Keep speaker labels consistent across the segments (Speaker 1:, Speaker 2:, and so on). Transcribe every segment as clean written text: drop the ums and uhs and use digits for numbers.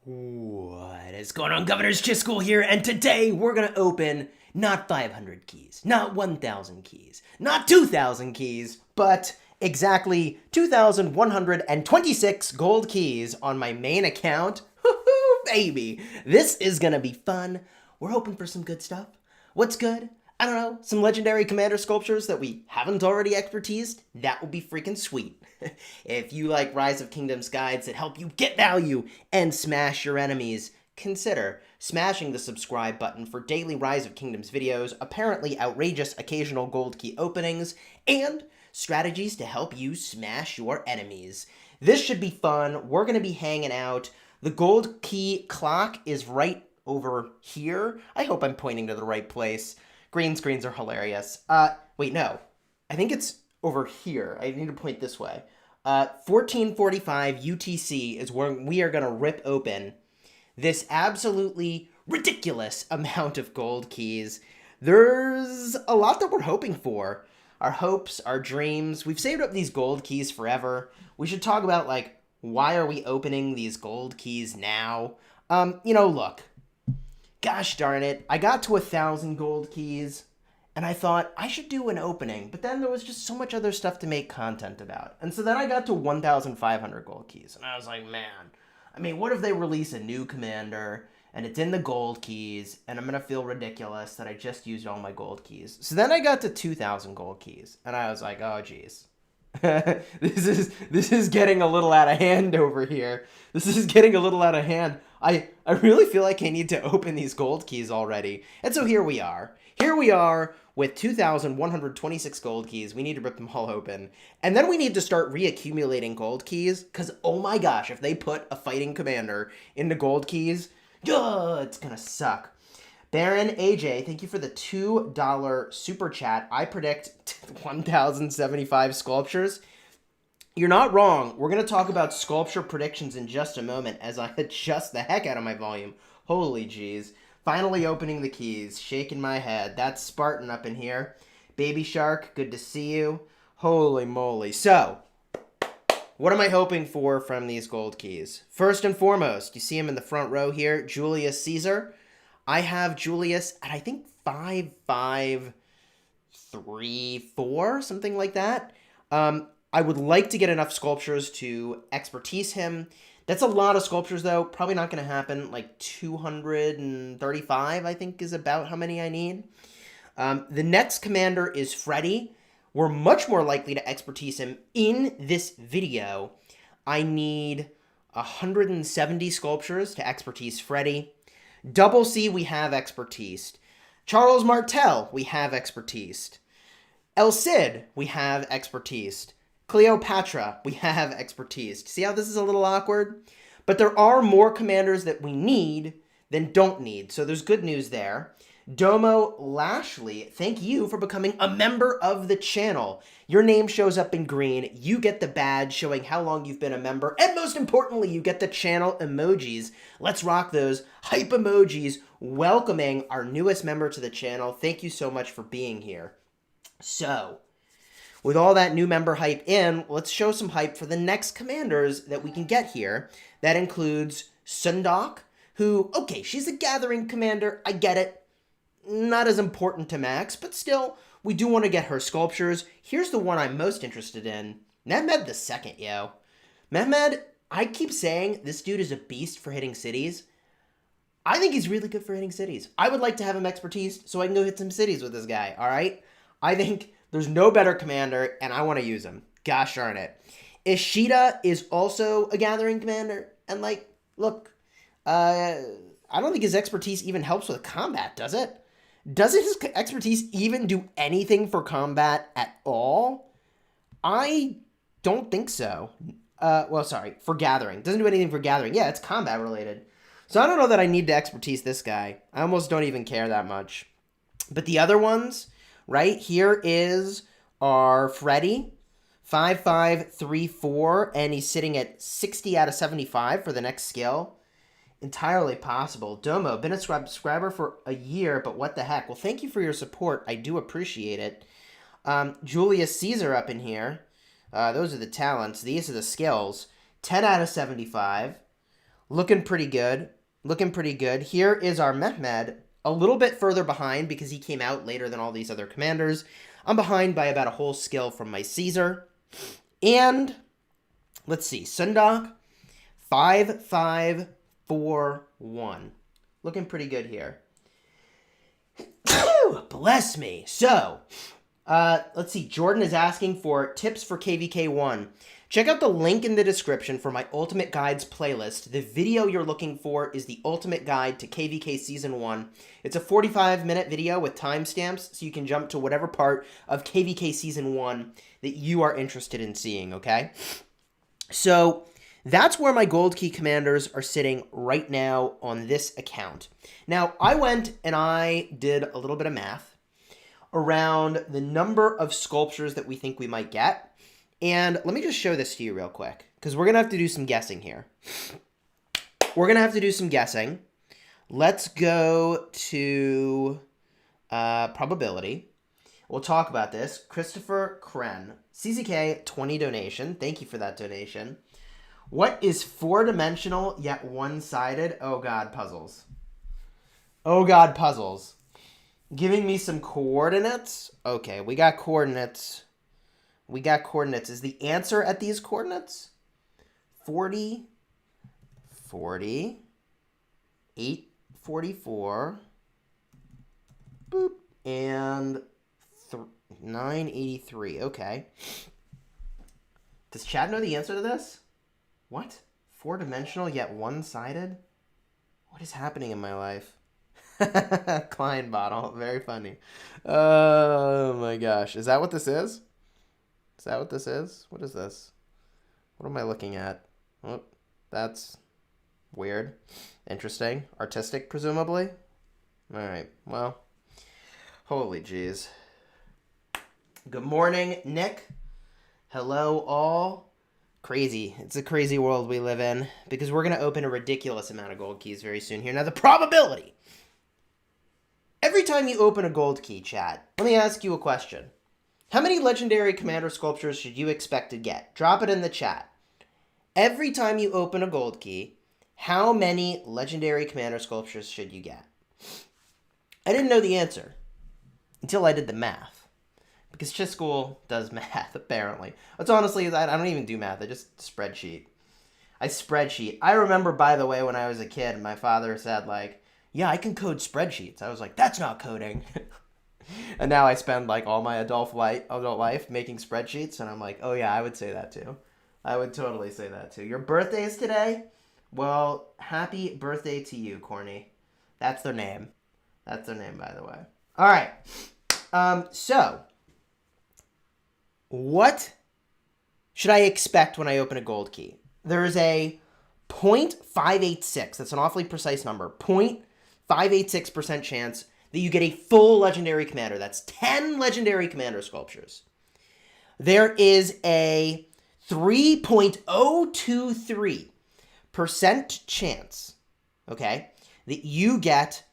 Speaker 1: What is going on, Governors? Chisgule here, and today we're gonna open not 500 keys, not 1,000 keys, not 2,000 keys, but exactly 2,126 gold keys on my main account. Woohoo, baby! This is gonna be fun. We're hoping for some good stuff. What's good? I don't know, some legendary commander sculptures that we haven't already expertised? That would be freaking sweet. If you like Rise of Kingdoms guides that help you get value and smash your enemies, consider smashing the subscribe button for daily Rise of Kingdoms videos, apparently outrageous occasional gold key openings, and strategies to help you smash your enemies. This should be fun. We're going to be hanging out. The gold key clock is right over here. I hope I'm pointing to the right place. Green screens are hilarious. Wait, no. I think it's over here. I need to point this way. 1445 UTC is where we are going to rip open this absolutely ridiculous amount of gold keys. There's a lot that we're hoping for. Our hopes, our dreams. We've saved up these gold keys forever. We should talk about, like, why are we opening these gold keys now? Look. Gosh darn it, I got to 1,000 gold keys, and I thought I should do an opening, but then there was just so much other stuff to make content about. And so then I got to 1,500 gold keys, and I was like, man, what if they release a new commander, and it's in the gold keys, and I'm going to feel ridiculous that I just used all my gold keys. So then I got to 2,000 gold keys, and I was like, oh, geez. This is getting a little out of hand over here. This is getting a little out of hand. I really feel like I need to open these gold keys already. And so here we are. Here we are with 2,126 gold keys. We need to rip them all open. And then we need to start reaccumulating gold keys. Because, oh my gosh, if they put a fighting commander into gold keys, it's going to suck. Baron AJ, thank you for the $2 super chat. I predict 1,075 sculptures. You're not wrong. We're going to talk about sculpture predictions in just a moment as I adjust the heck out of my volume. Holy jeez. Finally opening the keys. Shaking my head. That's Spartan up in here. Baby Shark, good to see you. Holy moly. So, what am I hoping for from these gold keys? First and foremost, you see him in the front row here, Julius Caesar. I have Julius at, I think, 5'5", 3, 4, something like that. I would like to get enough sculptures to expertise him. That's a lot of sculptures, though. Probably not going to happen. Like 235, I think, is about how many I need. The next commander is Freddy. We're much more likely to expertise him in this video. I need 170 sculptures to expertise Freddy. Double C, we have expertised. Charles Martel, we have expertised. El Cid, we have expertised. Cleopatra, we have expertised. See how this is a little awkward? But there are more commanders that we need than don't need, so there's good news there. Domo Lashley, thank you for becoming a member of the channel. Your name shows up in green. You get the badge showing how long you've been a member. And most importantly, you get the channel emojis. Let's rock those hype emojis welcoming our newest member to the channel. Thank you so much for being here. So, with all that new member hype in, let's show some hype for the next commanders that we can get here. That includes Sundok, who, okay, she's a gathering commander. I get it. Not as important to Max, but still, we do want to get her sculptures. Here's the one I'm most interested in. Mehmed II, yo. Mehmed, I keep saying this dude is a beast for hitting cities. I think he's really good for hitting cities. I would like to have him expertise so I can go hit some cities with this guy, all right? I think there's no better commander, and I want to use him. Gosh darn it. Ishida is also a gathering commander, and, like, look, I don't think his expertise even helps with combat, does it? Doesn't his expertise even do anything for combat at all? I don't think so. For gathering. Doesn't do anything for gathering. Yeah, it's combat related. So I don't know that I need to expertise this guy. I almost don't even care that much. But the other ones, right? Here is our Freddy, 5'5", 3'4", and he's sitting at 60 out of 75 for the next skill. Entirely possible. Domo, been a subscriber for a year, but what the heck? Well, thank you for your support. I do appreciate it. Julius Caesar up in here. Those are the talents. These are the skills. 10 out of 75. Looking pretty good. Looking pretty good. Here is our Mehmed, a little bit further behind because he came out later than all these other commanders. I'm behind by about a whole skill from my Caesar. And let's see, Sundok, 5, 5, 4, 1. Looking pretty good here. Bless me. So, let's see. Jordan is asking for tips for KVK1. Check out the link in the description for my Ultimate Guides playlist. The video you're looking for is the Ultimate Guide to KVK Season 1. It's a 45-minute video with timestamps, so you can jump to whatever part of KVK Season 1 that you are interested in seeing, okay? So, that's where my gold key commanders are sitting right now on this account. Now, I went and I did a little bit of math around the number of sculptures that we think we might get. And let me just show this to you real quick, because we're going to have to do some guessing here. We're going to have to do some guessing. Let's go to probability. We'll talk about this. Christopher Kren, CZK, 20 donation. Thank you for that donation. What is four-dimensional yet one-sided? Oh, God, puzzles. Oh, God, puzzles. Giving me some coordinates. Okay, we got coordinates. We got coordinates. Is the answer at these coordinates? 40, 40, 844, boop, and 983. Okay. Does Chad know the answer to this? What? Four-dimensional yet one-sided? What is happening in my life? Klein bottle. Very funny. Oh, my gosh. Is that what this is? Is that what this is? What is this? What am I looking at? Oh, that's weird. Interesting. Artistic, presumably? All right. Well, holy jeez. Good morning, Nick. Hello, all. Crazy. It's a crazy world we live in because we're going to open a ridiculous amount of gold keys very soon here. Now, the probability. Every time you open a gold key, chat, let me ask you a question. How many legendary commander sculptures should you expect to get? Drop it in the chat. Every time you open a gold key, how many legendary commander sculptures should you get? I didn't know the answer until I did the math. Because Chisgule does math, apparently. It's honestly, I don't even do math. I just spreadsheet. I spreadsheet. I remember, by the way, when I was a kid, my father said, like, yeah, I can code spreadsheets. I was like, that's not coding. And now I spend like all my adult life making spreadsheets, and I'm like, oh yeah, I would say that too. I would totally say that too. Your birthday is today? Well, happy birthday to you, Corny. That's their name. That's their name, by the way. All right. So, what should I expect when I open a gold key? There is a 0.586. That's an awfully precise number. 0.586% chance that you get a full legendary commander. That's 10 legendary commander sculptures. There is a 3.023% chance, okay, that you get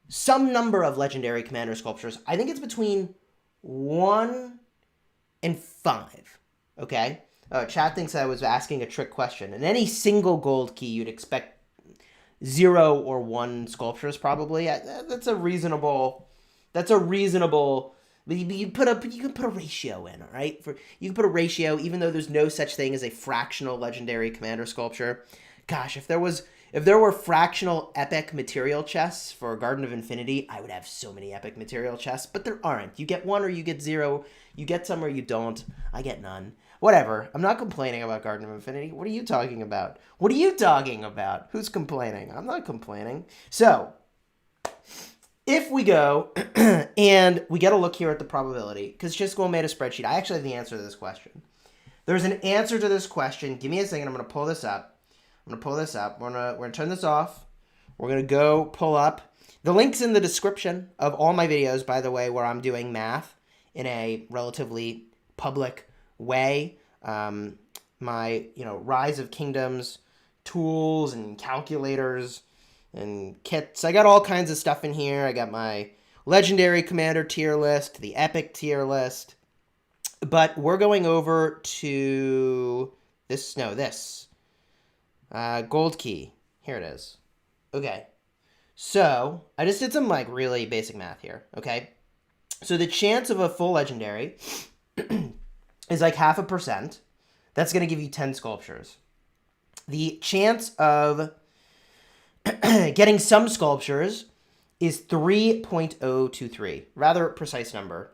Speaker 1: some number of legendary commander sculptures. I think it's between 1 and 5, okay? Chat thinks I was asking a trick question. In any single gold key, you'd expect 0 or 1 sculptures probably. That's a reasonable. You can put a ratio in, all right? You can put a ratio, even though there's no such thing as a fractional legendary commander sculpture. Gosh, if there were fractional epic material chests for Garden of Infinity, I would have so many epic material chests, but there aren't. You get 1 or you get 0. You get some or you don't. I get none. Whatever. I'm not complaining about Garden of Infinity. What are you talking about? What are you talking about? Who's complaining? I'm not complaining. So, if we go and we get a look here at the probability, because Chisgule made a spreadsheet. I actually have the answer to this question. There's an answer to this question. Give me a second. I'm going to pull this up. We're going to turn this off. We're going to go pull up. The link's in the description of all my videos, by the way, where I'm doing math in a relatively public way. My, Rise of Kingdoms tools and calculators and kits. I got all kinds of stuff in here. I got my Legendary Commander tier list, the Epic tier list. But we're going over to this. Gold Key. Here it is. Okay. So, I just did some, like, really basic math here, okay? So, the chance of a full legendary is like 0.5%. That's going to give you 10 sculptures. The chance of getting some sculptures is 3.023. Rather precise number.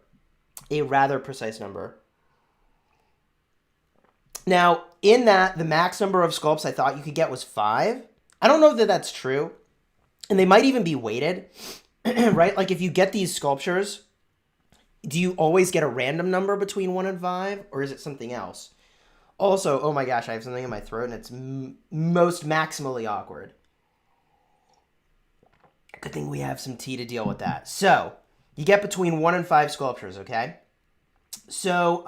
Speaker 1: A rather precise number. Now, in that, the max number of sculpts I thought you could get was 5. I don't know that that's true. And they might even be weighted, right? Like if you get these sculptures, do you always get a random number between 1 and 5? Or is it something else? Also, oh my gosh, I have something in my throat and it's most maximally awkward. Good thing we have some tea to deal with that. So, you get between 1 and 5 sculptures, okay? So,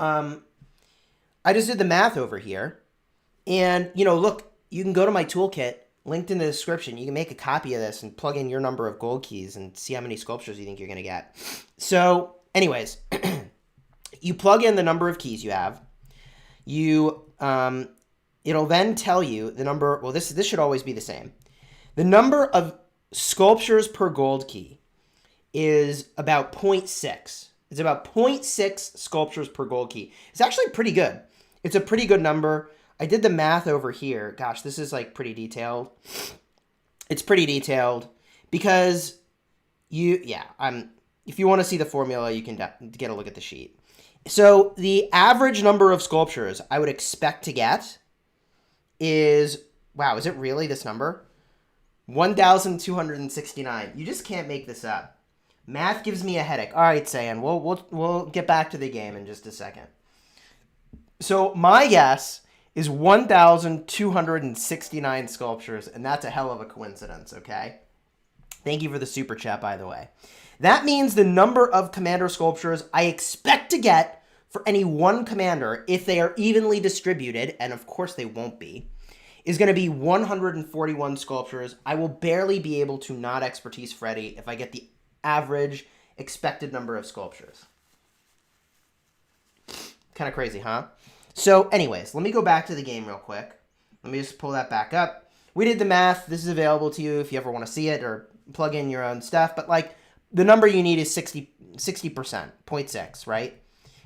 Speaker 1: I just did the math over here. And, you know, look, you can go to my toolkit, linked in the description. You can make a copy of this and plug in your number of gold keys and see how many sculptures you think you're going to get. So, anyways, you plug in the number of keys you have. You, it'll then tell you the number, well, this should always be the same. The number of sculptures per gold key is about 0.6. It's about 0.6 sculptures per gold key. It's actually pretty good. It's a pretty good number. I did the math over here. Gosh, this is like pretty detailed. It's pretty detailed because if you want to see the formula, you can get a look at the sheet. So the average number of sculptures I would expect to get is, wow, is it really this number? 1,269. You just can't make this up. Math gives me a headache. All right, Sayan, we'll get back to the game in just a second. So my guess is 1,269 sculptures, and that's a hell of a coincidence, okay? Thank you for the super chat, by the way. That means the number of commander sculptures I expect to get for any one commander, if they are evenly distributed, and of course they won't be, is going to be 141 sculptures. I will barely be able to not expertise Freddy if I get the average expected number of sculptures. Kind of crazy, huh? So anyways, let me go back to the game real quick. Let me just pull that back up. We did the math. This is available to you if you ever want to see it or plug in your own stuff. But like the number you need is 60%, 0.6, right?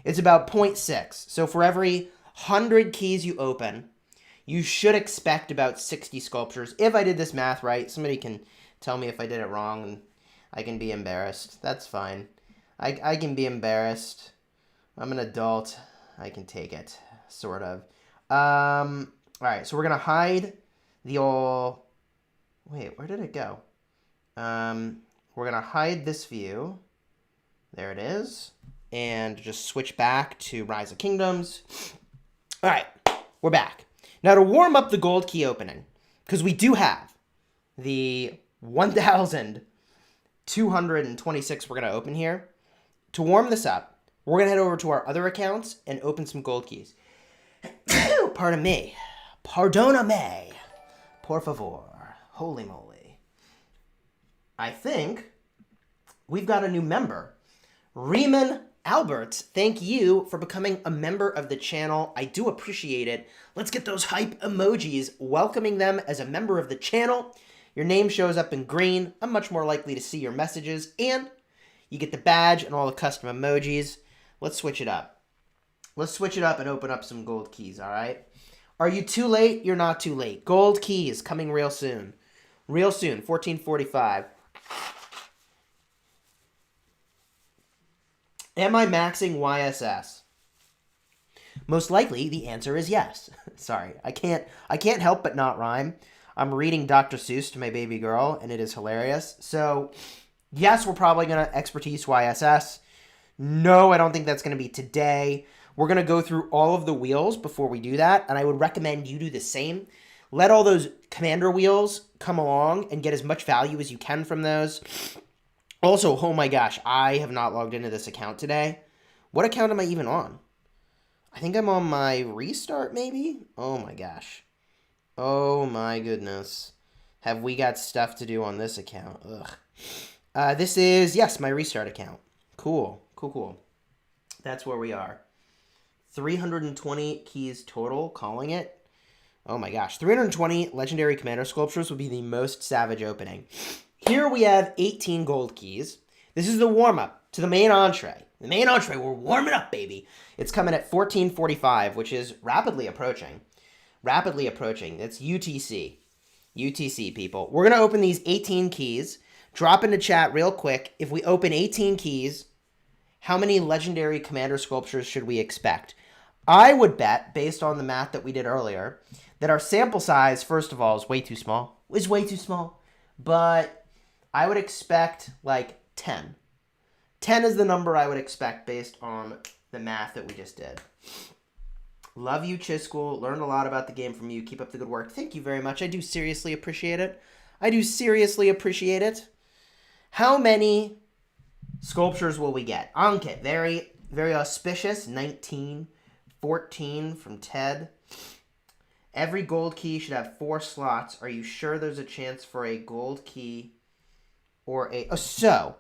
Speaker 1: It's about 0.6. So for every 100 keys you open, you should expect about 60 sculptures. If I did this math right, somebody can tell me if I did it wrong and I can be embarrassed. That's fine. I can be embarrassed. I'm an adult. I can take it, sort of. All right, so we're going to hide the old... Wait, where did it go? We're going to hide this view. There it is. And just switch back to Rise of Kingdoms. All right, we're back. Now to warm up the gold key opening, because we do have the 1,226 we're going to open here. To warm this up, we're going to head over to our other accounts and open some gold keys. Pardon me. Pardona-me. Por favor. Holy moly. I think we've got a new member. Riemann Alberts, thank you for becoming a member of the channel. I do appreciate it. Let's get those hype emojis, welcoming them as a member of the channel. Your name shows up in green. I'm much more likely to see your messages, and you get the badge and all the custom emojis. Let's switch it up. Let's switch it up and open up some gold keys, all right? Are you too late? You're not too late. Gold keys coming real soon. Real soon, 1445. Am I maxing YSS? Most likely, the answer is yes. Sorry, I can't help but not rhyme. I'm reading Dr. Seuss to my baby girl, and it is hilarious. So, yes, we're probably going to expertise YSS. No, I don't think that's going to be today. We're going to go through all of the wheels before we do that, and I would recommend you do the same. Let all those commander wheels come along and get as much value as you can from those. Also, oh my gosh, I have not logged into this account today. What account am I even on? I think I'm on my restart, maybe? Oh my gosh. Oh my goodness. Have we got stuff to do on this account? Ugh. This is, yes, my restart account. Cool. Cool. That's where we are. 320 keys total, calling it. Oh my gosh. 320 legendary commander sculptures would be the most savage opening. Here we have 18 gold keys. This is the warm-up to the main entree. The main entree, we're warming up, baby. It's coming at 1445, which is rapidly approaching. Rapidly approaching. It's UTC. UTC, people. We're going to open these 18 keys. Drop into chat real quick. If we open 18 keys, how many legendary commander sculptures should we expect? I would bet, based on the math that we did earlier, that our sample size, first of all, is way too small. Is way too small. But I would expect like 10. 10 is the number I would expect based on the math that we just did. Love you, Chisgule. Learned a lot about the game from you. Keep up the good work. Thank you very much. I do seriously appreciate it. I do seriously appreciate it. How many sculptures will we get? Ankit, very, very auspicious. 19. 14 from Ted. Every gold key should have 4 slots. Are you sure there's a chance for a gold key or a... Oh, so,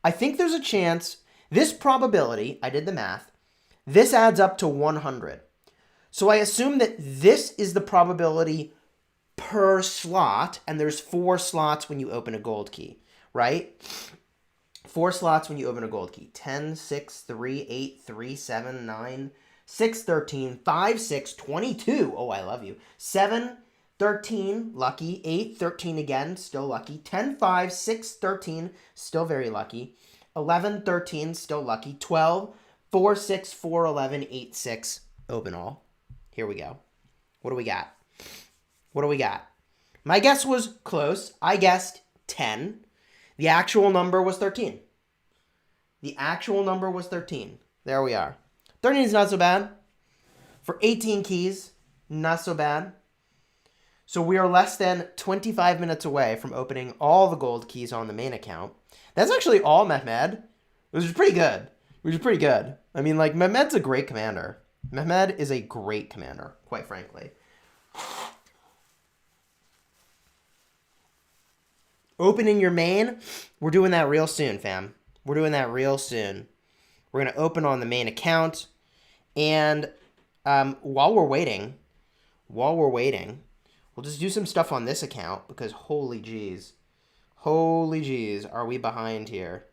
Speaker 1: I think there's a chance. This probability, I did the math, this adds up to 100. So I assume that this is the probability per slot, and there's 4 slots when you open a gold key, right? 4 slots when you open a gold key. 10, 6, 3, 8, 3, 7, 9, 6, 13, 5, 6, 22. Oh, I love you. 7, 13, lucky. 8, 13 again, still lucky. 10, 5, 6, 13, still very lucky. 11, 13, still lucky. 12, 4, 6, 4, 11, 8, 6. Open all. Here we go. What do we got? What do we got? My guess was close. I guessed 10. The actual number was 13. The actual number was 13. There we are. 13 is not so bad. For 18 keys, not so bad. So we are less than 25 minutes away from opening all the gold keys on the main account. That's actually all Mehmed, which is pretty good. Which is pretty good. I mean, like, Mehmed's a great commander. Mehmed is a great commander, quite frankly. Opening your main, we're doing that real soon, fam. We're doing that real soon. We're going to open on the main account. And while we're waiting, we'll just do some stuff on this account because holy jeez. Holy jeez, are we behind here?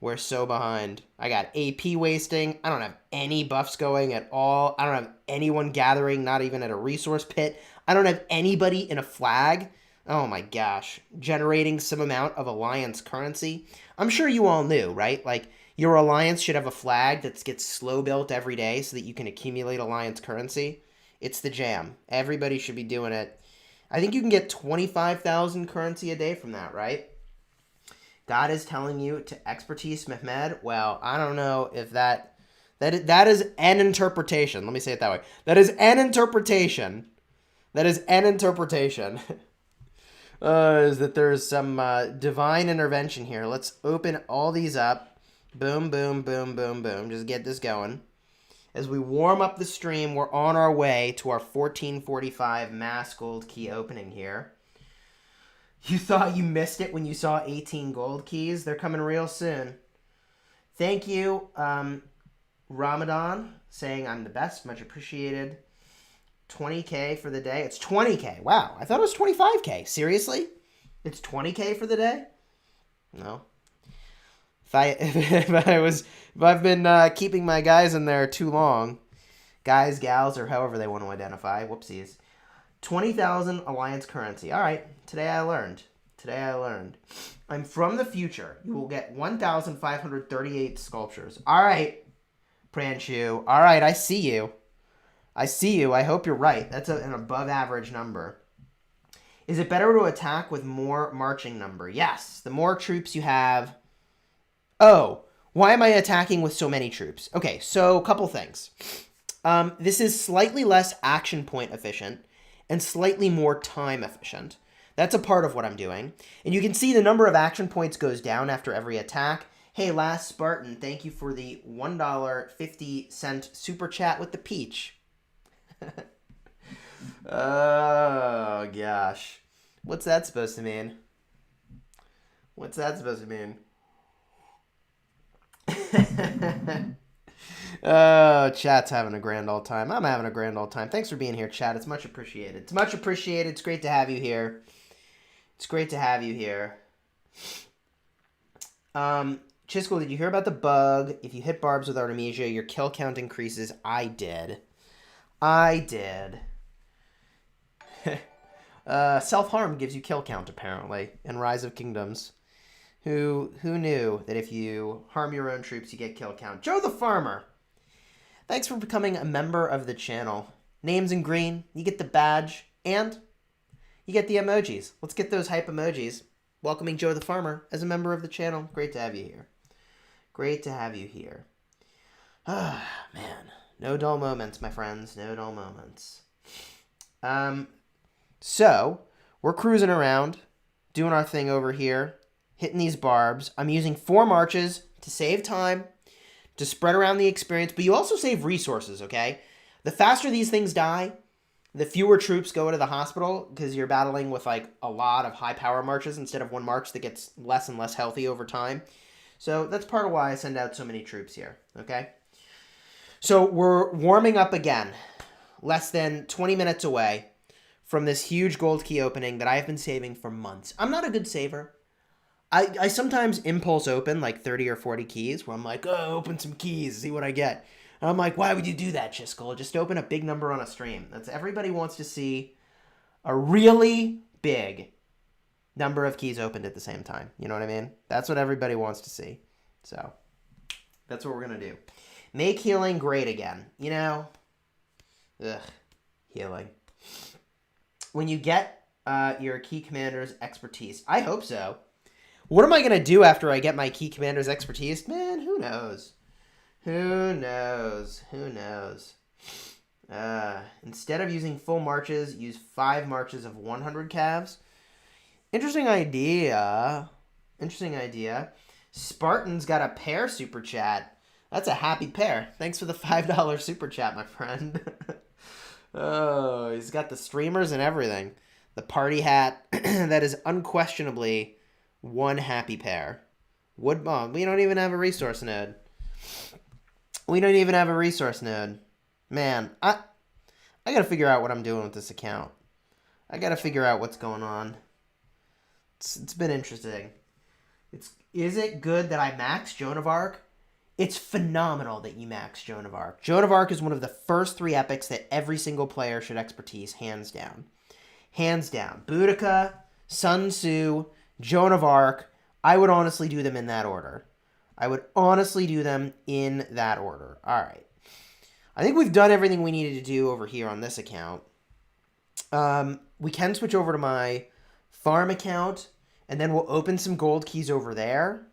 Speaker 1: We're so behind. I got AP wasting. I don't have any buffs going at all. I don't have anyone gathering, not even at a resource pit. I don't have anybody in a flag. Oh my gosh. Generating some amount of alliance currency. I'm sure you all knew, right? Like, your alliance should have a flag that gets slow built every day so that you can accumulate alliance currency. It's the jam. Everybody should be doing it. I think you can get 25,000 currency a day from that, right? God is telling you to expertise, Mehmed. Well, I don't know if that is an interpretation. Let me say it that way. That is an interpretation. That is an interpretation. Is that there's some divine intervention here. Let's open all these up. Boom, boom, boom, boom, boom. Just get this going. As we warm up the stream, we're on our way to our 1445 mass gold key opening here. You thought you missed it when you saw 18 gold keys? They're coming real soon. Thank you, Ramadan, saying I'm the best. Much appreciated. 20K for the day. It's 20K. Wow, I thought it was 25K. Seriously? It's 20K for the day? No. If I've been keeping my guys in there too long, guys, gals, or however they want to identify, whoopsies. 20,000 alliance currency. All right, today I learned. I'm from the future. You will get 1,538 sculptures. All right, Pranshu. All right, I see you. I hope you're right. That's an above average number. Is it better to attack with more marching number? Yes. The more troops you have. Oh, why am I attacking with so many troops? Okay, so a couple things. This is slightly less action point efficient and slightly more time efficient. That's a part of what I'm doing. And you can see the number of action points goes down after every attack. Hey, Last Spartan, thank you for the $1.50 super chat with the peach. Oh, gosh. What's that supposed to mean? Oh, chat's having a grand old time. I'm having a grand old time. Thanks for being here, chat. It's much appreciated. It's much appreciated. It's great to have you here. It's great to have you here. Chisgule, did you hear about the bug? If you hit barbs with Artemisia, your kill count increases. I did. Self-harm gives you kill count, apparently, in Rise of Kingdoms. Who knew that if you harm your own troops, you get kill count? Joe the Farmer. Thanks for becoming a member of the channel. Name's in green. You get the badge. And you get the emojis. Let's get those hype emojis. Welcoming Joe the Farmer as a member of the channel. Great to have you here. Great to have you here. Ah, man. No dull moments, my friends. No dull moments. So, we're cruising around, doing our thing over here, hitting these barbs. I'm using 4 marches to save time, to spread around the experience, but you also save resources, okay? The faster these things die, the fewer troops go to the hospital because you're battling with like a lot of high power marches instead of one march that gets less and less healthy over time. So that's part of why I send out so many troops here, okay? So we're warming up again, less than 20 minutes away from this huge gold key opening that I've been saving for months. I'm not a good saver. I sometimes impulse open like 30 or 40 keys where I'm like, oh, open some keys, see what I get. And I'm like, why would you do that, Chisgule? Just open a big number on a stream. That's everybody wants to see a really big number of keys opened at the same time. You know what I mean? That's what everybody wants to see. So that's what we're going to do. Make healing great again. You know? Ugh. Healing. When you get your key commander's expertise. I hope so. What am I going to do after I get my key commander's expertise? Man, who knows? Who knows? Who knows? Instead of using full marches, use 5 marches of 100 calves. Interesting idea. Interesting idea. Spartan's got a pair super chat. That's a happy pair. Thanks for the $5 super chat, my friend. Oh, he's got the streamers and everything. The party hat. That is unquestionably one happy pair. Wood bomb. We don't even have a resource node. We don't even have a resource node. Man, I gotta figure out what I'm doing with this account. I gotta figure out what's going on. It's been interesting. Is it good that I max Joan of Arc? It's phenomenal that you max Joan of Arc. Joan of Arc is one of the first 3 epics that every single player should expertise, hands down. Hands down. Boudica, Sun Tzu, Joan of Arc. I would honestly do them in that order. All right. I think we've done everything we needed to do over here on this account. We can switch over to my farm account, and then we'll open some gold keys over there.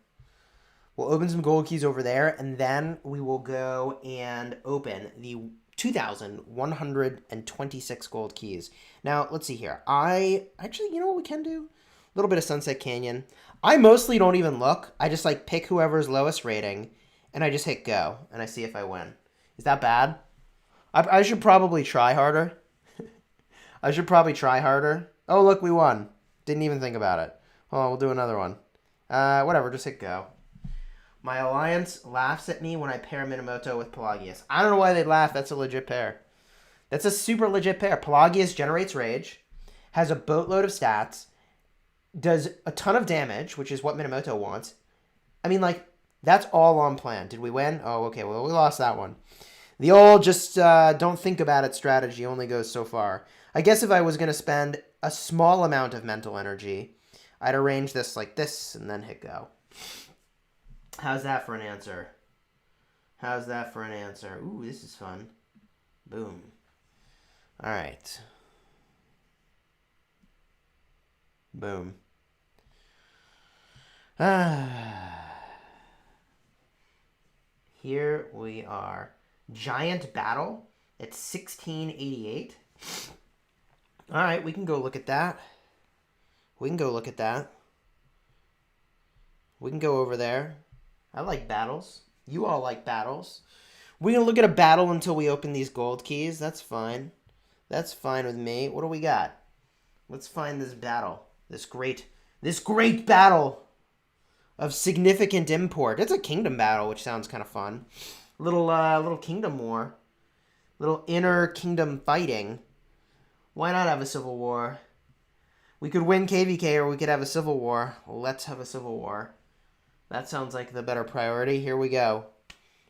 Speaker 1: And then we will go and open the 2,126 gold keys. Now, let's see here. You know what we can do? A little bit of Sunset Canyon. I mostly don't even look. I just like pick whoever's lowest rating, and I just hit go, and I see if I win. Is that bad? I should probably try harder. Oh, look, we won. Didn't even think about it. Oh, we'll do another one. Whatever, just hit go. My alliance laughs at me when I pair Minamoto with Pelagius. I don't know why they'd laugh. That's a legit pair. That's a super legit pair. Pelagius generates rage, has a boatload of stats, does a ton of damage, which is what Minamoto wants. I mean, like, that's all on plan. Did we win? Oh, okay. Well, we lost that one. The old just don't think about it strategy only goes so far. I guess if I was going to spend a small amount of mental energy, I'd arrange this like this and then hit go. How's that for an answer? Ooh, this is fun. Boom. All right. Boom. Here we are. Giant battle at 1688. All right, we can go look at that. We can go over there. I like battles. You all like battles. We can look at a battle until we open these gold keys. That's fine. That's fine with me. What do we got? Let's find this battle. This great battle of significant import. It's a kingdom battle, which sounds kind of fun. Little kingdom war. Little inner kingdom fighting. Why not have a civil war? We could win KVK or we could have a civil war. Let's have a civil war. That sounds like the better priority. Here we go.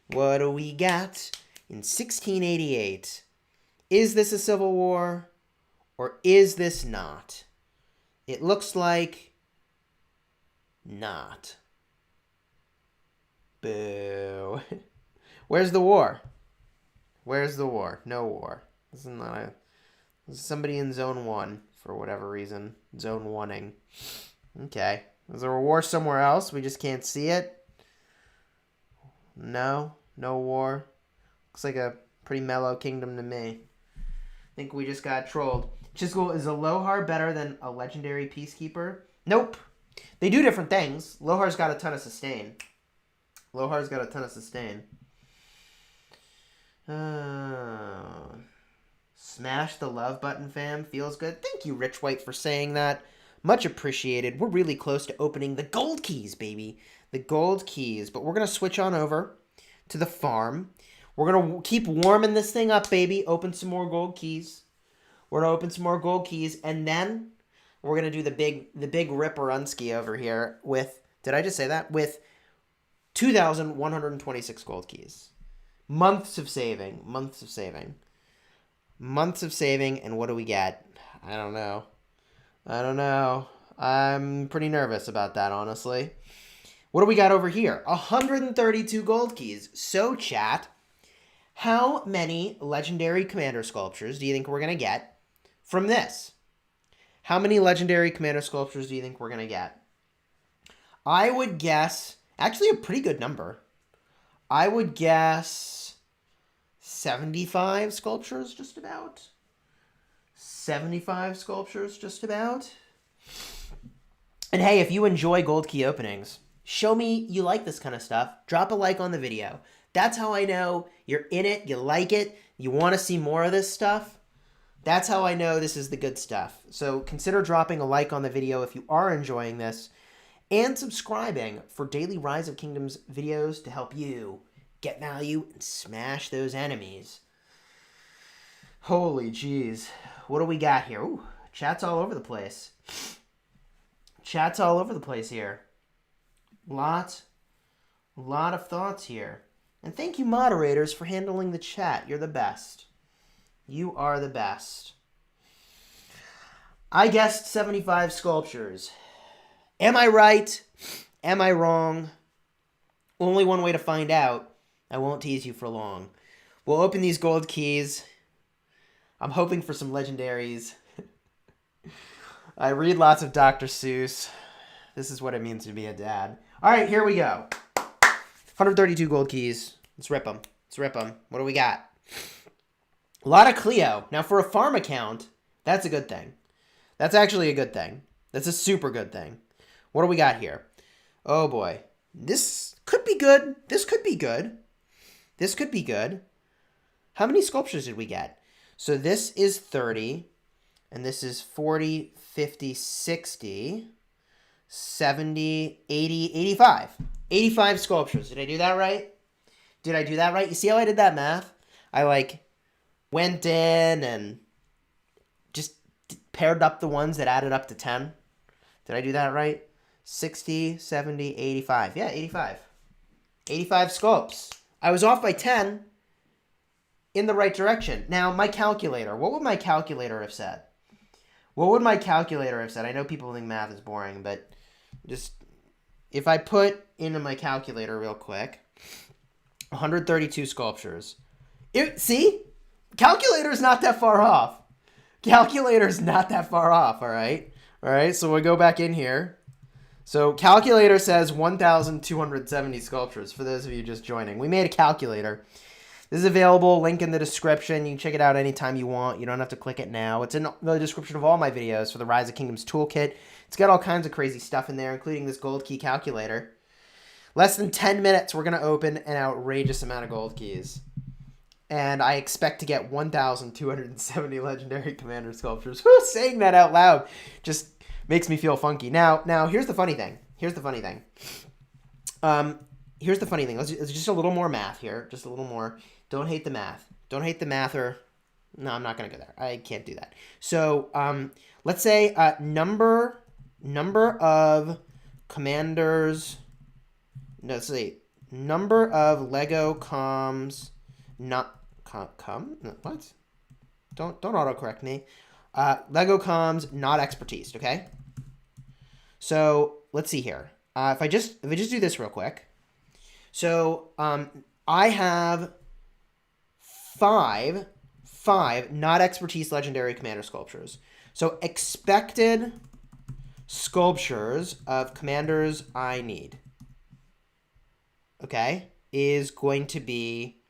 Speaker 1: What do we got in 1688? Is this a civil war or is this not? It looks like not. Boo. Where's the war? Where's the war? No war. This is somebody in zone 1 for whatever reason. Zone 1ing. Okay. Is there a war somewhere else? We just can't see it? No? No war? Looks like a pretty mellow kingdom to me. I think we just got trolled. Chisgule, is a Lohar better than a legendary peacekeeper? Nope. They do different things. Lohar's got a ton of sustain. Lohar's got a ton of sustain. Smash the love button, fam. Feels good. Thank you, Rich White, for saying that. Much appreciated. We're really close to opening the gold keys, baby. The gold keys. But we're going to switch on over to the farm. We're going to keep warming this thing up, baby. Open some more gold keys. We're going to open some more gold keys. And then we're going to do the big Ripperunski over here with, did I just say that? With 2,126 gold keys. Months of saving. Months of saving. Months of saving. And what do we get? I don't know. I'm pretty nervous about that, honestly. What do we got over here? 132 gold keys. So, chat, how many legendary commander sculptures do you think we're going to get from this? How many legendary commander sculptures do you think we're going to get? I would guess, actually a pretty good number. I would guess 75 sculptures, just about. 75 sculptures, just about. And hey, if you enjoy gold key openings, show me you like this kind of stuff. Drop a like on the video. That's how I know you're in it, you like it, you want to see more of this stuff. That's how I know this is the good stuff. So consider dropping a like on the video if you are enjoying this, and subscribing for daily Rise of Kingdoms videos to help you get value and smash those enemies. Holy jeez. What do we got here? Ooh, chat's all over the place. Chat's all over the place here. Lot of thoughts here. And thank you, moderators, for handling the chat. You're the best. You are the best. I guessed 75 sculptures. Am I right? Am I wrong? Only one way to find out. I won't tease you for long. We'll open these gold keys. I'm hoping for some legendaries. I read lots of Dr. Seuss. This is what it means to be a dad. All right, here we go. 132 gold keys. Let's rip them. Let's rip them. What do we got? A lot of Cleo. Now, for a farm account, that's a good thing. That's actually a good thing. That's a super good thing. What do we got here? Oh, boy. This could be good. This could be good. This could be good. How many sculptures did we get? So this is 30, and this is 40, 50, 60, 70, 80, 85. 85 sculptures. Did I do that right? Did I do that right? You see how I did that math? I, went in and just paired up the ones that added up to 10. Did I do that right? 60, 70, 85. Yeah, 85. 85 sculpts. I was off by 10 in the right direction. Now, my calculator. What would my calculator have said? What would my calculator have said? I know people think math is boring, but just if I put into my calculator real quick, 132 sculptures. See? Calculator's not that far off. Calculator's not that far off, all right? All right, so we'll go back in here. So calculator says 1,270 sculptures for those of you just joining. We made a calculator. This is available, link in the description. You can check it out anytime you want. You don't have to click it now. It's in the description of all my videos for the Rise of Kingdoms toolkit. It's got all kinds of crazy stuff in there, including this gold key calculator. Less than 10 minutes, we're going to open an outrageous amount of gold keys. And I expect to get 1,270 legendary commander sculptures. Saying that out loud just makes me feel funky. Now, here's the funny thing. Here's here's the funny thing. Let's just a little more math here. Just a little more. Don't hate the math. Don't hate the math or... No, I'm not going to go there. I can't do that. So let's say number of commanders... No, let's see. Number of Lego comms... Not... What? Don't autocorrect me. Lego comms, not expertise, okay? So let's see here. If I just do this real quick. So I have five not expertise legendary commander sculptures. So expected sculptures of commanders I need, okay, is going to be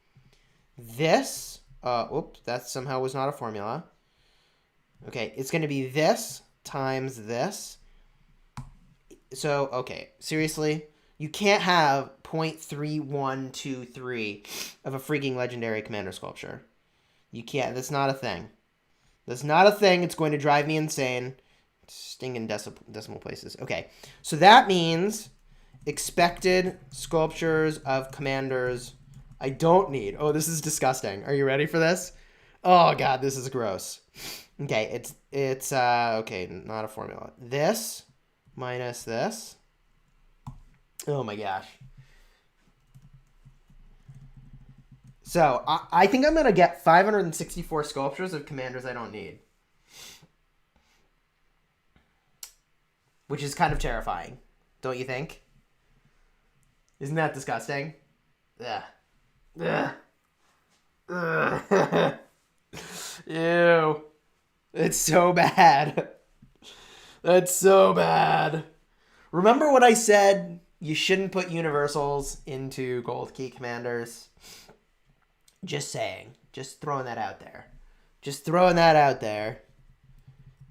Speaker 1: this. Oops, that somehow was not a formula. Okay, it's going to be this times this. So, okay, seriously, you can't have 0.3123 of a freaking legendary commander sculpture. You can't. That's not a thing. That's not a thing. It's going to drive me insane. Stinging decimal places. Okay, so that means expected sculptures of commanders I don't need. Oh, this is disgusting. Are you ready for this? Oh, God, this is gross. Okay, it's okay, not a formula. This minus this. Oh, my gosh. So, I think I'm going to get 564 sculptures of commanders I don't need. Which is kind of terrifying, don't you think? Isn't that disgusting? Ugh. Ugh. Ugh. Ew. It's so bad. That's so bad. Remember what I said? You shouldn't put universals into gold key commanders. Just saying. Just throwing that out there. Just throwing that out there.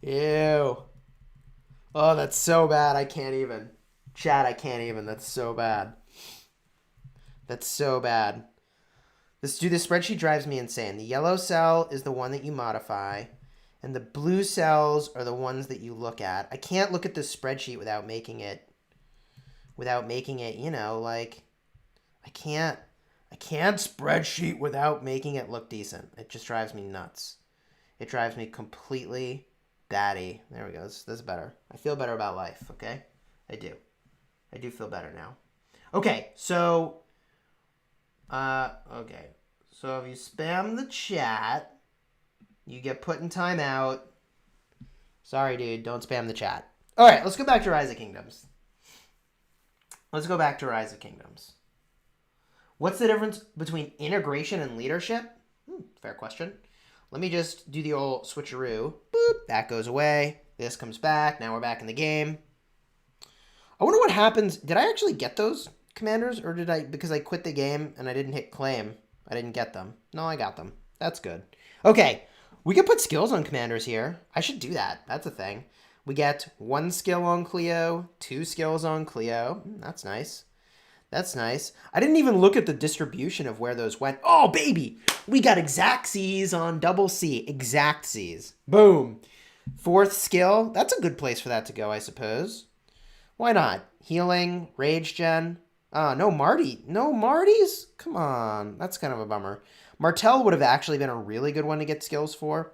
Speaker 1: Ew. Oh, that's so bad. I can't even. Chat, I can't even. That's so bad. That's so bad. This spreadsheet drives me insane. The yellow cell is the one that you modify, and the blue cells are the ones that you look at. I can't look at this spreadsheet without making it, you know, like, I can't spreadsheet without making it look decent. It just drives me nuts. It drives me completely batty. There we go. This is better. I feel better about life, okay? I do. I do feel better now. Okay, so... okay. So if you spam the chat, you get put in timeout. Sorry, dude. Don't spam the chat. All right, let's go back to Rise of Kingdoms. What's the difference between integration and leadership? Fair question. Let me just do the old switcheroo. Boop. That goes away. This comes back. Now we're back in the game. I wonder what happens. Did I actually get those commanders, or did I, because I quit the game and I didn't hit claim, I didn't get them? No, I got them. That's good. Okay, we can put skills on commanders here. I should do that. That's a thing. We get 1 skill on Cleo, 2 skills on Cleo. That's nice. That's nice. I didn't even look at the distribution of where those went. Oh, baby! We got exact C's on double C. Exact C's. Boom. 4th skill. That's a good place for that to go, I suppose. Why not? Healing, rage gen. No Marty. No Marty's? Come on. That's kind of a bummer. Martell would have actually been a really good one to get skills for.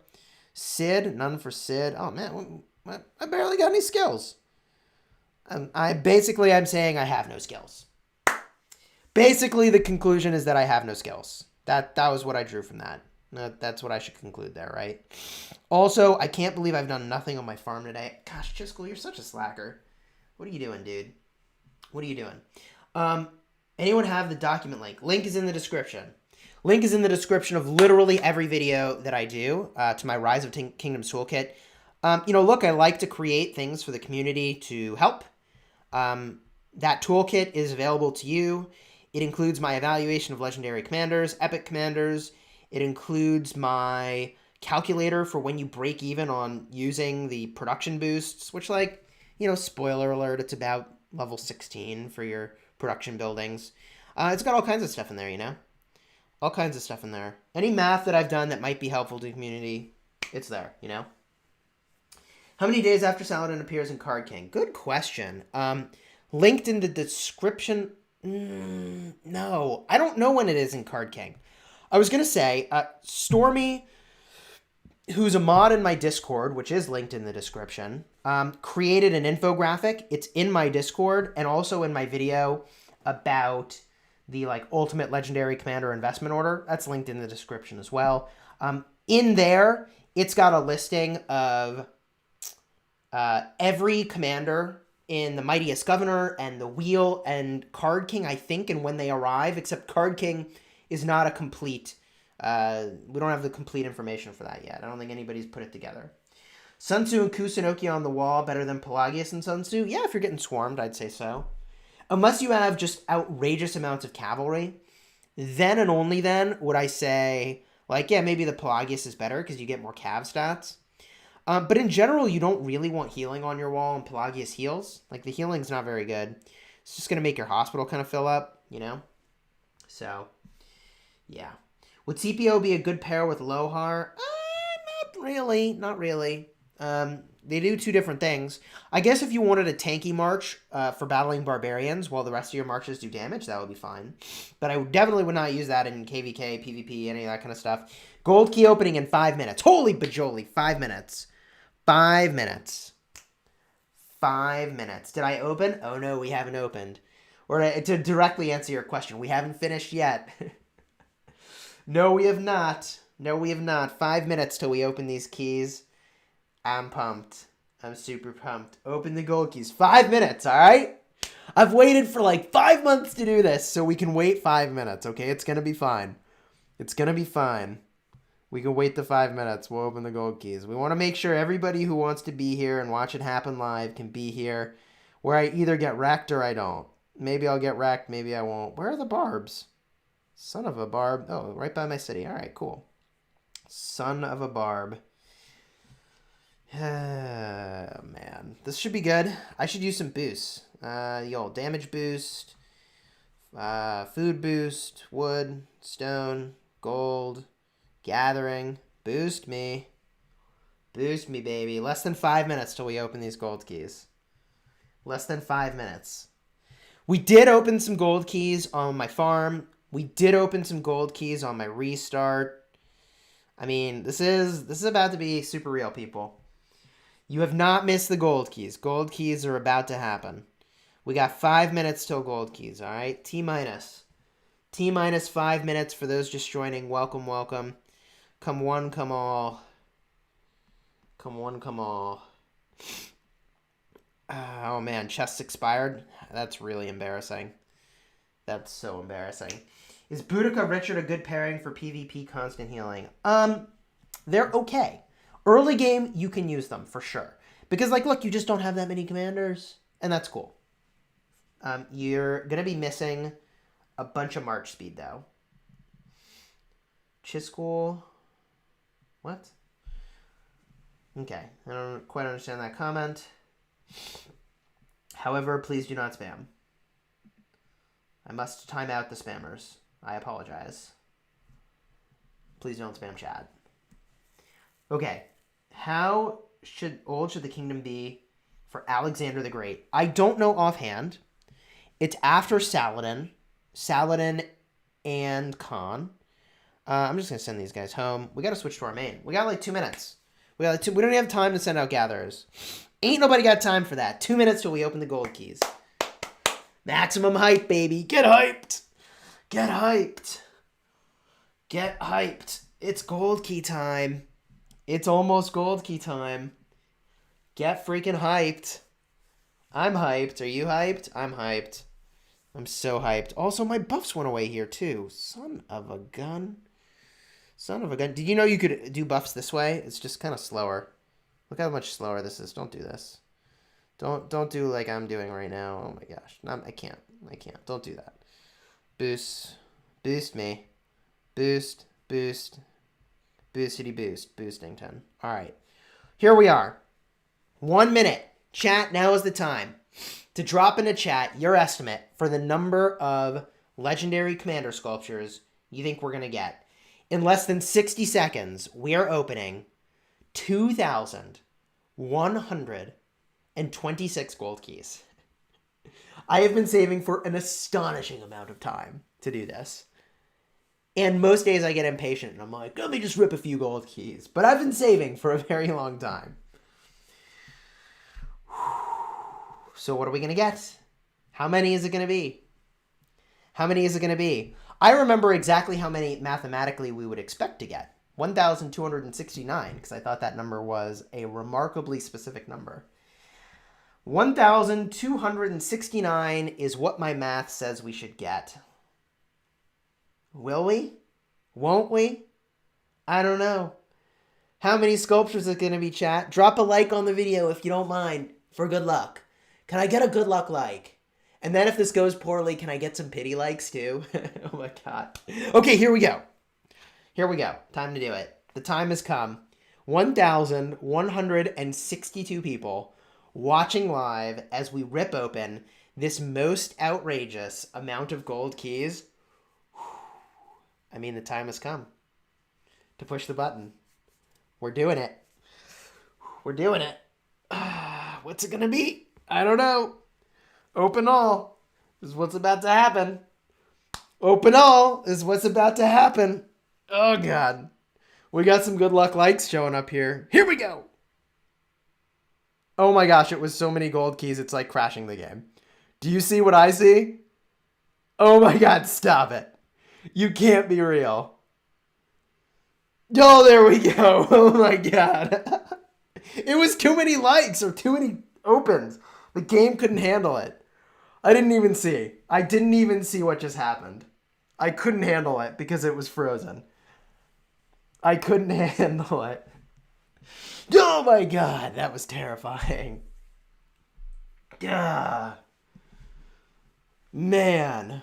Speaker 1: Sid, none for Sid. Oh, man. I barely got any skills. I'm saying I have no skills. Basically, the conclusion is that I have no skills. That was what I drew from that. That's what I should conclude there, right? Also, I can't believe I've done nothing on my farm today. Gosh, Chisgule, you're such a slacker. What are you doing, dude? What are you doing? Anyone have the document link? Link is in the description. Link is in the description of literally every video that I do to my Rise of Kingdoms toolkit. Look, I like to create things for the community to help. That toolkit is available to you. It includes my evaluation of legendary commanders, epic commanders. It includes my calculator for when you break even on using the production boosts, which, spoiler alert, it's about level 16 for your production buildings. It's got all kinds of stuff in there, all kinds of stuff in there. Any math that I've done that might be helpful to the community, it's there, How many days after Saladin appears in Card King? Good question. Linked in the description No, I don't know when it is in Card King. I was going to say, Stormy, who's a mod in my Discord, which is linked in the description, created an infographic. It's in my Discord and also in my video about the like ultimate legendary commander investment order. That's linked in the description as well. In there, it's got a listing of every commander in the Mightiest Governor and the Wheel and Card King, I think, and when they arrive, except Card King is not a complete... we don't have the complete information for that yet. I don't think anybody's put it together. Sun Tzu and Kusunoki on the wall, better than Pelagius and Sun Tzu? Yeah, if you're getting swarmed, I'd say so. Unless you have just outrageous amounts of cavalry, then and only then would I say, like, yeah, maybe the Pelagius is better because you get more cav stats. But in general, you don't really want healing on your wall, and Pelagius heals. Like, the healing's not very good. It's just going to make your hospital kind of fill up, you know? So, yeah. Would CPO be a good pair with Lohar? Not really. Not really. They do two different things. I guess if you wanted a tanky march for battling barbarians while the rest of your marches do damage, that would be fine. But I definitely would not use that in KVK, PvP, any of that kind of stuff. Gold key opening in 5 minutes. Holy bajoli, 5 minutes. 5 minutes. 5 minutes. Did I open? Oh no, we haven't opened. Or to directly answer your question, we haven't finished yet. No, we have not. No, we have not. 5 minutes till we open these keys. I'm pumped. I'm super pumped. Open the gold keys. 5 minutes, all right? I've waited for like 5 months to do this, so we can wait 5 minutes, okay? It's going to be fine. It's going to be fine. We can wait the 5 minutes. We'll open the gold keys. We want to make sure everybody who wants to be here and watch it happen live can be here, where I either get wrecked or I don't. Maybe I'll get wrecked. Maybe I won't. Where are the barbs? Son of a barb. Oh, right by my city. All right, cool. Son of a barb. Man. This should be good. I should use some boosts. The old damage boost, food boost, wood, stone, gold, gathering. Boost me. Boost me, baby. Less than 5 minutes till we open these gold keys. Less than 5 minutes. We did open some gold keys on my farm. We did open some gold keys on my restart. I mean, this is about to be super real, people. You have not missed the gold keys. Gold keys are about to happen. We got 5 minutes till gold keys, all right? T-minus. T-minus 5 minutes for those just joining. Welcome, welcome. Come one, come all. Come one, come all. Oh, man. Chests expired? That's really embarrassing. That's so embarrassing. Is Boudica Richard a good pairing for PvP constant healing? They're okay. Early game, you can use them for sure. Because, like, look, you just don't have that many commanders. And that's cool. You're going to be missing a bunch of march speed, though. Chisgule. What? Okay. I don't quite understand that comment. However, please do not spam. I must time out the spammers. I apologize. Please don't spam chat. Okay. How old should the kingdom be for Alexander the Great? I don't know offhand. It's after Saladin. Saladin and Khan. I'm just going to send these guys home. We got to switch to our main. We got like 2 minutes. We don't even have time to send out gatherers. Ain't nobody got time for that. 2 minutes till we open the gold keys. Maximum hype, baby. Get hyped. Get hyped. Get hyped. It's gold key time. It's almost gold key time. Get freaking hyped. I'm hyped. Are you hyped? I'm hyped. I'm so hyped. Also, my buffs went away here, too. Son of a gun. Son of a gun. Did you know you could do buffs this way? It's just kind of slower. Look how much slower this is. Don't do this. Don't do like I'm doing right now. Oh my gosh. No, I can't. Don't do that. Boost. Boost me. Boost. Boost. Boostity boost. Boostington. All right. Here we are. 1 minute. Chat, now is the time to drop in a chat your estimate for the number of legendary commander sculptures you think we're going to get. In less than 60 seconds, we are opening 2,126 gold keys. I have been saving for an astonishing amount of time to do this. And most days I get impatient and I'm like, let me just rip a few gold keys. But I've been saving for a very long time. So what are we going to get? How many is it going to be? How many is it going to be? I remember exactly how many mathematically we would expect to get. 1,269, because I thought that number was a remarkably specific number. 1,269 is what my math says we should get. Will we? Won't we? I don't know. How many sculptures is it going to be, chat? Drop a like on the video if you don't mind, for good luck. Can I get a good luck like? And then if this goes poorly, can I get some pity likes too? Oh my god. Okay, here we go. Here we go. Time to do it. The time has come. 1,162 people watching live as we rip open this most outrageous amount of gold keys. I mean, the time has come to push the button. We're doing it. We're doing it. What's it gonna be? I don't know. Open all is what's about to happen. Open all is what's about to happen. Oh, God. We got some good luck likes showing up here. Here we go. Oh, my gosh. It was so many gold keys. It's like crashing the game. Do you see what I see? Oh, my God. Stop it. You can't be real. Oh, there we go. Oh, my God. It was too many likes or too many opens. The game couldn't handle it. I didn't even see. I didn't even see what just happened. I couldn't handle it because it was frozen. I couldn't handle it. Oh my god, that was terrifying. Yeah. Man.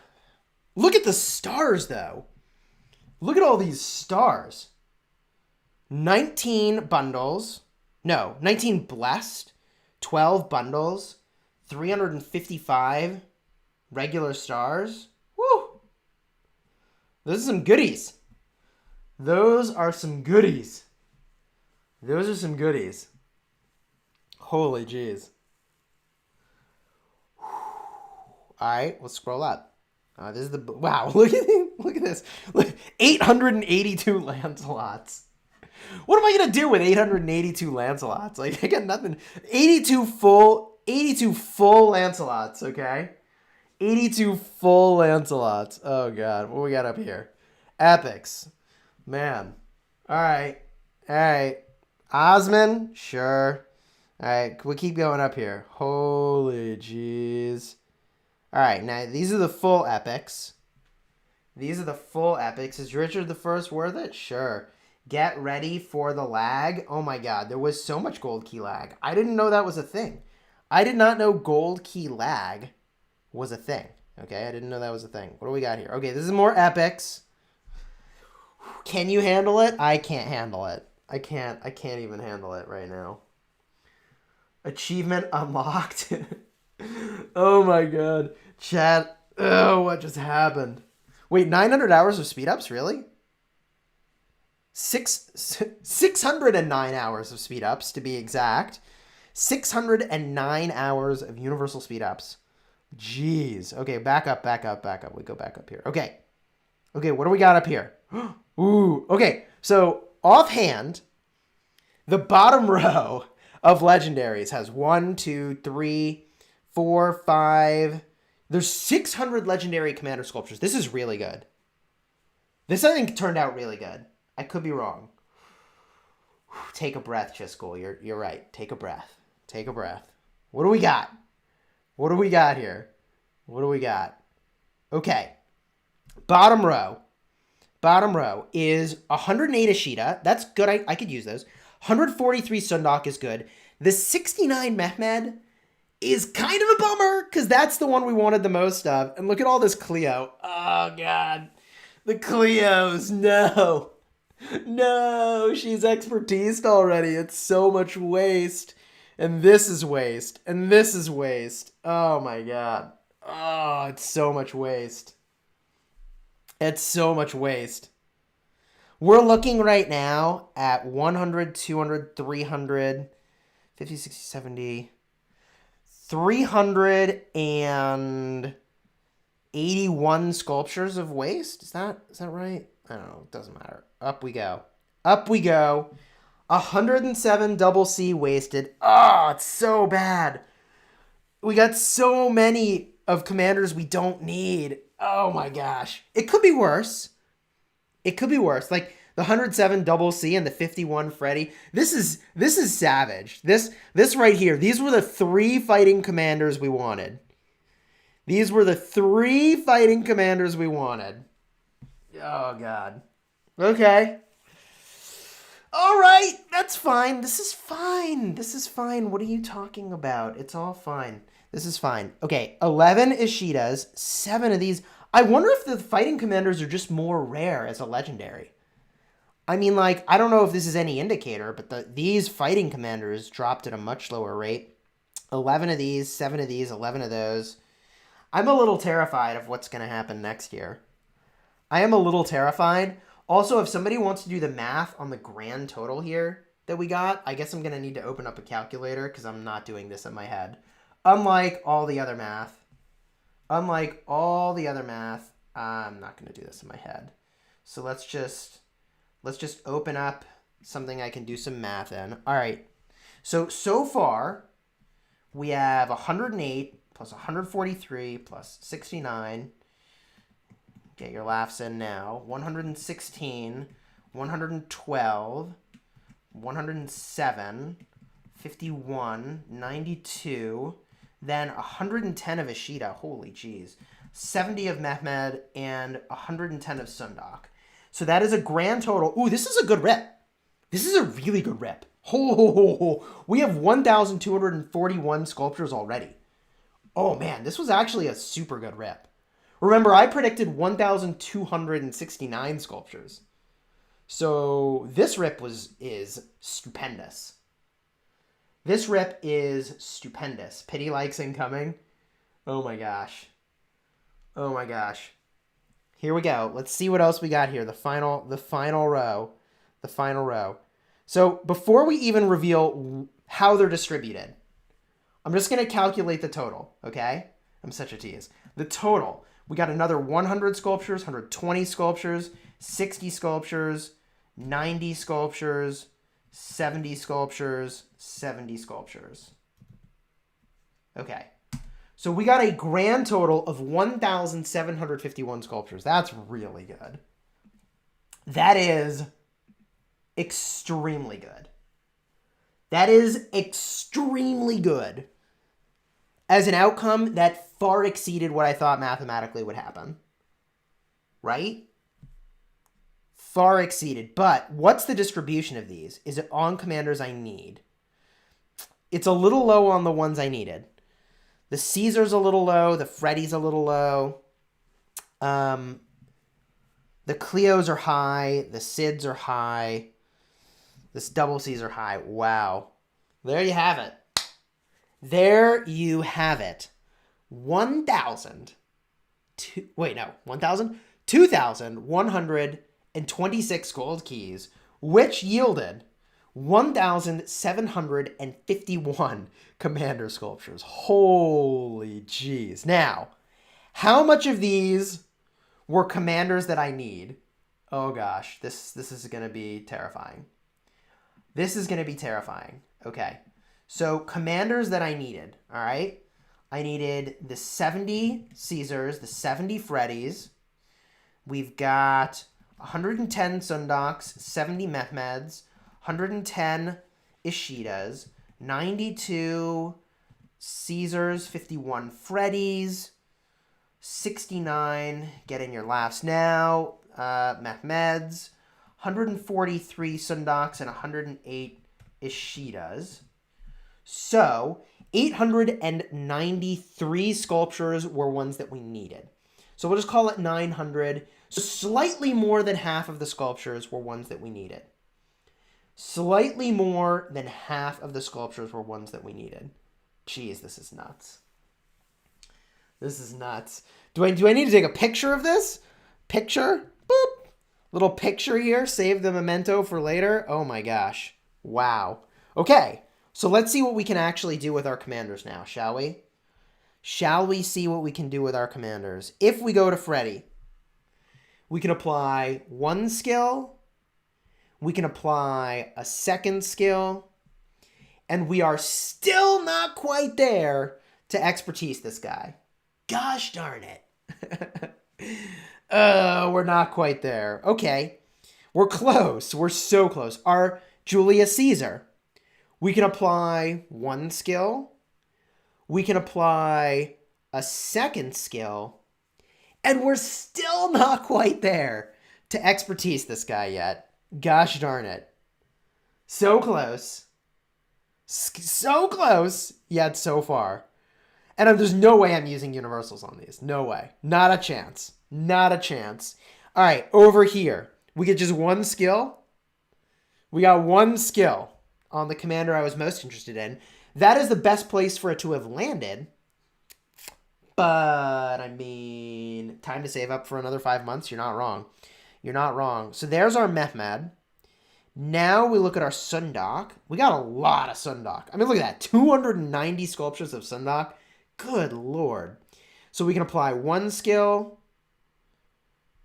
Speaker 1: Look at the stars, though. Look at all these stars. 19 bundles. No, 19 blessed. 12 bundles. 355 regular stars. Woo! Those are some goodies. Those are some goodies. Those are some goodies. Holy jeez. Alright, let's scroll up. This is the... Wow, look at this. Look, 882 Lancelots. What am I going to do with 882 Lancelots? Like, I got nothing. 82 full Lancelots, okay? 82 full Lancelots. Oh, God. What we got up here? Epics. Man. All right. Osman? Sure. All right. We keep going up here. Holy jeez. All right. Now, these are the full epics. Is Richard the First worth it? Sure. Get ready for the lag. Oh, my God. There was so much gold key lag. I didn't know that was a thing. I did not know gold key lag was a thing. Okay, I didn't know that was a thing. What do we got here? Okay, this is more epics. Can you handle it? I can't handle it. I can't even handle it right now. Achievement unlocked. Oh my god. Chat. Oh, what just happened? Wait, 900 hours of speed ups? Really? 609 hours of speed ups to be exact. 609 hours of universal speed ups. Jeez. Okay, back up. We go back up here. Okay, what do we got up here? Ooh, okay. So, offhand, the bottom row of legendaries has 1, 2, 3, 4, 5. There's 600 legendary commander sculptures. This is really good. This, I think, turned out really good. I could be wrong. Take a breath, Chisgule. You're right. Take a breath. What do we got? What do we got here? Okay. Bottom row is 108 Ashita. That's good. I could use those. 143 Sundok is good. The 69 Mehmed is kind of a bummer because that's the one we wanted the most of. And look at all this Cleo. Oh, God. The Cleos. No, she's expertised already. It's so much waste. And this is waste. Oh, my God. Oh, it's so much waste. We're looking right now at 100, 200, 300, 50, 60, 70, 381 sculptures of waste. Is that right? I don't know. It doesn't matter. Up we go. Up we go. 107 double C wasted. Oh, it's so bad. We got so many of commanders we don't need. Oh my gosh. It could be worse. It could be worse. Like the 107 double C and the 51 Freddy. This is savage. This right here. These were the 3 fighting commanders we wanted. These were the 3 fighting commanders we wanted. Oh god. Okay. All right, that's fine. This is fine. This is fine. What are you talking about? It's all fine. This is fine. Okay, 11 Ishidas, 7 of these. I wonder if the fighting commanders are just more rare as a legendary. I mean, like, I don't know if this is any indicator, but these fighting commanders dropped at a much lower rate. 11 of these, 7 of these, 11 of those. I'm a little terrified of what's going to happen next year. I am a little terrified. Also, if somebody wants to do the math on the grand total here that we got, I guess I'm going to need to open up a calculator because I'm not doing this in my head. Unlike all the other math, I'm not going to do this in my head. So let's just open up something I can do some math in. All right. So far, we have 108 plus 143 plus 69. Get your laughs in now. 116, 112, 107, 51, 92, then 110 of Ishida. Holy jeez. 70 of Mehmed and 110 of Sundok. So that is a grand total. Ooh, this is a good rip. This is a really good rip. We have 1,241 sculptures already. Oh man, this was actually a super good rip. Remember, I predicted 1,269 sculptures. So this rip is stupendous. This rip is stupendous. Pity likes incoming. Oh my gosh. Oh my gosh. Here we go. Let's see what else we got here. The final row. The final row. So before we even reveal how they're distributed, I'm just going to calculate the total, okay? I'm such a tease. The total. We got another 100 sculptures, 120 sculptures, 60 sculptures, 90 sculptures, 70 sculptures, 70 sculptures. Okay. So we got a grand total of 1,751 sculptures. That's really good. That is extremely good. That is extremely good. As an outcome, that far exceeded what I thought mathematically would happen. Right? Far exceeded. But what's the distribution of these? Is it on commanders I need? It's a little low on the ones I needed. The Caesar's a little low. The Freddy's a little low. The Cleos are high. The Cids are high. The double C's are high. Wow. There you have it. There you have it. 2,126 gold keys, which yielded 1,751 commander sculptures. Holy jeez. Now, how much of these were commanders that I need? Oh gosh, this is going to be terrifying. This is going to be terrifying. Okay. So commanders that I needed, all right? I needed the 70 Caesars, the 70 Freddys. We've got 110 Sundoks, 70 Mehmeds, 110 Ishidas, 92 Caesars, 51 Freddys, 69, get in your laughs now, Mehmeds, 143 Sundoks, and 108 Ishidas. So 893 sculptures were ones that we needed. So we'll just call it 900. So slightly more than half of the sculptures were ones that we needed. Slightly more than half of the sculptures were ones that we needed. Jeez, this is nuts. This is nuts. Do I need to take a picture of this? Picture? Boop. Little picture here. Save the memento for later. Oh my gosh. Wow. Okay. So let's see what we can actually do with our commanders now, shall we? Shall we see what we can do with our commanders? If we go to Freddy, we can apply one skill, we can apply a second skill, and we are still not quite there to expertise this guy. Gosh darn it. We're not quite there. Okay, we're close. We're so close. Our Julius Caesar, we can apply one skill, we can apply a second skill, and we're still not quite there to expertise this guy yet. Gosh darn it. So close. So close, yet so far. And there's no way I'm using universals on these. No way. Not a chance. Not a chance. All right, over here. We get just one skill. We got one skill on the commander I was most interested in. That is the best place for it to have landed. But, I mean, time to save up for another 5 months. You're not wrong. You're not wrong. So there's our Mehmed. Now we look at our Sundok. We got a lot of Sundok. I mean, look at that. 290 sculptures of Sundok. Good Lord. So we can apply one skill,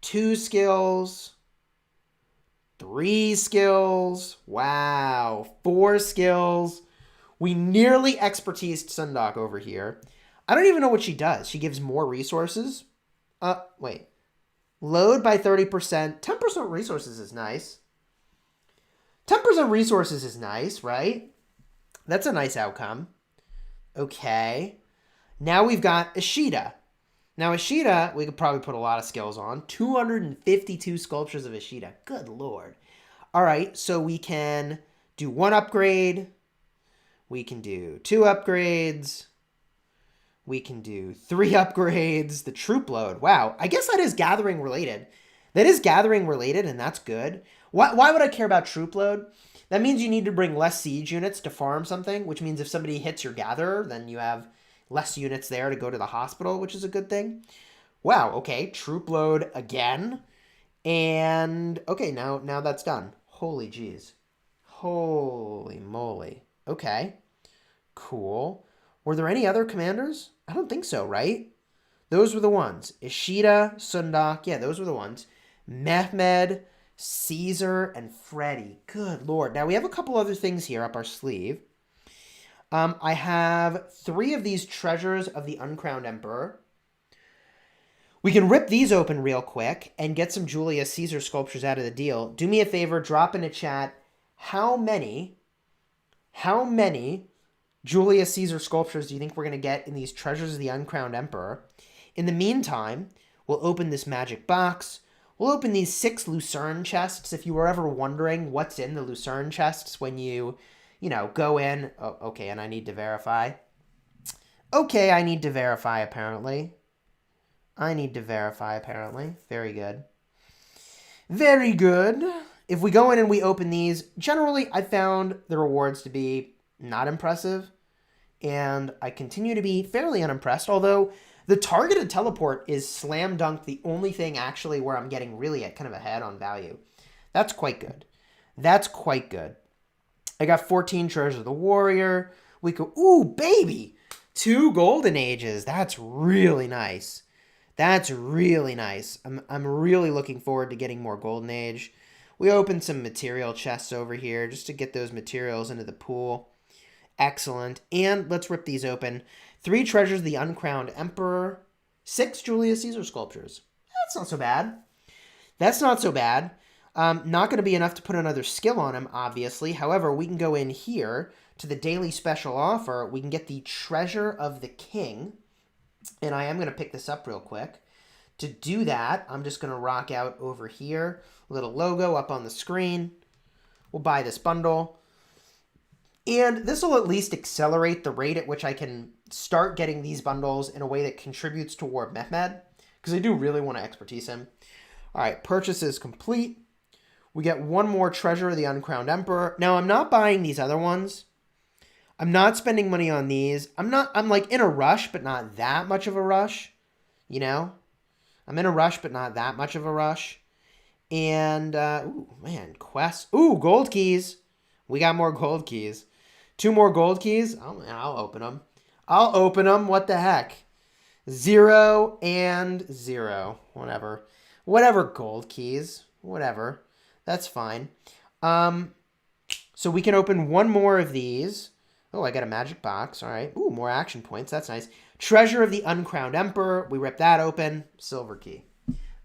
Speaker 1: two skills, three skills. Wow. 4 skills. We nearly expertised Sundok over here. I don't even know what she does. She gives more resources. Wait. Load by 30%. 10% resources is nice. 10% resources is nice, right? That's a nice outcome. Okay. Now we've got Ishida. Now Ishida, we could probably put a lot of skills on. 252 sculptures of Ishida. Good Lord. All right, so we can do 1 upgrade. We can do 2 upgrades. We can do 3 upgrades. The troop load. Wow, I guess that is gathering related. That is gathering related, and that's good. Why would I care about troop load? That means you need to bring less siege units to farm something, which means if somebody hits your gatherer, then you have less units there to go to the hospital, which is a good thing. Wow, okay, troop load again. And, okay, now that's done. Holy jeez. Holy moly. Okay, cool. Were there any other commanders? I don't think so, right? Those were the ones. Ishida, Sundok, yeah, those were the ones. Mehmed, Caesar, and Freddy. Good Lord. Now, we have a couple other things here up our sleeve. I have 3 of these treasures of the uncrowned emperor. We can rip these open real quick and get some Julius Caesar sculptures out of the deal. Do me a favor, drop in a chat how many Julius Caesar sculptures do you think we're going to get in these treasures of the uncrowned emperor? In the meantime, we'll open this magic box. We'll open these 6 Lucerne chests. If you were ever wondering what's in the Lucerne chests when you go in. Oh, okay, and I need to verify. Okay, I need to verify, apparently. Very good. Very good. If we go in and we open these, generally, I found the rewards to be not impressive. And I continue to be fairly unimpressed, although the targeted teleport is slam dunk the only thing actually where I'm getting really kind of ahead on value. That's quite good. That's quite good. I got 14 Treasures of the Warrior. We go, ooh, baby! 2 Golden Ages. That's really nice. That's really nice. I'm really looking forward to getting more Golden Age. We opened some material chests over here just to get those materials into the pool. Excellent. And let's rip these open. 3 Treasures of the Uncrowned Emperor. 6 Julius Caesar sculptures. That's not so bad. That's not so bad. Not going to be enough to put another skill on him, obviously. However, we can go in here to the daily special offer. We can get the Treasure of the King. And I am going to pick this up real quick. To do that, I'm just going to rock out over here. Little logo up on the screen. We'll buy this bundle. And this will at least accelerate the rate at which I can start getting these bundles in a way that contributes toward Mehmed. Because I do really want to expertise him. All right, purchase is complete. We get 1 more Treasure of the Uncrowned Emperor. Now, I'm not buying these other ones. I'm not spending money on these. I'm like in a rush, but not that much of a rush. You know? I'm in a rush, but not that much of a rush. And, ooh, man, quests. Ooh, gold keys. We got more gold keys. 2 more gold keys. Oh, man, I'll open them. I'll open them. What the heck? 0 and 0. Whatever. Whatever gold keys. Whatever. That's fine. So we can open 1 more of these. Oh, I got a magic box. All right. Ooh, more action points. That's nice. Treasure of the Uncrowned Emperor. We rip that open. Silver key.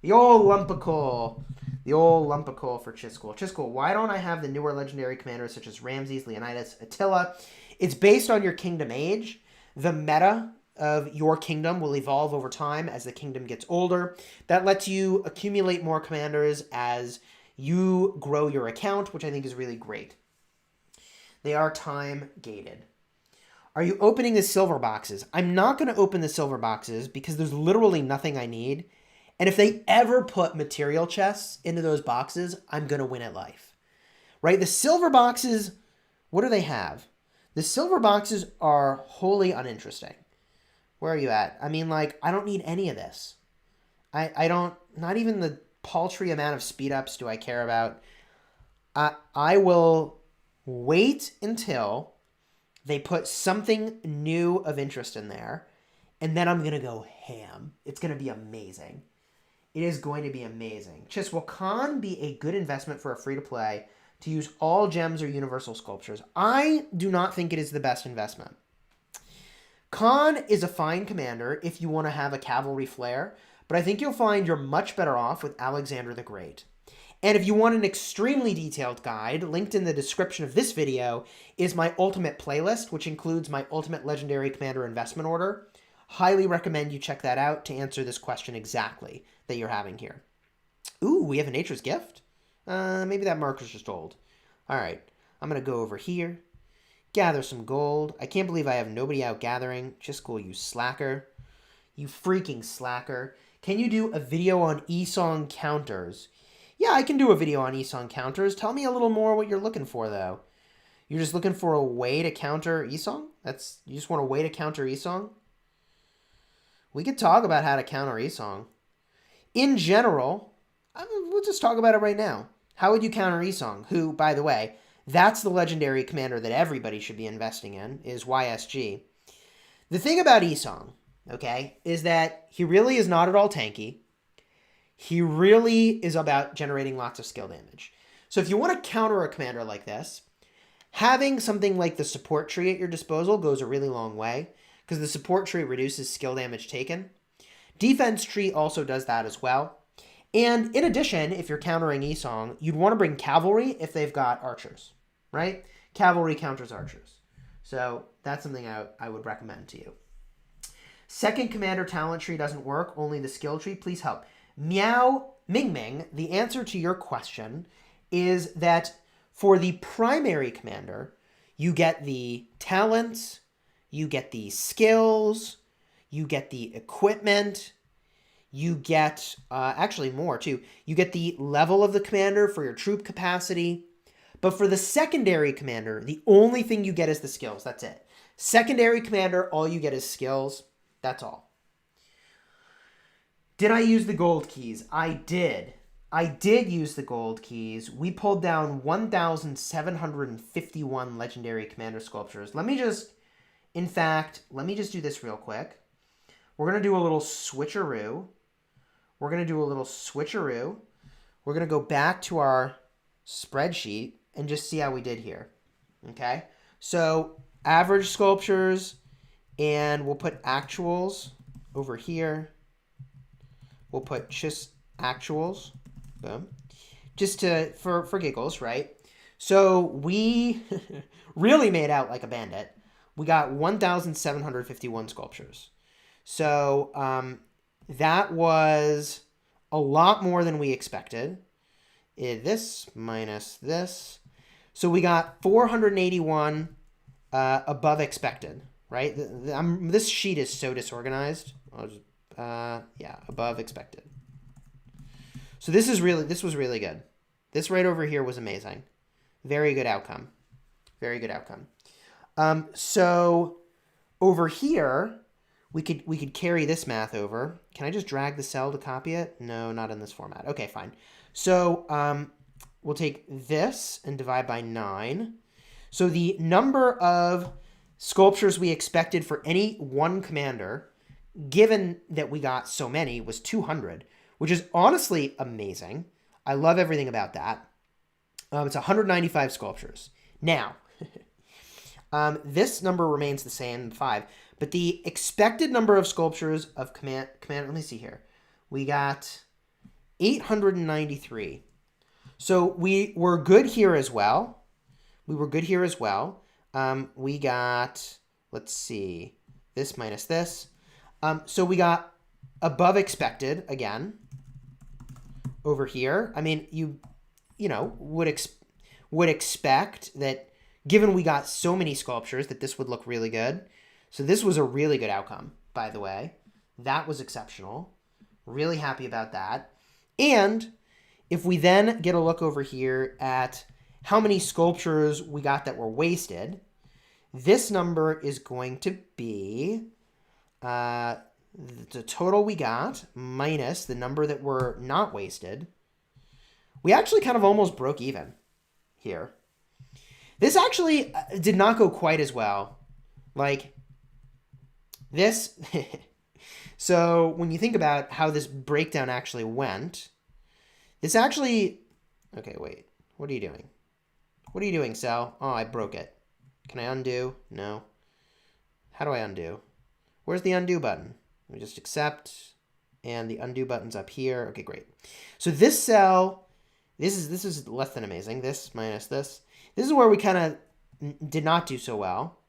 Speaker 1: The old lump of coal. The old lump of coal for Chisgule. Chisgule, why don't I have the newer legendary commanders such as Ramses, Leonidas, Attila? It's based on your kingdom age. The meta of your kingdom will evolve over time as the kingdom gets older. That lets you accumulate more commanders as you grow your account, which I think is really great. They are time gated. Are you opening the silver boxes? I'm not going to open the silver boxes because there's literally nothing I need. And if they ever put material chests into those boxes, I'm going to win at life. Right? The silver boxes, what do they have? The silver boxes are wholly uninteresting. Where are you at? I mean, like, I don't need any of this. I don't, not even the paltry amount of speed ups do I care about. I will wait until they put something new of interest in there, and then I'm going to go ham. It's going to be amazing. It is going to be amazing. Chis, will Khan be a good investment for a free-to-play to use all gems or universal sculptures? I do not think it is the best investment. Khan is a fine commander if you want to have a cavalry flair, but I think you'll find you're much better off with Alexander the Great. And if you want an extremely detailed guide, linked in the description of this video is my ultimate playlist, which includes my ultimate legendary commander investment order. Highly recommend you check that out to answer this question exactly that you're having here. Ooh, we have a Nature's Gift? Maybe that marker's just old. All right, I'm going to go over here, gather some gold. I can't believe I have nobody out gathering. Chisgule, you slacker. You freaking slacker. Can you do a video on Esong counters? Yeah, I can do a video on Esong counters. Tell me a little more what you're looking for, though. You're just looking for a way to counter Esong? You just want a way to counter Esong? We could talk about how to counter Esong. In general, we'll just talk about it right now. How would you counter Esong? Who, by the way, that's the legendary commander that everybody should be investing in, is YSG. The thing about Esong, okay, is that he really is not at all tanky. He really is about generating lots of skill damage. So if you want to counter a commander like this, having something like the support tree at your disposal goes a really long way, because the support tree reduces skill damage taken. Defense tree also does that as well. And in addition, if you're countering Esong, you'd want to bring cavalry if they've got archers, right? Cavalry counters archers. So that's something I would recommend to you. Second commander talent tree doesn't work, only the skill tree. Please help. Meow Ming Ming, the answer to your question is that for the primary commander, you get the talents, you get the skills, you get the equipment, you get, actually more too, you get the level of the commander for your troop capacity. But for the secondary commander, the only thing you get is the skills. That's it. Secondary commander, all you get is skills. That's all. Did I use the gold keys? I did. I did use the gold keys. We pulled down 1,751 legendary commander sculptures. Let me just do this real quick. We're going to do a little switcheroo. We're going to go back to our spreadsheet and just see how we did here. Okay? So average sculptures, and we'll put actuals over here. We'll put just actuals, boom, just for giggles, right? So we really made out like a bandit. We got 1,751 sculptures. So that was a lot more than we expected. This minus this. So we got 481 above expected, right? This sheet is so disorganized. I'll just above expected. So this was really good. This right over here was amazing. Very good outcome. Very good outcome. So over here, we could carry this math over. Can I just drag the cell to copy it? No, not in this format. Okay, fine. So we'll take this and divide by 9. So the number of sculptures we expected for any one commander, given that we got so many, was 200, which is honestly amazing. I love everything about that. It's 195 sculptures. Now, this number remains the same, 5, but the expected number of sculptures of command, let me see here. We got 893. So we were good here as well. We got, let's see, this minus this. So we got above expected again over here. I mean, you know, would expect that given we got so many sculptures that this would look really good. So this was a really good outcome, by the way. That was exceptional. Really happy about that. And if we then get a look over here at how many sculptures we got that were wasted, this number is going to be the total we got minus the number that were not wasted. We actually kind of almost broke even here. This actually did not go quite as well. Like this. So when you think about how this breakdown actually went, this actually, okay, wait, what are you doing? What are you doing, Sal? Oh, I broke it. Can I undo? No. How do I undo? Where's the undo button? Let me just accept, and the undo button's up here. Okay, great. So this cell, this is less than amazing. This minus this. This is where we kind of did not do so well.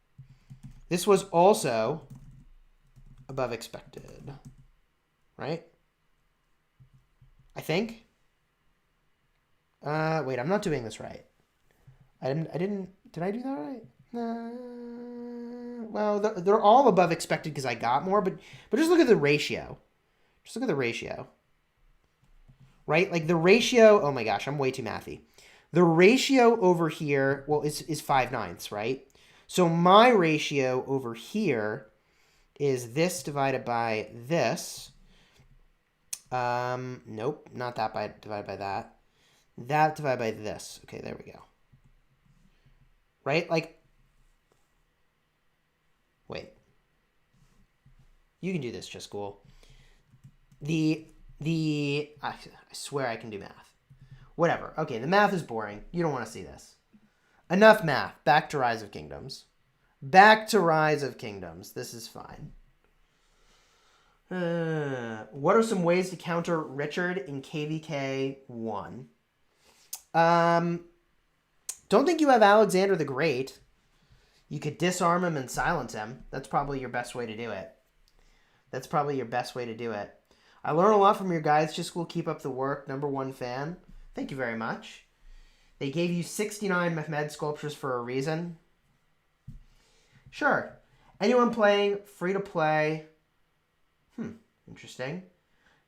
Speaker 1: This was also above expected, right? I think. Wait, I'm not doing this right. Did I do that right? Well, they're all above expected because I got more, but just look at the ratio. Just look at the ratio. Right? Like the ratio, oh my gosh, I'm way too mathy. The ratio over here, well, is 5/9, right? So my ratio over here is this divided by this. Nope, not that divided by that. That divided by this. Okay, there we go. Right? Like, wait. You can do this, Chisgule. I swear I can do math. Whatever. Okay, the math is boring. You don't want to see this. Enough math. Back to Rise of Kingdoms. Back to Rise of Kingdoms. This is fine. What are some ways to counter Richard in KVK 1? Don't think you have Alexander the Great. You could disarm him and silence him. That's probably your best way to do it. I learn a lot from your guides. Chisgule, keep up the work. #1 fan. Thank you very much. They gave you 69 Mehmed sculptures for a reason. Sure. Anyone playing, free to play. Interesting.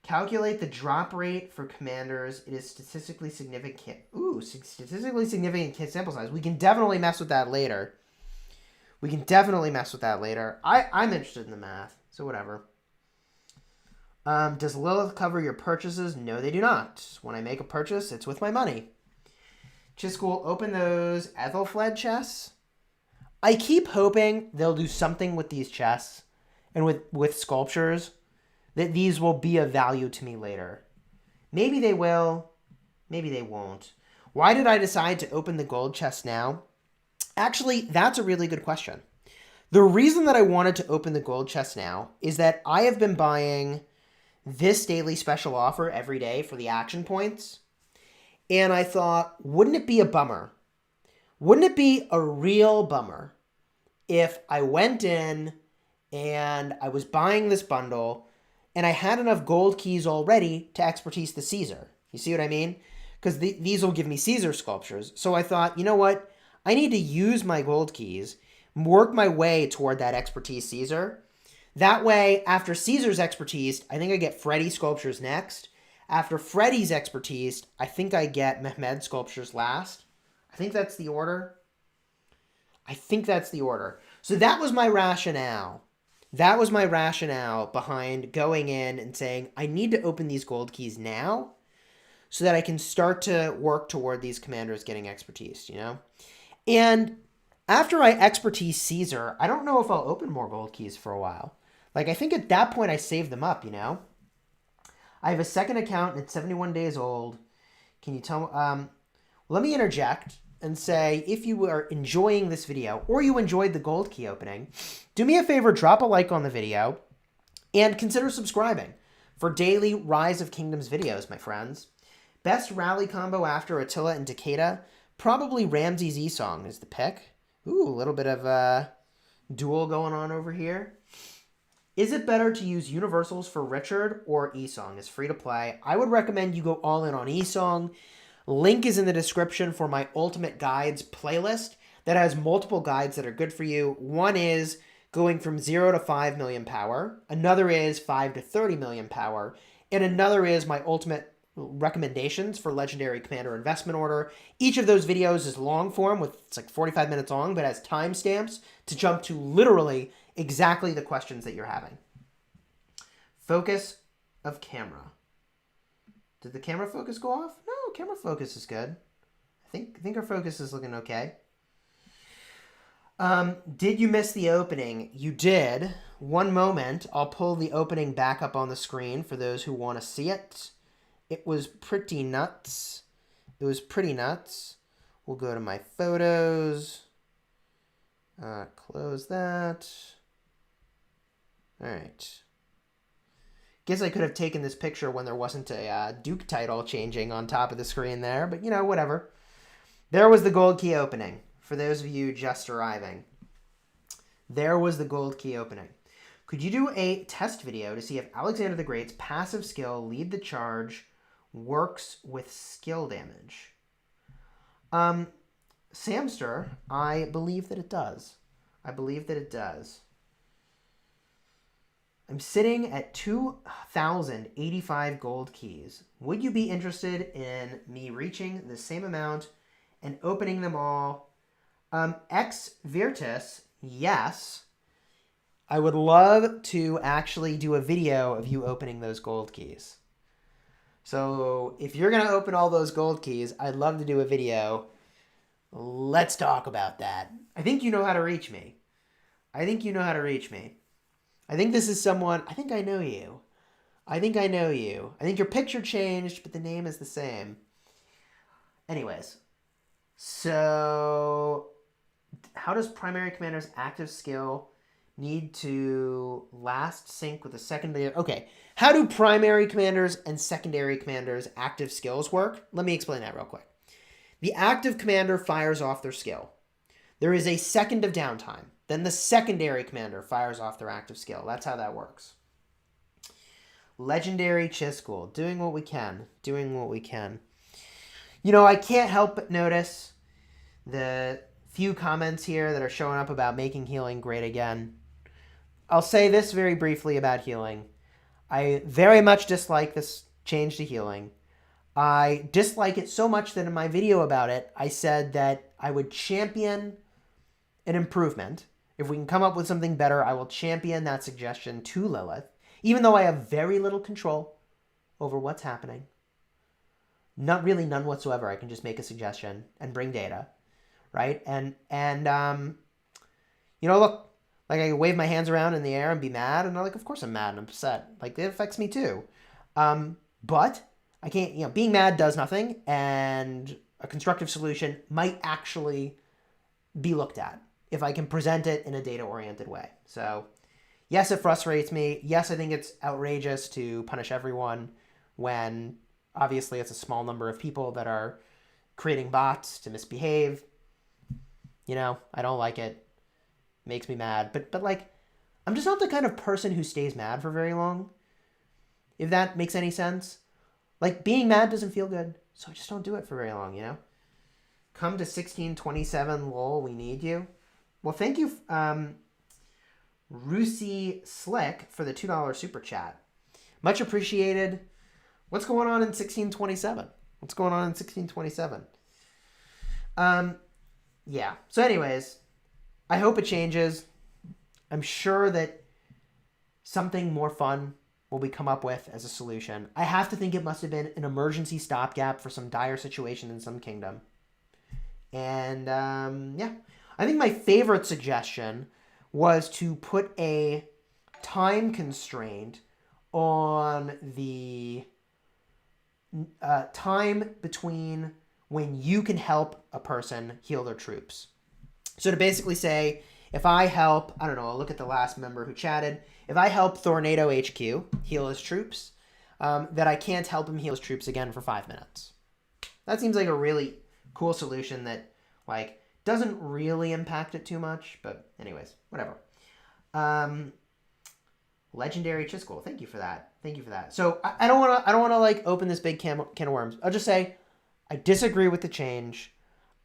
Speaker 1: Calculate the drop rate for commanders. It is statistically significant. Ooh, statistically significant sample size. We can definitely mess with that later. I'm interested in the math, so whatever. Does Lilith cover your purchases? No, they do not. When I make a purchase, it's with my money. Chisgule, open those Ethelfled chests. I keep hoping they'll do something with these chests and with sculptures that these will be of value to me later. Maybe they will. Maybe they won't. Why did I decide to open the gold chest now? Actually, that's a really good question. The reason that I wanted to open the gold chest now is that I have been buying this daily special offer every day for the action points. And I thought, wouldn't it be a bummer? Wouldn't it be a real bummer if I went in and I was buying this bundle and I had enough gold keys already to expertise the Caesar? You see what I mean? Because these will give me Caesar sculptures. So I thought, you know what? I need to use my gold keys, work my way toward that expertise Caesar. That way, after Caesar's expertise, I think I get Freddy sculptures next. After Freddy's expertise, I think I get Mehmed sculptures last. I think that's the order. So that was my rationale. Behind going in and saying, I need to open these gold keys now so that I can start to work toward these commanders getting expertise, you know? And After I expertise Caesar, I don't know if I'll open more gold keys for a while. Like, I think at that point I save them up, you know? I have a second account and it's 71 days old. Can you tell me? Let me interject and say, if you are enjoying this video or you enjoyed the gold key opening, do me a favor, drop a like on the video and consider subscribing for daily Rise of Kingdoms videos, my friends. Best rally combo after Attila and Takeda, probably Ramses Esong is the pick. Ooh, a little bit of a duel going on over here. Is it better to use universals for Richard or Esong? It's free to play. I would recommend you go all in on Esong. Link is in the description for my Ultimate Guides playlist that has multiple guides that are good for you. One is going from 0 to 5 million power. Another is 5 to 30 million power. And another is my ultimate recommendations for Legendary Commander Investment Order. Each of those videos is long form, it's like 45 minutes long, but has timestamps to jump to literally exactly the questions that you're having. Focus of camera. Did the camera focus go off? No, camera focus is good. I think our focus is looking okay. Did you miss the opening? You did. One moment. I'll pull the opening back up on the screen for those who want to see it. It was pretty nuts. It was pretty nuts. We'll go to my photos. Close that. All right. Guess I could have taken this picture when there wasn't a Duke title changing on top of the screen there, but you know, whatever. There was the gold key opening. For those of you just arriving, there was the gold key opening. Could you do a test video to see if Alexander the Great's passive skill, Lead the Charge, works with skill damage? Samster, I believe that it does. I believe that it does. I'm sitting at 2,085 gold keys. Would you be interested in me reaching the same amount and opening them all? Ex Virtus, yes. I would love to actually do a video of you opening those gold keys. So if you're going to open all those gold keys, I'd love to do a video. Let's talk about that. I think you know how to reach me. I think you know how to reach me. I think this is someone, I think I know you. I think I know you. I think your picture changed, but the name is the same. Anyways, so how does primary commander's active skill need to last sync with the secondary? Okay, how do primary commanders and secondary commanders' active skills work? Let me explain that real quick. The active commander fires off their skill. There is a second of downtime. Then the secondary commander fires off their active skill. That's how that works. Legendary Chisgule, doing what we can. Doing what we can. You know, I can't help but notice the few comments here that are showing up about making healing great again. I'll say this very briefly about healing. I very much dislike this change to healing. I dislike it so much that in my video about it, I said that I would champion an improvement. If we can come up with something better, I will champion that suggestion to Lilith, even though I have very little control over what's happening. Not really none whatsoever. I can just make a suggestion and bring data, right? And you know, look, like I can wave my hands around in the air and be mad, and I'm like, of course I'm mad and I'm upset. Like, it affects me too. But I can't, you know, being mad does nothing, and a constructive solution might actually be looked at if I can present it in a data-oriented way. So, yes, it frustrates me. Yes, I think it's outrageous to punish everyone when obviously it's a small number of people that are creating bots to misbehave. You know, I don't like it. Makes me mad. But like, I'm just not the kind of person who stays mad for very long. If that makes any sense. Like, being mad doesn't feel good, so I just don't do it for very long, you know? Come to 1627, lol, we need you. Well, thank you, Rusi Slick, for the $2 super chat. Much appreciated. What's going on in 1627? What's going on in 1627? Yeah. So anyways, I hope it changes. I'm sure that something more fun will we come up with as a solution. I have to think it must have been an emergency stopgap for some dire situation in some kingdom. And, yeah. I think my favorite suggestion was to put a time constraint on the time between when you can help a person heal their troops. So to basically say, if I help, I don't know, I'll look at the last member who chatted. If I help Tornado HQ heal his troops, that I can't help him heal his troops again for 5 minutes. That seems like a really cool solution that, like, doesn't really impact it too much. But anyways, whatever. Legendary Chisgule. Thank you for that. Thank you for that. So I don't want to like open this big can of worms. I'll just say I disagree with the change.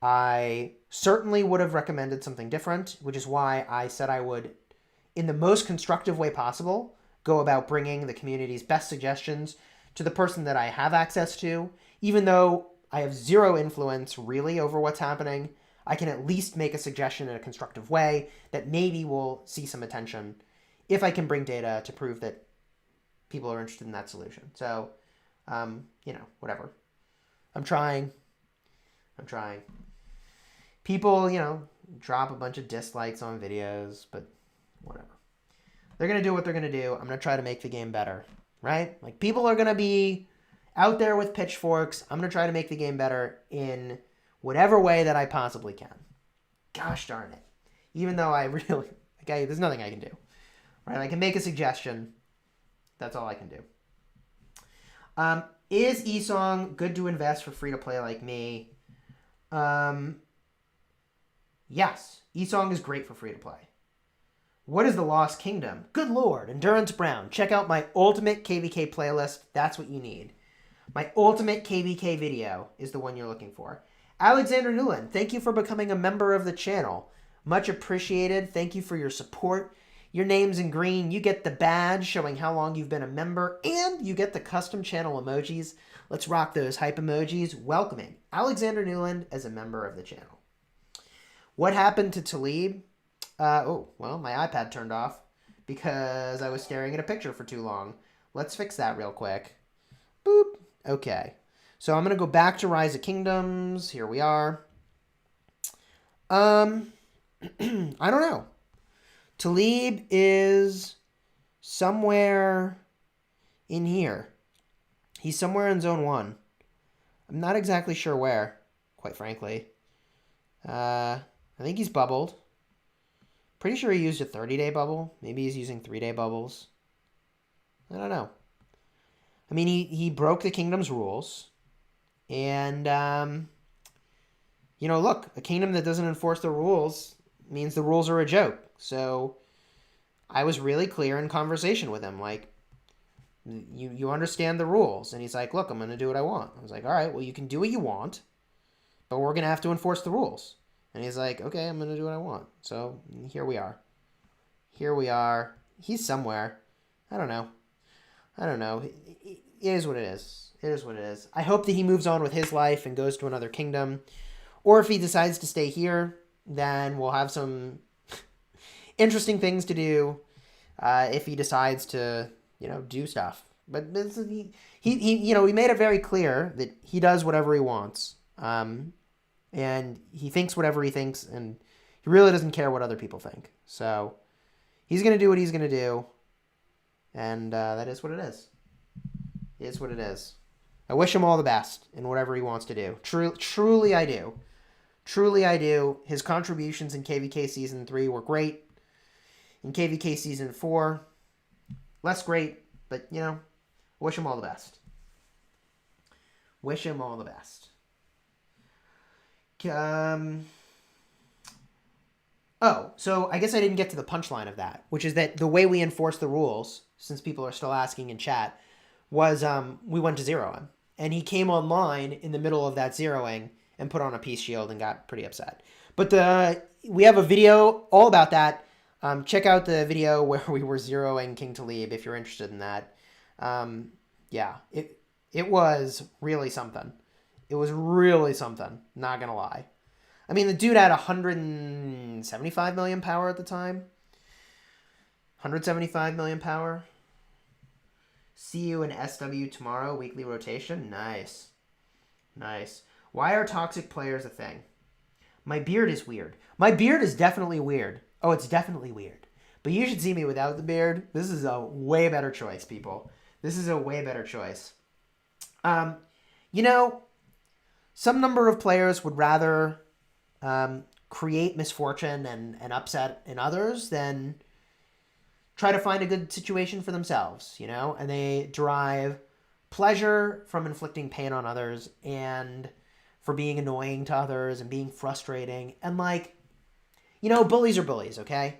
Speaker 1: I certainly would have recommended something different, which is why I said I would, in the most constructive way possible, go about bringing the community's best suggestions to the person that I have access to. Even though I have zero influence really over what's happening, I can at least make a suggestion in a constructive way that maybe will see some attention if I can bring data to prove that people are interested in that solution. So, whatever. I'm trying. People, drop a bunch of dislikes on videos, but whatever. They're going to do what they're going to do. I'm going to try to make the game better, right? Like, people are going to be out there with pitchforks. I'm going to try to make the game better in whatever way that I possibly can. Gosh darn it. Even though I really, there's nothing I can do. Right? I can make a suggestion. That's all I can do. Is eSong good to invest for free-to-play like me? Yes. eSong is great for free-to-play. What is the Lost Kingdom? Good Lord. Endurance Brown. Check out my ultimate KVK playlist. That's what you need. My ultimate KVK video is the one you're looking for. Alexander Newland, thank you for becoming a member of the channel. Much appreciated. Thank you for your support. Your name's in green. You get the badge showing how long you've been a member, and you get the custom channel emojis. Let's rock those hype emojis. Welcoming Alexander Newland as a member of the channel. What happened to Talib? My iPad turned off because I was staring at a picture for too long. Let's fix that real quick. Boop. Okay. So I'm going to go back to Rise of Kingdoms. Here we are. I don't know. Talib is somewhere in here. He's somewhere in Zone 1. I'm not exactly sure where, quite frankly. I think he's bubbled. Pretty sure he used a 30-day bubble. Maybe he's using 3-day bubbles. I don't know. I mean, he broke the kingdom's rules. And, look, a kingdom that doesn't enforce the rules means the rules are a joke. So I was really clear in conversation with him. Like, you understand the rules. And he's like, look, I'm going to do what I want. I was like, all right, well, you can do what you want, but we're going to have to enforce the rules. And he's like, okay, I'm going to do what I want. So here we are. He's somewhere. I don't know. It is what it is. I hope that he moves on with his life and goes to another kingdom. Or if he decides to stay here, then we'll have some interesting things to do if he decides to, do stuff. But he made it very clear that he does whatever he wants. And he thinks whatever he thinks, and he really doesn't care what other people think. So he's going to do what he's going to do. And that is what it is. It is what it is. I wish him all the best in whatever he wants to do. Truly, I do. Truly, I do. His contributions in KVK Season 3 were great. In KVK Season 4, less great. But, wish him all the best. Wish him all the best. So I guess I didn't get to the punchline of that, which is that the way we enforce the rules, since people are still asking in chat, was we went to zero him. And he came online in the middle of that zeroing and put on a peace shield and got pretty upset. But we have a video all about that. Check out the video where we were zeroing King Talib if you're interested in that. It was really something. It was really something, not gonna lie. I mean, the dude had 175 million power at the time. 175 million power. See you in SW tomorrow, weekly rotation. Nice. Why are toxic players a thing? My beard is weird. My beard is definitely weird. Oh, it's definitely weird. But you should see me without the beard. This is a way better choice, people. This is a way better choice. You know, some number of players would rather create misfortune and upset in others than try to find a good situation for themselves, you know? And they derive pleasure from inflicting pain on others and for being annoying to others and being frustrating. And like, you know, bullies are bullies, okay?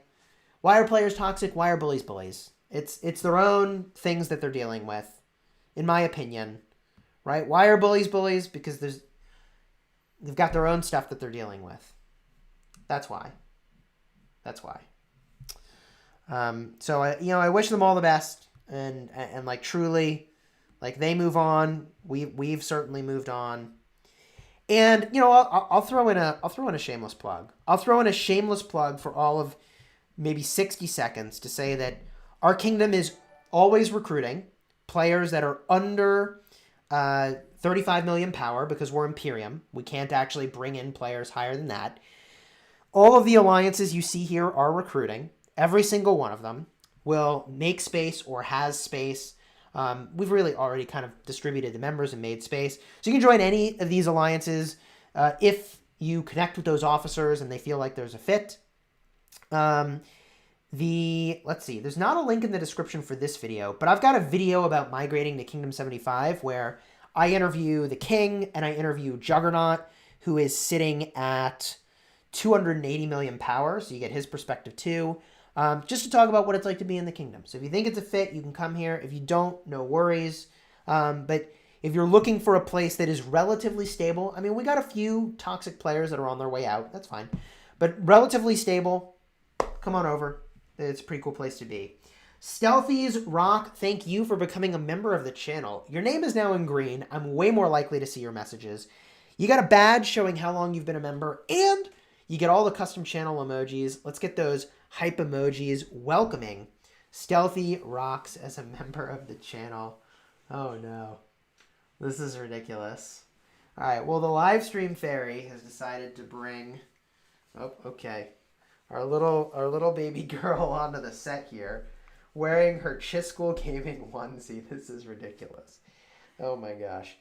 Speaker 1: Why are players toxic? Why are bullies bullies? It's their own things that they're dealing with, in my opinion, right? Why are bullies bullies? Because they've got their own stuff that they're dealing with. That's why. That's why. So I wish them all the best, and like truly, like they move on. We've certainly moved on, and you know I'll throw in a shameless plug. I'll throw in a shameless plug for all of maybe 60 seconds to say that our kingdom is always recruiting players that are under 35 million power because we're Imperium. We can't actually bring in players higher than that. All of the alliances you see here are recruiting. Every single one of them will make space or has space. We've really already kind of distributed the members and made space. So you can join any of these alliances if you connect with those officers and they feel like there's a fit. Let's see, there's not a link in the description for this video, but I've got a video about migrating to Kingdom 75 where I interview the king and I interview Juggernaut, who is sitting at 280 million power, so you get his perspective too, just to talk about what it's like to be in the kingdom. So if you think it's a fit, you can come here. If you don't, no worries. But if you're looking for a place that is relatively stable, I mean, we got a few toxic players that are on their way out. That's fine. But relatively stable, come on over. It's a pretty cool place to be. Stealthies Rock, thank you for becoming a member of the channel. Your name is now in green. I'm way more likely to see your messages. You got a badge showing how long you've been a member, and you get all the custom channel emojis. Let's get those hype emojis welcoming Stealthy Rocks as a member of the channel. Oh no, this is ridiculous. All right, well, the live stream fairy has decided to bring, oh, okay, our little baby girl onto the set here, wearing her Chisgule gaming onesie. This is ridiculous. Oh my gosh.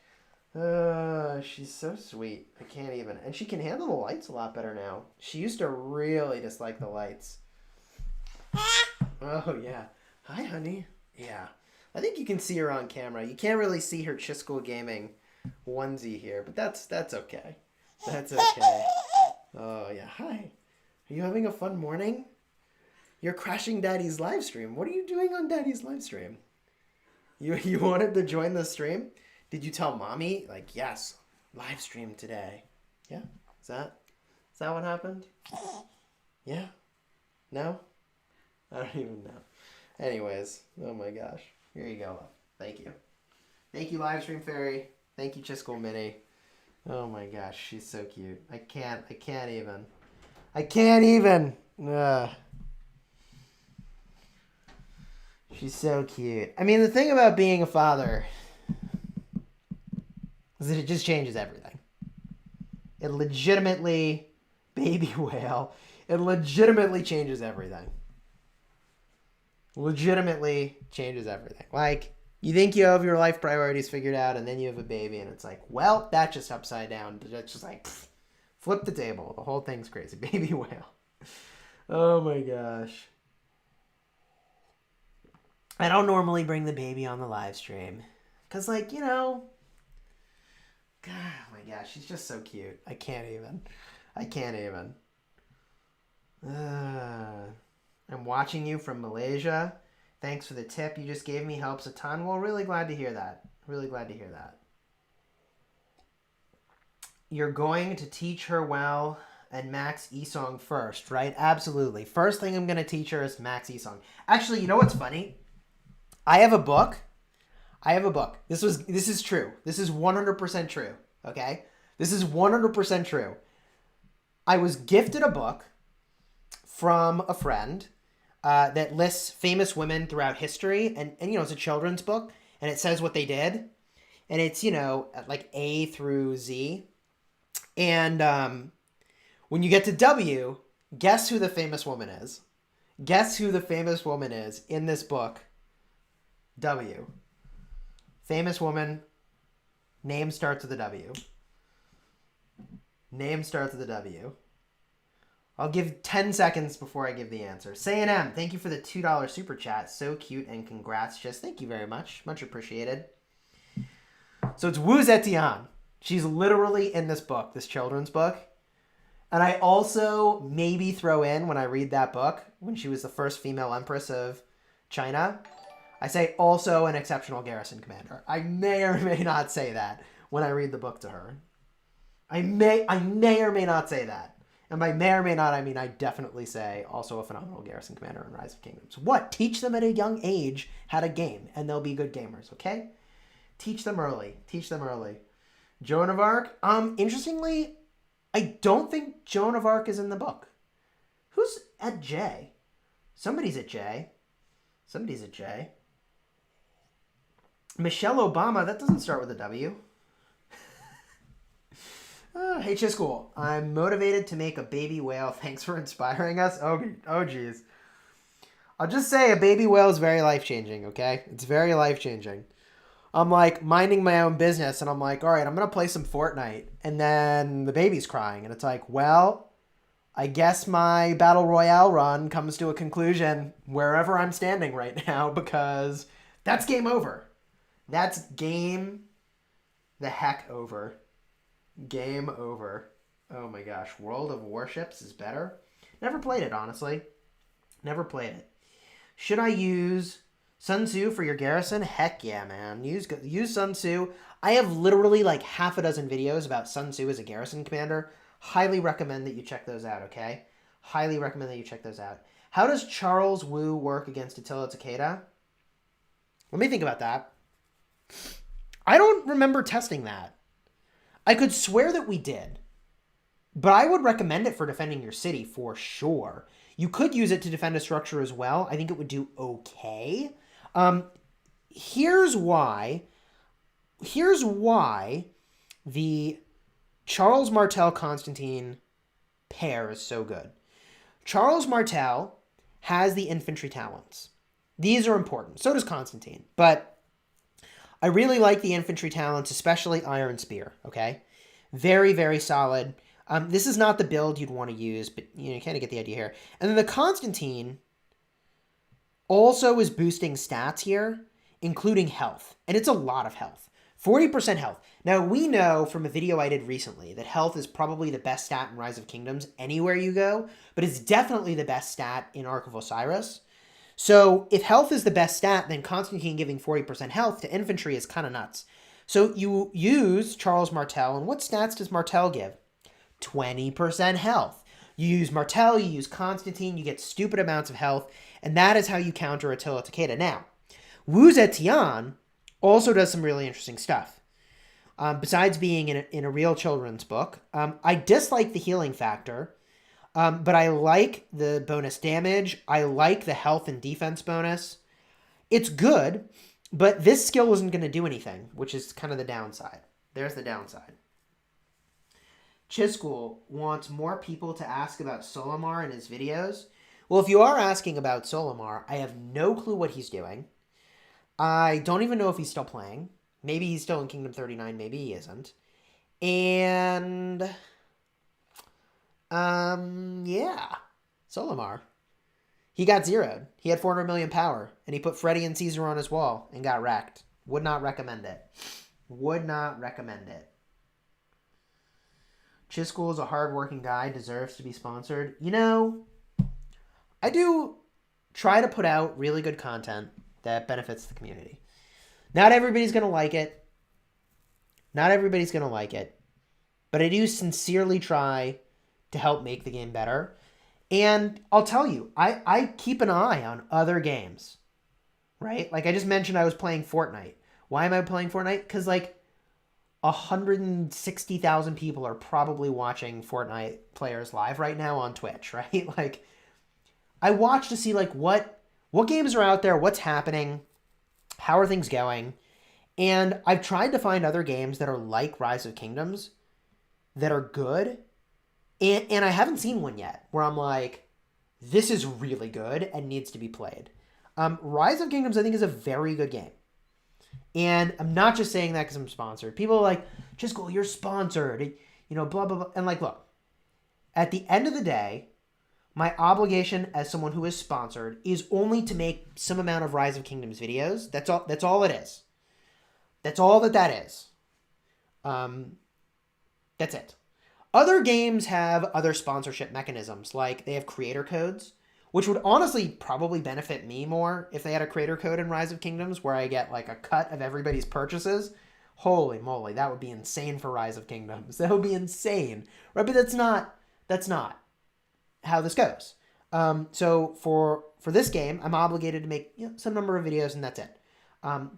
Speaker 1: She's so sweet. I can't even. And she can handle the lights a lot better now. She used to really dislike the lights. Oh, yeah. Hi, honey. Yeah. I think you can see her on camera. You can't really see her Chisgule gaming onesie here, but that's okay. That's okay. Oh, yeah. Hi. Are you having a fun morning? You're crashing Daddy's live stream. What are you doing on Daddy's live stream? You wanted to join the stream? Did you tell mommy, like, yes, live stream today? Yeah? Is that what happened? Yeah? No? I don't even know. Anyways, oh my gosh. Here you go. Thank you. Thank you, live stream fairy. Thank you, Chisgule Mini. Oh my gosh, she's so cute. I can't even. Ugh. She's so cute. I mean, the thing about being a father is that it just changes everything. It legitimately, baby whale, it legitimately changes everything. Legitimately changes everything. Like, you think you have your life priorities figured out, and then you have a baby, and it's like, well, that's just upside down. It's just like, flip the table. The whole thing's crazy. Baby whale. Oh my gosh. I don't normally bring the baby on the live stream. Because, like, you know, God, oh my gosh, she's just so cute. I can't even. I'm watching you from Malaysia. Thanks for the tip you just gave me. Helps a ton. Well, really glad to hear that. Really glad to hear that. You're going to teach her well and Max Esong first, right? Absolutely. First thing I'm going to teach her is Max Esong. Actually, you know what's funny? I have a book. This is true. This is 100% true. Okay? This is 100% true. I was gifted a book from a friend that lists famous women throughout history. And you know, it's a children's book. And it says what they did. And it's, you know, like A through Z. And When you get to W, guess who the famous woman is? Guess who the famous woman is in this book? W. Famous woman. Name starts with a W. Name starts with a W. I'll give 10 seconds before I give the answer. Say an M. Thank you for the $2 super chat. So cute, and congrats. Just thank you very much. Much appreciated. So it's Wu Zetian. She's literally in this book, this children's book. And I also maybe throw in, when I read that book, when she was the first female empress of China, I say also an exceptional garrison commander. I may or may not say that when I read the book to her. I may or may not say that. And by may or may not, I mean I definitely say also a phenomenal garrison commander in Rise of Kingdoms. What? Teach them at a young age how to game, and they'll be good gamers, okay? Teach them early. Teach them early. Joan of Arc. Interestingly, I don't think Joan of Arc is in the book. Who's at J? Somebody's at J. Somebody's at J. Michelle Obama. That doesn't start with a W. Hey, Chisgule. I'm motivated to make a baby whale. Thanks for inspiring us. Oh, geez. I'll just say a baby whale is very life-changing, okay? It's very life-changing. I'm like minding my own business, and I'm like, all right, I'm going to play some Fortnite. And then the baby's crying, and it's like, well, I guess my Battle Royale run comes to a conclusion wherever I'm standing right now, because that's game over. That's game the heck over. Game over. Oh my gosh. World of Warships is better. Never played it, honestly. Never played it. Should I use Sun Tzu for your garrison? Heck yeah, man. Use Sun Tzu. I have literally like half a dozen videos about Sun Tzu as a garrison commander. Highly recommend that you check those out, okay? Highly recommend that you check those out. How does Charles Wu work against Attila Takeda? Let me think about that. I don't remember testing that. I could swear that we did, but I would recommend it for defending your city for sure. You could use it to defend a structure as well. I think it would do okay. Here's why the Charles Martel-Constantine pair is so good. Charles Martel has the infantry talents. These are important. So does Constantine, but I really like the infantry talents, especially Iron Spear, okay? Very, very solid. This is not the build you'd want to use, but you kind of get the idea here. And then the Constantine also is boosting stats here, including health. And it's a lot of health. 40% health. Now, we know from a video I did recently that health is probably the best stat in Rise of Kingdoms anywhere you go, but it's definitely the best stat in Ark of Osiris. So if health is the best stat, then Constantine giving 40% health to infantry is kind of nuts. So you use Charles Martel, and what stats does Martel give? 20% health. You use Martel, you use Constantine, you get stupid amounts of health, and that is how you counter Attila Takeda. Now, Wu Zetian also does some really interesting stuff. Besides being in a real children's book, I dislike the healing factor. But I like the bonus damage. I like the health and defense bonus. It's good, but this skill isn't going to do anything, which is kind of the downside. There's the downside. Chisgule wants more people to ask about Solimar in his videos. Well, if you are asking about Solimar, I have no clue what he's doing. I don't even know if he's still playing. Maybe he's still in Kingdom 39. Maybe he isn't. And yeah, Solimar. He got zeroed. He had 400 million power, and he put Freddy and Caesar on his wall and got wrecked. Would not recommend it. Would not recommend it. Chisgule is a hard-working guy, deserves to be sponsored. You know, I do try to put out really good content that benefits the community. Not everybody's going to like it. Not everybody's going to like it. But I do sincerely try to help make the game better. And I'll tell you, I keep an eye on other games, right? Like I just mentioned I was playing Fortnite. Why am I playing Fortnite? Because like 160,000 people are probably watching Fortnite players live right now on Twitch, right? Like I watch to see like what games are out there, what's happening, how are things going. And I've tried to find other games that are like Rise of Kingdoms that are good And I haven't seen one yet where I'm like, this is really good and needs to be played. Rise of Kingdoms, I think, is a very good game. And I'm not just saying that because I'm sponsored. People are like, Chisgule, you're sponsored. You know, blah, blah, blah. And like, look, at the end of the day, my obligation as someone who is sponsored is only to make some amount of Rise of Kingdoms videos. That's all it is. That's all that is. That's it. Other games have other sponsorship mechanisms, like they have creator codes, which would honestly probably benefit me more if they had a creator code in Rise of Kingdoms where I get like a cut of everybody's purchases. Holy moly, that would be insane for Rise of Kingdoms. That would be insane, right? But that's not how this goes. So for this game, I'm obligated to make some number of videos, and that's it.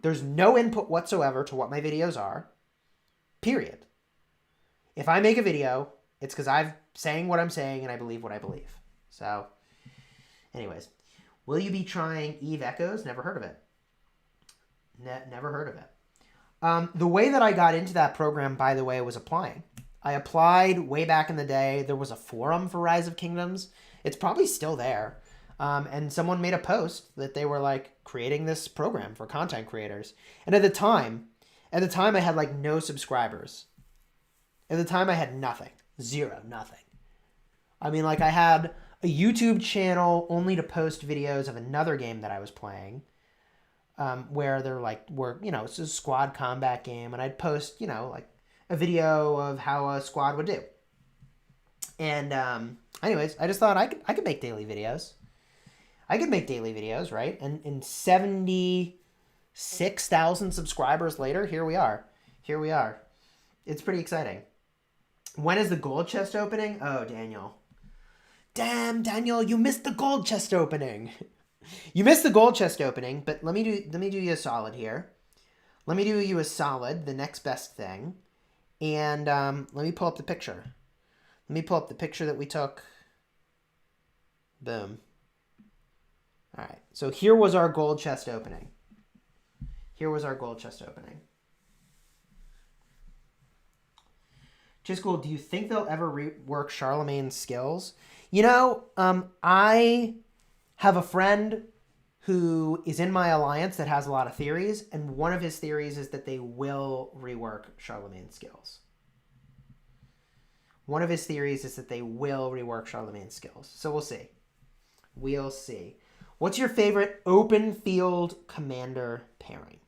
Speaker 1: There's no input whatsoever to what my videos are. Period. If I make a video, it's because I'm saying what I'm saying and I believe what I believe. So, anyways, will you be trying Eve Echoes? Never heard of it. Never heard of it. The way that I got into that program, by the way, was applying. I applied way back in the day. There was a forum for Rise of Kingdoms. It's probably still there. And someone made a post that they were like creating this program for content creators. And at the time I had like no subscribers. At the time I had nothing. Zero, nothing. I mean, like I had a YouTube channel only to post videos of another game that I was playing. Where it's a squad combat game, and I'd post, like a video of how a squad would do. And anyways, I just thought I could make daily videos. I could make daily videos, right? And in 76,000 subscribers later, here we are. It's pretty exciting. When is the gold chest opening? Oh, Daniel. Damn, Daniel, you missed the gold chest opening. You missed the gold chest opening, but let me do you a solid here. Let me do you a solid, the next best thing. And let me pull up the picture. Let me pull up the picture that we took. Boom. All right. So here was our gold chest opening. Chisgule, do you think they'll ever rework Charlemagne's skills? I have a friend who is in my alliance that has a lot of theories, and one of his theories is that they will rework Charlemagne's skills. So we'll see. What's your favorite open field commander pairing?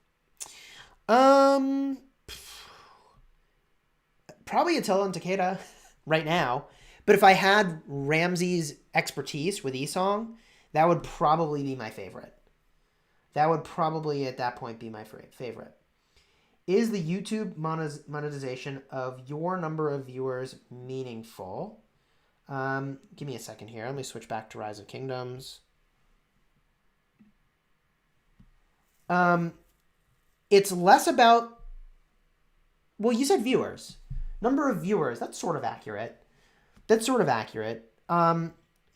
Speaker 1: Probably Attila and Takeda right now. But if I had Ramsey's expertise with Esong, that would probably be my favorite. That would probably at that point be my favorite. Is the YouTube monetization of your number of viewers meaningful? Give me a second here. Let me switch back to Rise of Kingdoms. It's less about... Well, you said viewers. Number of viewers, that's sort of accurate.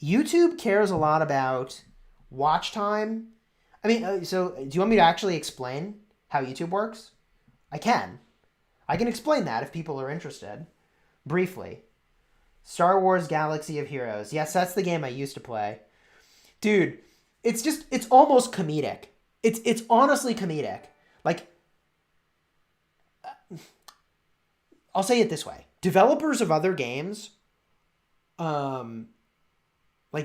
Speaker 1: YouTube cares a lot about watch time. I mean, so do you want me to actually explain how YouTube works? I can explain that if people are interested. Briefly. Star Wars Galaxy of Heroes. Yes, that's the game I used to play. Dude, it's almost comedic. It's honestly comedic. Like, I'll say it this way. Developers of other games, like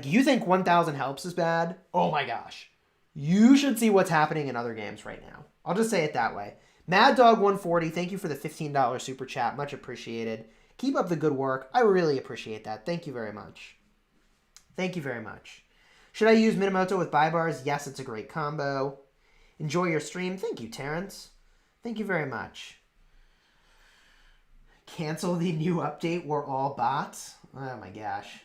Speaker 1: you think 1000 Helps is bad? Oh my gosh. You should see what's happening in other games right now. I'll just say it that way. Mad Dog 140, thank you for the $15 super chat. Much appreciated. Keep up the good work. I really appreciate that. Thank you very much. Should I use Minamoto with buy bars? Yes, it's a great combo. Enjoy your stream. Thank you, Terrence. Thank you very much. Cancel the new update. We're all bots. Oh my gosh.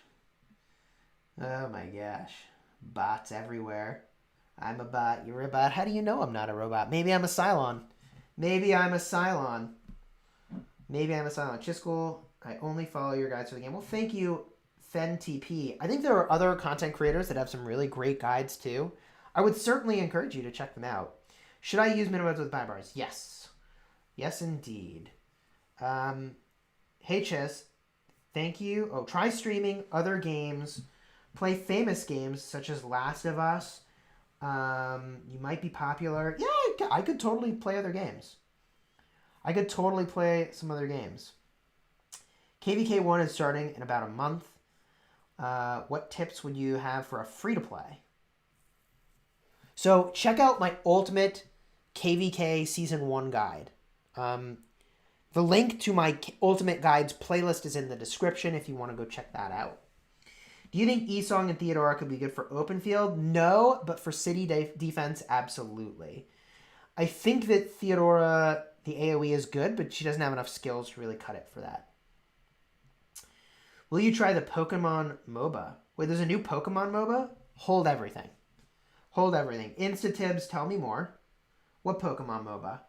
Speaker 1: Bots everywhere. I'm a bot. You're a bot. How do you know I'm not a robot? Maybe I'm a Cylon. Chisgule, I only follow your guides for the game. Well, thank you, FenTP. I think there are other content creators that have some really great guides too. I would certainly encourage you to check them out. Should I use Minamoto with buy bars? Yes. Yes, indeed. Hey, Chis. Thank you. Oh, try streaming other games. Play famous games such as Last of Us. You might be popular. Yeah, I could totally play other games. I could totally play some other games. KVK1 is starting in about a month. What tips would you have for a free-to-play? So check out my ultimate KVK Season 1 guide. The link to my Ultimate Guides playlist is in the description if you want to go check that out. Do you think Esong and Theodora could be good for open field? No, but for city defense, absolutely. I think that Theodora, the AoE is good, but she doesn't have enough skills to really cut it for that. Will you try the Pokemon MOBA? Wait, there's a new Pokemon MOBA? Hold everything. Hold everything. Insta-Tibbs, tell me more. What Pokemon MOBA?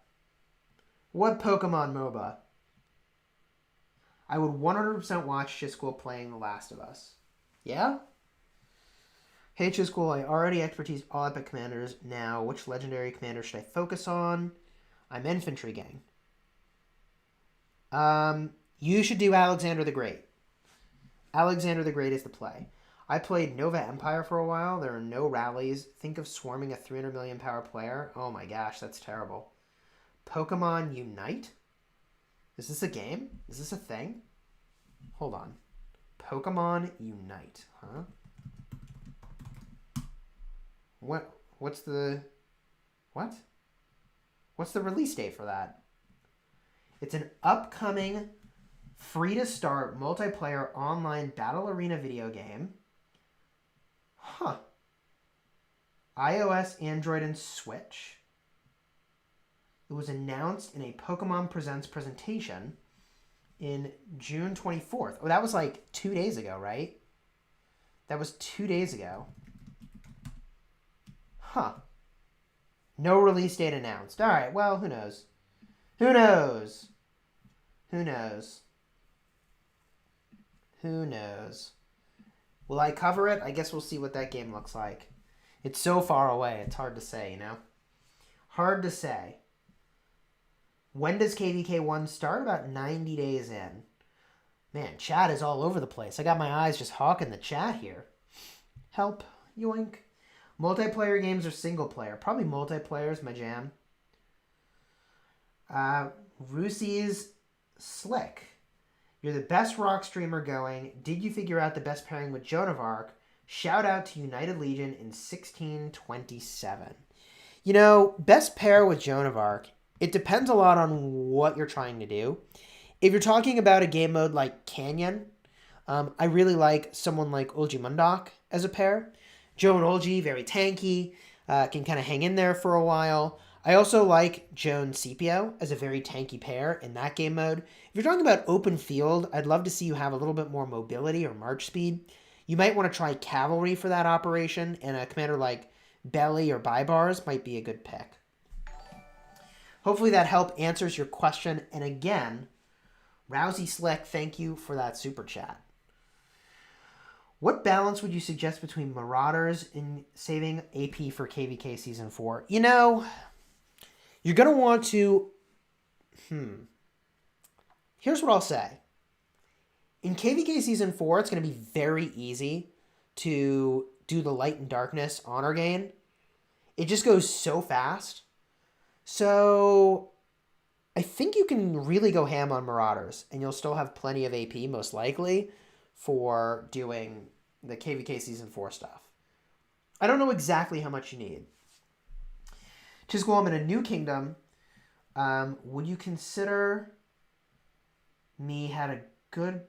Speaker 1: What Pokemon MOBA? I would 100% watch Chisgule playing The Last of Us. Yeah? Hey Chisgule, I already expertise all epic commanders. Now, which legendary commander should I focus on? I'm infantry gang. You should do Alexander the Great. Alexander the Great is the play. I played Nova Empire for a while. There are no rallies. Think of swarming a 300 million power player. Oh my gosh, that's terrible. Pokemon Unite? Is this a game? Is this a thing? Hold on. Pokemon Unite, huh? What's the release date for that? It's an upcoming free-to-start multiplayer online battle arena video game. Huh. iOS, Android, and Switch. It was announced in a Pokemon Presents presentation in June 24th. Oh, that was like 2 days ago, right? That was 2 days ago. Huh. No release date announced. All right, well, who knows? Who knows? Who knows? Who knows? Will I cover it? I guess we'll see what that game looks like. It's so far away. It's hard to say, you know? Hard to say. When does KVK1 start? About 90 days in. Man, chat is all over the place. I got my eyes just hawking the chat here. Help. Yoink. Multiplayer games or single player? Probably multiplayer is my jam. Roosie's Slick. You're the best rock streamer going. Did you figure out the best pairing with Joan of Arc? Shout out to United Legion in 1627. You know, best pair with Joan of Arc. It depends a lot on what you're trying to do. If you're talking about a game mode like Canyon, I really like someone like Ulji Mundok as a pair. Joan Ulji, very tanky, can kind of hang in there for a while. I also like Joan Scipio as a very tanky pair in that game mode. If you're talking about open field, I'd love to see you have a little bit more mobility or march speed. You might want to try Cavalry for that operation, and a commander like Belly or Baibars might be a good pick. Hopefully that help answers your question. And again, Rousey Slick, thank you for that super chat. What balance would you suggest between Marauders and saving AP for KVK Season 4? You know, you're going to want to... Here's what I'll say. In KVK Season 4, it's going to be very easy to do the Light and Darkness honor gain. It just goes so fast. So I think you can really go ham on Marauders, and you'll still have plenty of AP, most likely, for doing the KVK Season 4 stuff. I don't know exactly how much you need. Chisgule, I'm in a new kingdom. Would you consider me had a good...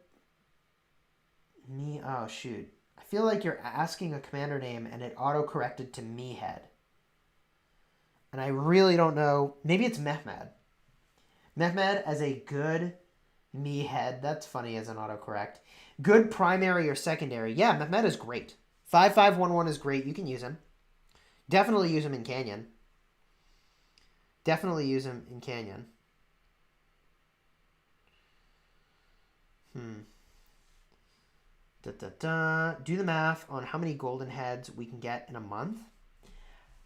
Speaker 1: Me... Oh, shoot. I feel like you're asking a commander name, and it auto-corrected to Mehead. And I really don't know. Maybe it's Mehmed. Mehmed as a good Mehead. That's funny as an autocorrect. Good primary or secondary. Yeah, Mehmed is great. 5511 is great. You can use him. Definitely use him in Canyon. Definitely use him in Canyon. Do the math on how many golden heads we can get in a month.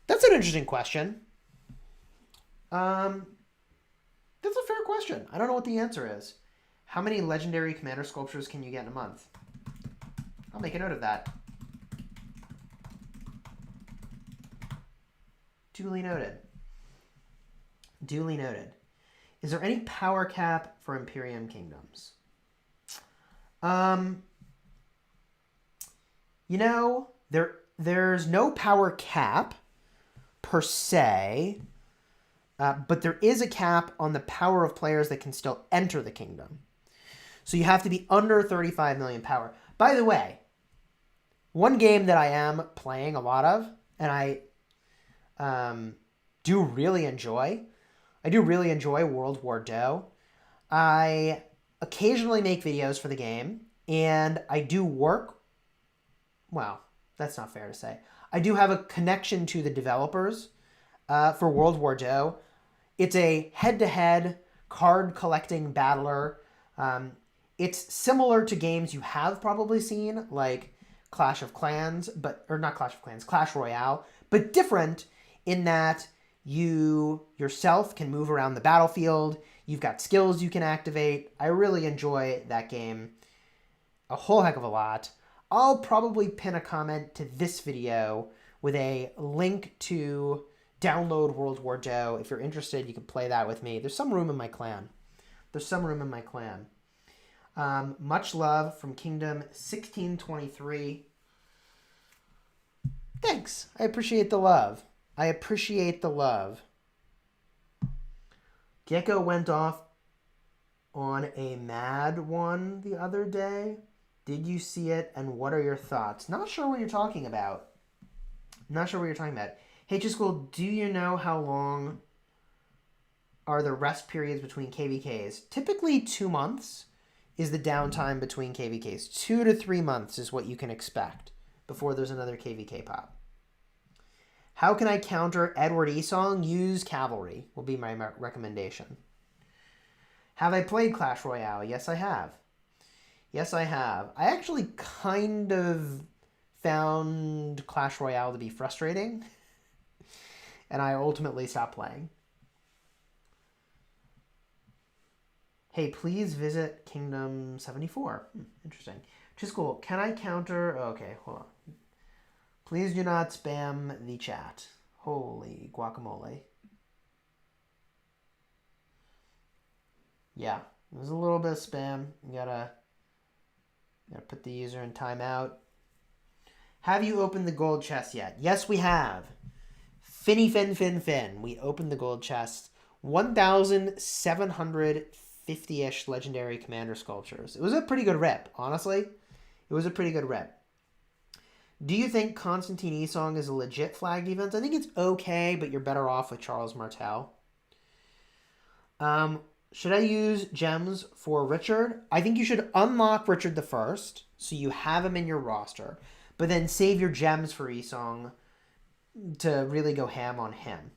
Speaker 1: That's an interesting question. That's a fair question. I don't know what the answer is. How many legendary commander sculptures can you get in a month? I'll make a note of that. Duly noted. Duly noted. Is there any power cap for Imperium Kingdoms? You know, there's no power cap per se, but there is a cap on the power of players that can still enter the kingdom. So you have to be under 35 million power. By the way, one game that I am playing a lot of, and I do really enjoy World War II. I occasionally make videos for the game, and I do work. Well, that's not fair to say. I do have a connection to the developers for World War II. It's a head-to-head card collecting battler. It's similar to games you have probably seen, like Clash Royale, but different in that you yourself can move around the battlefield. You've got skills you can activate. I really enjoy that game a whole heck of a lot. I'll probably pin a comment to this video with a link to download World War II. If you're interested, you can play that with me. There's some room in my clan. Much love from Kingdom 1623. Thanks. I appreciate the love. Gecko went off on a mad one the other day. Did you see it, and what are your thoughts? Not sure what you're talking about. Hey, Chisgule, do you know how long are the rest periods between KVKs? Typically 2 months is the downtime between KVKs. 2 to 3 months is what you can expect before there's another KVK pop. How can I counter Edward Esong? Use Cavalry will be my recommendation. Have I played Clash Royale? Yes, I have. I actually kind of found Clash Royale to be frustrating, and I ultimately stopped playing. Hey, please visit Kingdom 74. Interesting. Chisgule, can I counter... Okay, hold on. Please do not spam the chat. Holy guacamole. Yeah, there's a little bit of spam. You gotta put the user in timeout. Have you opened the gold chest yet? Yes, we have. Finny Fin. We opened the gold chest. 1,750-ish legendary commander sculptures. It was a pretty good rip, honestly. Do you think Constantine Esong is a legit flag defense? I think it's okay, but you're better off with Charles Martel. Should I use gems for Richard? I think you should unlock Richard the First, so you have him in your roster, but then save your gems for Esong to really go ham on him.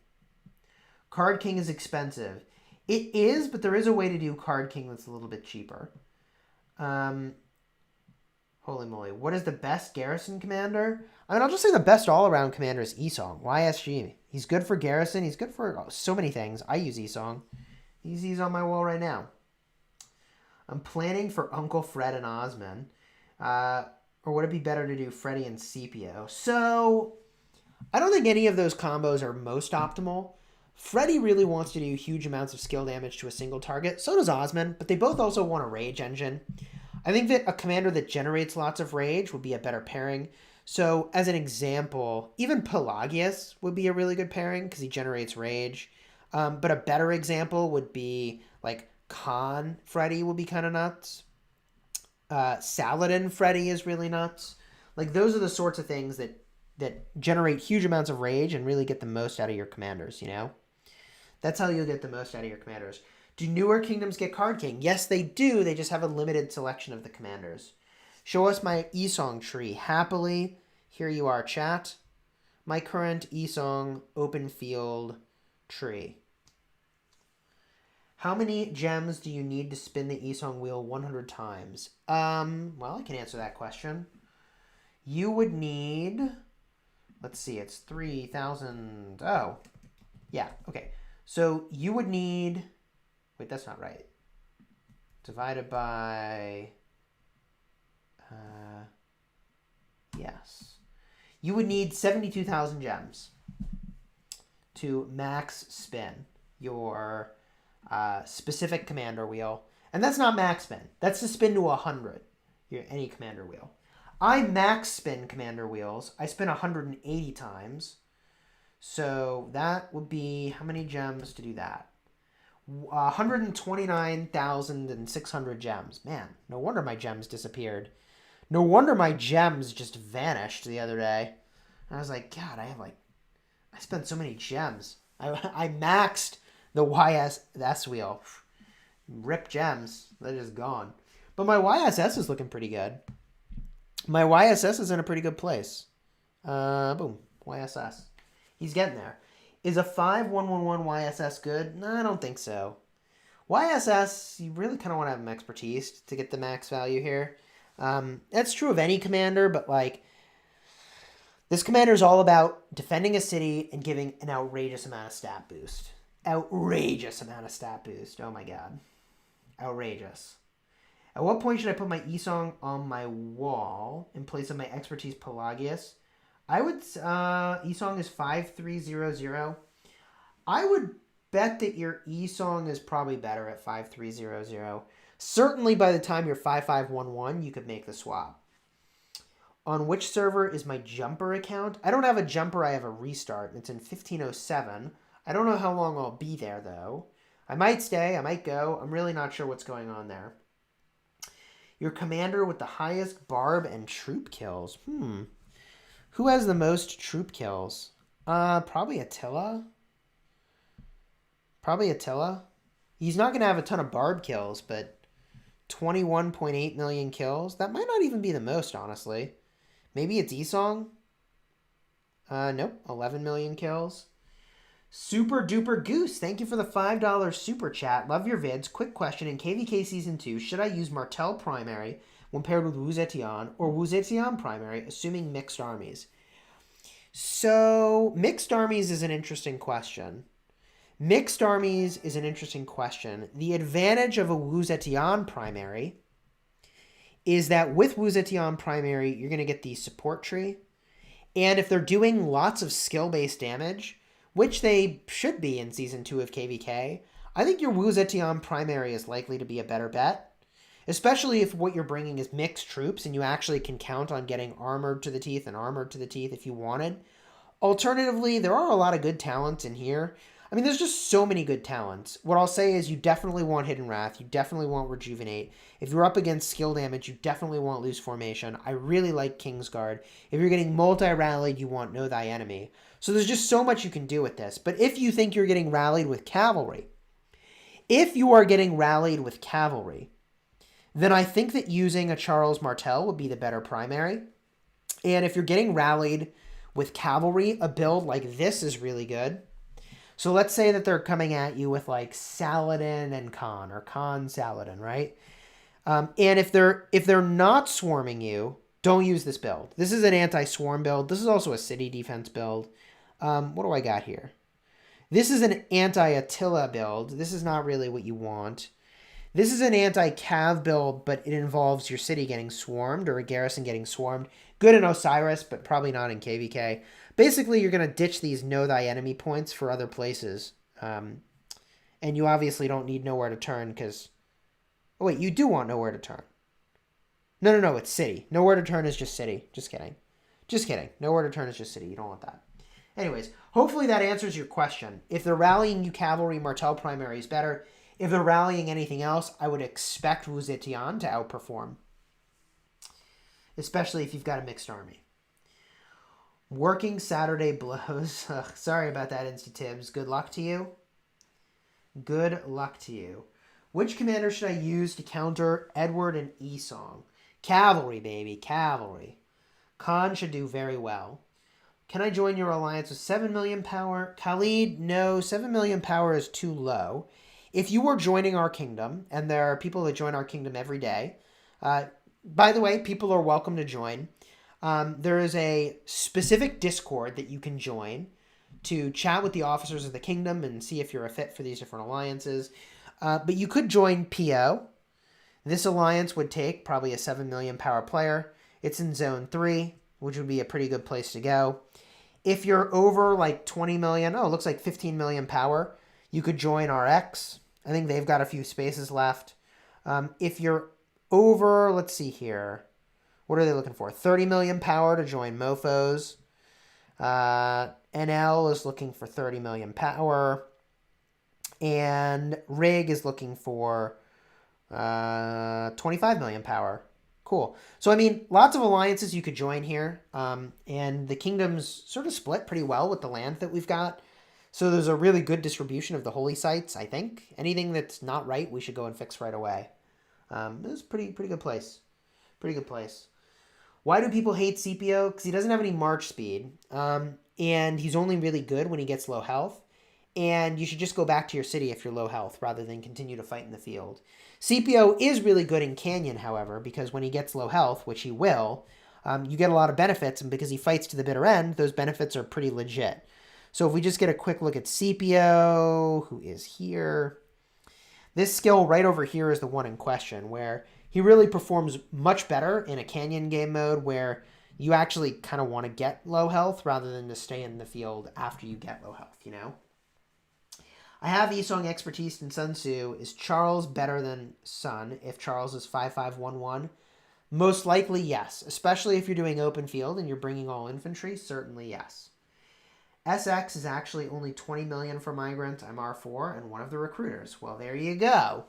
Speaker 1: Card King is expensive. It is, but there is a way to do Card King that's a little bit cheaper. Holy moly. What is the best garrison commander? I mean, I'll just say the best all-around commander is Esong. YSG. He's good for garrison. He's good for so many things. I use Esong. He's on my wall right now. I'm planning for Uncle Fred and Osman. Or would it be better to do Freddy and Scipio? So, I don't think any of those combos are most optimal. Freddy really wants to do huge amounts of skill damage to a single target. So does Osman, but they both also want a rage engine. I think that a commander that generates lots of rage would be a better pairing. So, as an example, even Pelagius would be a really good pairing because he generates rage. But a better example would be like Khan Freddy would be kind of nuts. Saladin Freddy is really nuts. Like those are the sorts of things that generate huge amounts of rage and really get the most out of your commanders, you know? That's how you'll get the most out of your commanders. Do newer kingdoms get Card King? Yes, they do. They just have a limited selection of the commanders. Show us my Esong tree. Happily, here you are, chat. My current Esong open field tree. How many gems do you need to spin the Esong wheel 100 times? Well, I can answer that question. You would need, let's see, it's 3,000. Oh, yeah, okay. So you would need, wait, that's not right. divided by, yes. You would need 72,000 gems to max spin your specific commander wheel. And that's not max spin. That's to spin to 100, any commander wheel. I max spin commander wheels. I spin 180 times. So that would be, how many gems to do that? 129,600 gems. Man, no wonder my gems disappeared. No wonder my gems just vanished the other day. And I was like, God, I spent so many gems. I maxed the YSS wheel. Rip gems. They're just gone. But my YSS is looking pretty good. My YSS is in a pretty good place. Boom. YSS. He's getting there. Is a 5111 YSS good? No, I don't think so. YSS, you really kind of want to have some expertise to get the max value here. That's true of any commander, but like, this commander is all about defending a city and giving an outrageous amount of stat boost. Outrageous amount of stat boost. Oh my god. Outrageous. At what point should I put my Esong on my wall in place of my expertise Pelagius? I would, Esong is 5300. I would bet that your Esong is probably better at 5300. Certainly by the time you're 5511, you could make the swap. On which server is my jumper account? I don't have a jumper, I have a restart. It's in 1507. I don't know how long I'll be there, though. I might stay, I might go. I'm really not sure what's going on there. Your commander with the highest barb and troop kills. Who has the most troop kills? Probably Attila. He's not going to have a ton of barb kills, but 21.8 million kills. That might not even be the most, honestly. Maybe it's Esong. Nope. 11 million kills. Super Duper Goose, thank you for the $5 super chat. Love your vids. Quick question. In KVK Season 2, should I use Martel Primary when paired with Wu Zetian or Wu Zetian Primary, assuming mixed armies? So, mixed armies is an interesting question. The advantage of a Wu Zetian Primary is that with Wu Zetian Primary, you're going to get the support tree. And if they're doing lots of skill-based damage, which they should be in Season 2 of KVK, I think your Wu Zetian Primary is likely to be a better bet. Especially if what you're bringing is mixed troops and you actually can count on getting armored to the teeth and armored to the teeth if you wanted. Alternatively, there are a lot of good talents in here. I mean, there's just so many good talents. What I'll say is you definitely want Hidden Wrath. You definitely want Rejuvenate. If you're up against skill damage, you definitely want Loose Formation. I really like Kingsguard. If you're getting multi-rallied, you want Know Thy Enemy. So there's just so much you can do with this. But if you think you're getting rallied with cavalry, then I think that using a Charles Martel would be the better primary. And if you're getting rallied with cavalry, a build like this is really good. So let's say that they're coming at you with like Saladin and Khan, or Khan Saladin, right? And if they're not swarming you, don't use this build. This is an anti-swarm build. This is also a city defense build. What do I got here? This is an anti-Attila build. This is not really what you want. This is an anti-Cav build, but it involves your city getting swarmed or a garrison getting swarmed. Good in Osiris, but probably not in KVK. Basically, you're going to ditch these Know Thy Enemy points for other places. And you obviously don't need Nowhere to Turn because... Oh, wait, you do want Nowhere to Turn. No, it's city. Nowhere to Turn is just city. Just kidding. Nowhere to Turn is just city. You don't want that. Anyways, hopefully that answers your question. If they're rallying you cavalry, Martel Primary is better. If they're rallying anything else, I would expect Wu Zetian to outperform. Especially if you've got a mixed army. Working Saturday blows. Ugh, sorry about that, Insta-Tibbs. Good luck to you. Which commander should I use to counter Edward and Esong? Cavalry, baby. Cavalry. Khan should do very well. Can I join your alliance with 7 million power? Khalid, no. 7 million power is too low. If you were joining our kingdom, and there are people that join our kingdom every day, by the way, people are welcome to join. There is a specific Discord that you can join to chat with the officers of the kingdom and see if you're a fit for these different alliances. But you could join PO. This alliance would take probably a 7 million power player. It's in zone 3, which would be a pretty good place to go. If you're over like 20 million, oh, it looks like 15 million power, you could join RX. I think they've got a few spaces left. If you're over, let's see here. What are they looking for? 30 million power to join Mofos. NL is looking for 30 million power. And Rig is looking for 25 million power. Cool. So, I mean, lots of alliances you could join here. And the kingdoms sort of split pretty well with the land that we've got. So there's a really good distribution of the holy sites, I think. Anything that's not right, we should go and fix right away. This is a pretty good place. Pretty good place. Why do people hate Scipio? Because he doesn't have any march speed. And he's only really good when he gets low health. And you should just go back to your city if you're low health rather than continue to fight in the field. Scipio is really good in Canyon, however, because when he gets low health, which he will, you get a lot of benefits. And because he fights to the bitter end, those benefits are pretty legit. So if we just get a quick look at Scipio, who is here. This skill right over here is the one in question, where he really performs much better in a Canyon game mode where you actually kind of want to get low health rather than to stay in the field after you get low health, you know? I have Yisong expertise in Sun Tzu. Is Charles better than Sun if Charles is 5511? Most likely, yes. Especially if you're doing open field and you're bringing all infantry, certainly yes. SX is actually only 20 million for Migrant. I'm R4 and one of the recruiters. Well, there you go.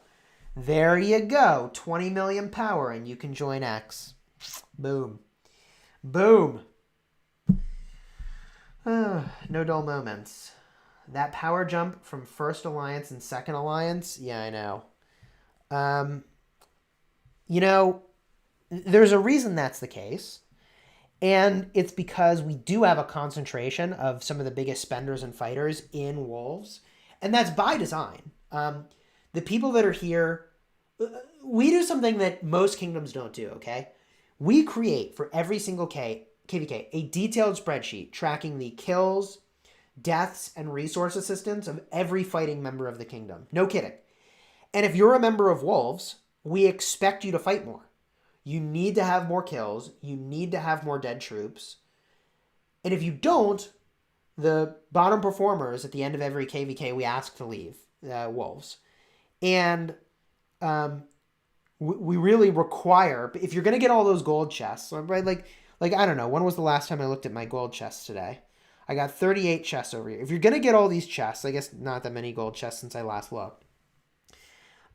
Speaker 1: There you go. 20 million power and you can join X. Boom. Boom. No dull moments. That power jump from first alliance and second alliance, yeah, I know. You know, there's a reason that's the case. And it's because we do have a concentration of some of the biggest spenders and fighters in Wolves. And that's by design. The people that are here, we do something that most kingdoms don't do, okay? We create for every single KVK a detailed spreadsheet tracking the kills, deaths, and resource assistance of every fighting member of the kingdom. No kidding. And if you're a member of Wolves, we expect you to fight more. You need to have more kills. You need to have more dead troops. And if you don't, the bottom performers at the end of every KVK we ask to leave Wolves. And we really require, if you're going to get all those gold chests, right? Like I don't know, when was the last time I looked at my gold chests today? I got 38 chests over here. If you're going to get all these chests, I guess not that many gold chests since I last looked.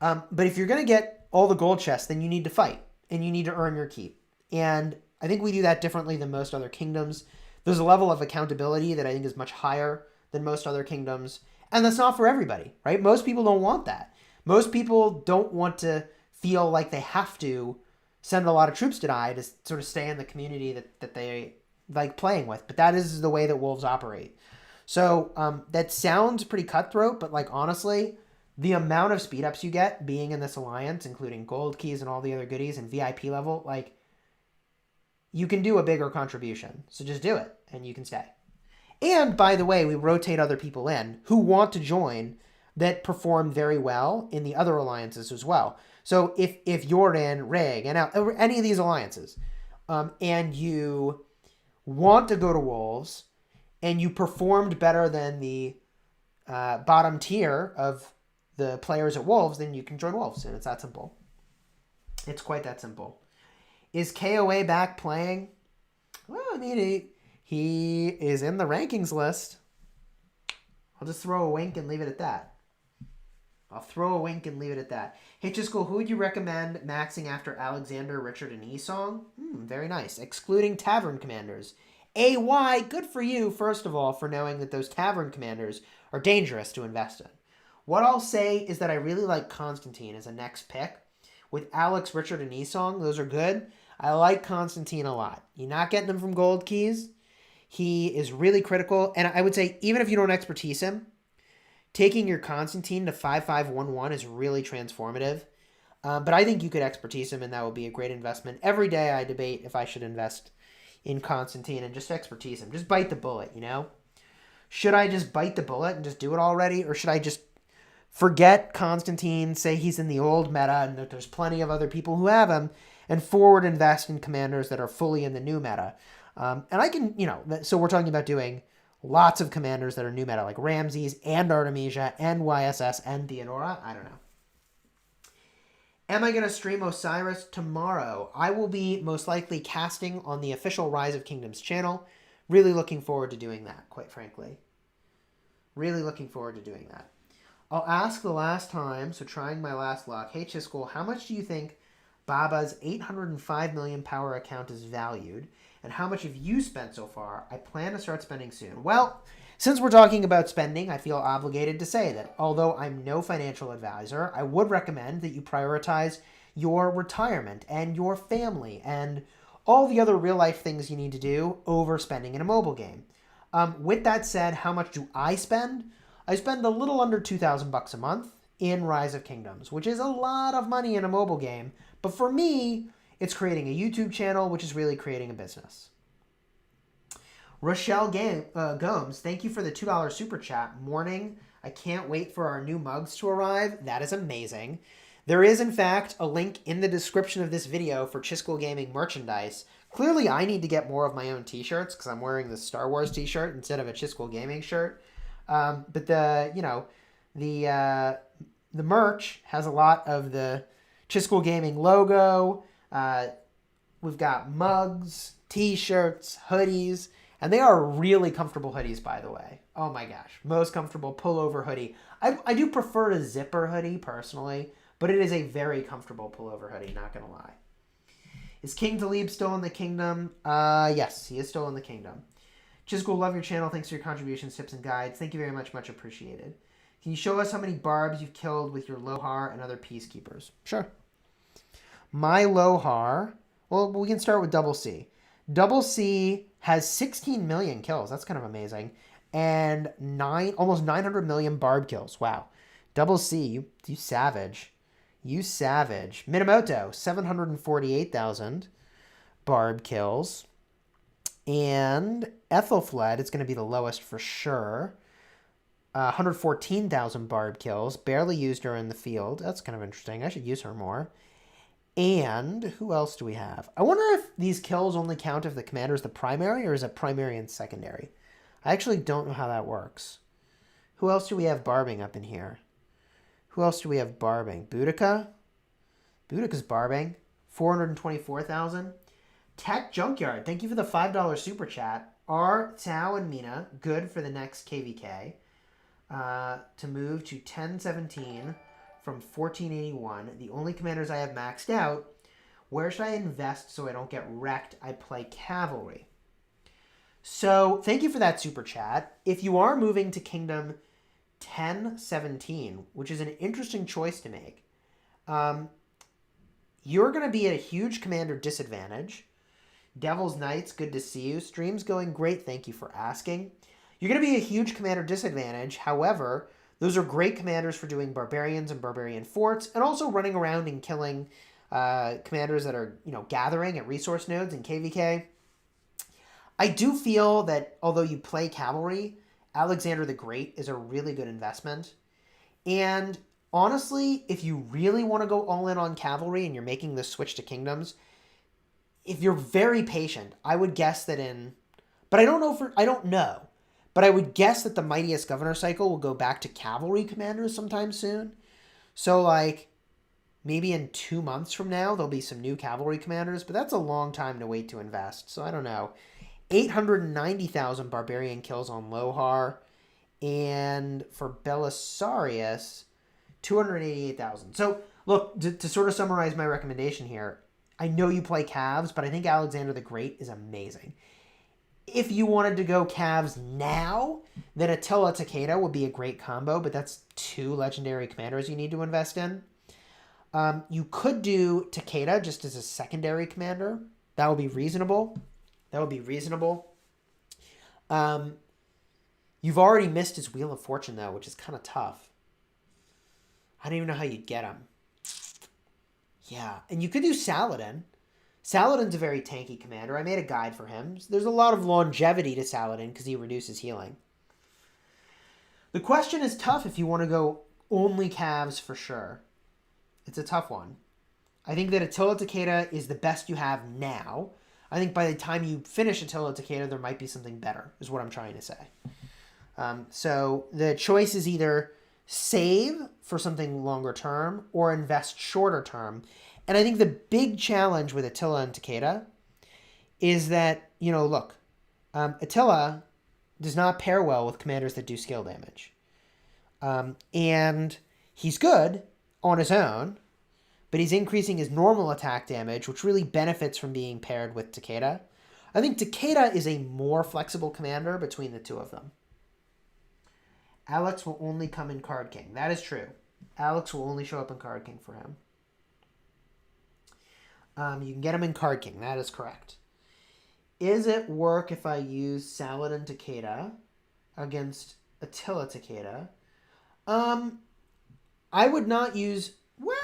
Speaker 1: But if you're going to get all the gold chests, then you need to fight. And you need to earn your keep. And I think we do that differently than most other kingdoms. There's a level of accountability that I think is much higher than most other kingdoms. And that's not for everybody, right? Most people don't want that. Most people don't want to feel like they have to send a lot of troops to die to sort of stay in the community that they like playing with. But that is the way that Wolves operate. So that sounds pretty cutthroat, but like honestly, the amount of speed ups you get being in this alliance, including gold keys and all the other goodies and VIP level, like you can do a bigger contribution. So just do it and you can stay. And by the way, we rotate other people in who want to join that perform very well in the other alliances as well. So if you're in Rig and any of these alliances and you want to go to Wolves and you performed better than the bottom tier of the players at Wolves, then you can join Wolves, and it's that simple. It's quite that simple. Is KOA back playing? Well, I mean, he is in the rankings list. I'll just throw a wink and leave it at that. I'll throw a wink and leave it at that. Hey, Chisgule, who would you recommend maxing after Alexander, Richard, and Esong? Very nice. Excluding tavern commanders. AY, good for you, first of all, for knowing that those tavern commanders are dangerous to invest in. What I'll say is that I really like Constantine as a next pick. With Alex, Richard, and Esong, those are good. I like Constantine a lot. You're not getting him from gold keys. He is really critical. And I would say, even if you don't expertise him, taking your Constantine to 5511 is really transformative. But I think you could expertise him, and that would be a great investment. Every day I debate if I should invest in Constantine and just expertise him. Just bite the bullet, you know? Should I just bite the bullet and just do it already? Or should I just
Speaker 2: forget Constantine, say he's in the old meta and that there's plenty of other people who have him, and forward invest in commanders that are fully in the new meta. And I can, so we're talking about doing lots of commanders that are new meta, like Ramses and Artemisia and YSS and Theodora. I don't know. Am I going to stream Osiris tomorrow? I will be most likely casting on the official Rise of Kingdoms channel. Really looking forward to doing that, quite frankly. Really looking forward to doing that. I'll ask the last time, so trying my last luck. Hey, Chisgule, how much do you think Baba's 805 million power account is valued? And how much have you spent so far? I plan to start spending soon. Well, since we're talking about spending, I feel obligated to say that although I'm no financial advisor, I would recommend that you prioritize your retirement and your family and all the other real-life things you need to do over spending in a mobile game. With that said, how much do I spend? I spend a little under $2,000 a month in Rise of Kingdoms, which is a lot of money in a mobile game. But for me, it's creating a YouTube channel, which is really creating a business. Rochelle Gomes, thank you for the $2 super chat. Morning. I can't wait for our new mugs to arrive. That is amazing. There is, in fact, a link in the description of this video for Chisgule Gaming merchandise. Clearly, I need to get more of my own t-shirts because I'm wearing the Star Wars t-shirt instead of a Chisgule Gaming shirt. But the merch has a lot of the Chisgule Gaming logo. We've got mugs, t-shirts, hoodies, and they are really comfortable hoodies, by the way. Oh my gosh, most comfortable pullover hoodie. I do prefer a zipper hoodie personally, but it is a very comfortable pullover hoodie, not gonna lie. Is King Talib still in the kingdom? Yes, he is still in the kingdom. Chisgule, love your channel. Thanks for your contributions, tips, and guides. Thank you very much. Much appreciated. Can you show us how many barbs you've killed with your Lohar and other peacekeepers? Sure. My Lohar, well, we can start with Double C. Double C has 16 million kills. That's kind of amazing. And almost 900 million barb kills. Wow. Double C, you savage. You savage. Minamoto, 748,000 barb kills. And Ethelfled, it's going to be the lowest for sure. 114,000 barb kills. Barely used her in the field. That's kind of interesting. I should use her more. And who else do we have? I wonder if these kills only count if the commander is the primary, or is it primary and secondary? I actually don't know how that works. Who else do we have barbing up in here? Who else do we have barbing? Boudica? Boudica's barbing. 424,000. Tech Junkyard, thank you for the $5 super chat. Are Tao and Mina good for the next KVK to move to 1017 from 1481? The only commanders I have maxed out. Where should I invest so I don't get wrecked? I play cavalry. So thank you for that super chat. If you are moving to Kingdom 1017, which is an interesting choice to make, you're going to be at a huge commander disadvantage. Devil's Knights, good to see you. Stream's going great. Thank you for asking. You're going to be a huge commander disadvantage. However, those are great commanders for doing barbarians and barbarian forts, and also running around and killing commanders that are, gathering at resource nodes in KVK. I do feel that although you play cavalry, Alexander the Great is a really good investment. And honestly, if you really want to go all in on cavalry and you're making the switch to kingdoms, if you're very patient, I would guess that but I don't know. But I would guess that the Mightiest Governor cycle will go back to cavalry commanders sometime soon. So maybe in 2 months from now, there'll be some new cavalry commanders, but that's a long time to wait to invest. So I don't know. 890,000 barbarian kills on Lohar. And for Belisarius, 288,000. So look, to sort of summarize my recommendation here, I know you play Cavs, but I think Alexander the Great is amazing. If you wanted to go Cavs now, then Attila Takeda would be a great combo, but that's 2 legendary commanders you need to invest in. You could do Takeda just as a secondary commander. That would be reasonable. You've already missed his Wheel of Fortune, though, which is kind of tough. I don't even know how you'd get him. Yeah, and you could do Saladin. Saladin's a very tanky commander. I made a guide for him. There's a lot of longevity to Saladin because he reduces healing. The question is tough if you want to go only calves for sure. It's a tough one. I think that Attila Takeda is the best you have now. I think by the time you finish Attila Takeda, there might be something better, is what I'm trying to say. So the choice is either save for something longer term or invest shorter term. And I think the big challenge with Attila and Takeda is that, look, Attila does not pair well with commanders that do skill damage. And he's good on his own, but he's increasing his normal attack damage, which really benefits from being paired with Takeda. I think Takeda is a more flexible commander between the two of them. Alex will only come in Card King. That is true. Alex will only show up in Card King for him. You can get him in Card King. That is correct. Is it work if I use Saladin Takeda against Attila Takeda? I would not use... Well,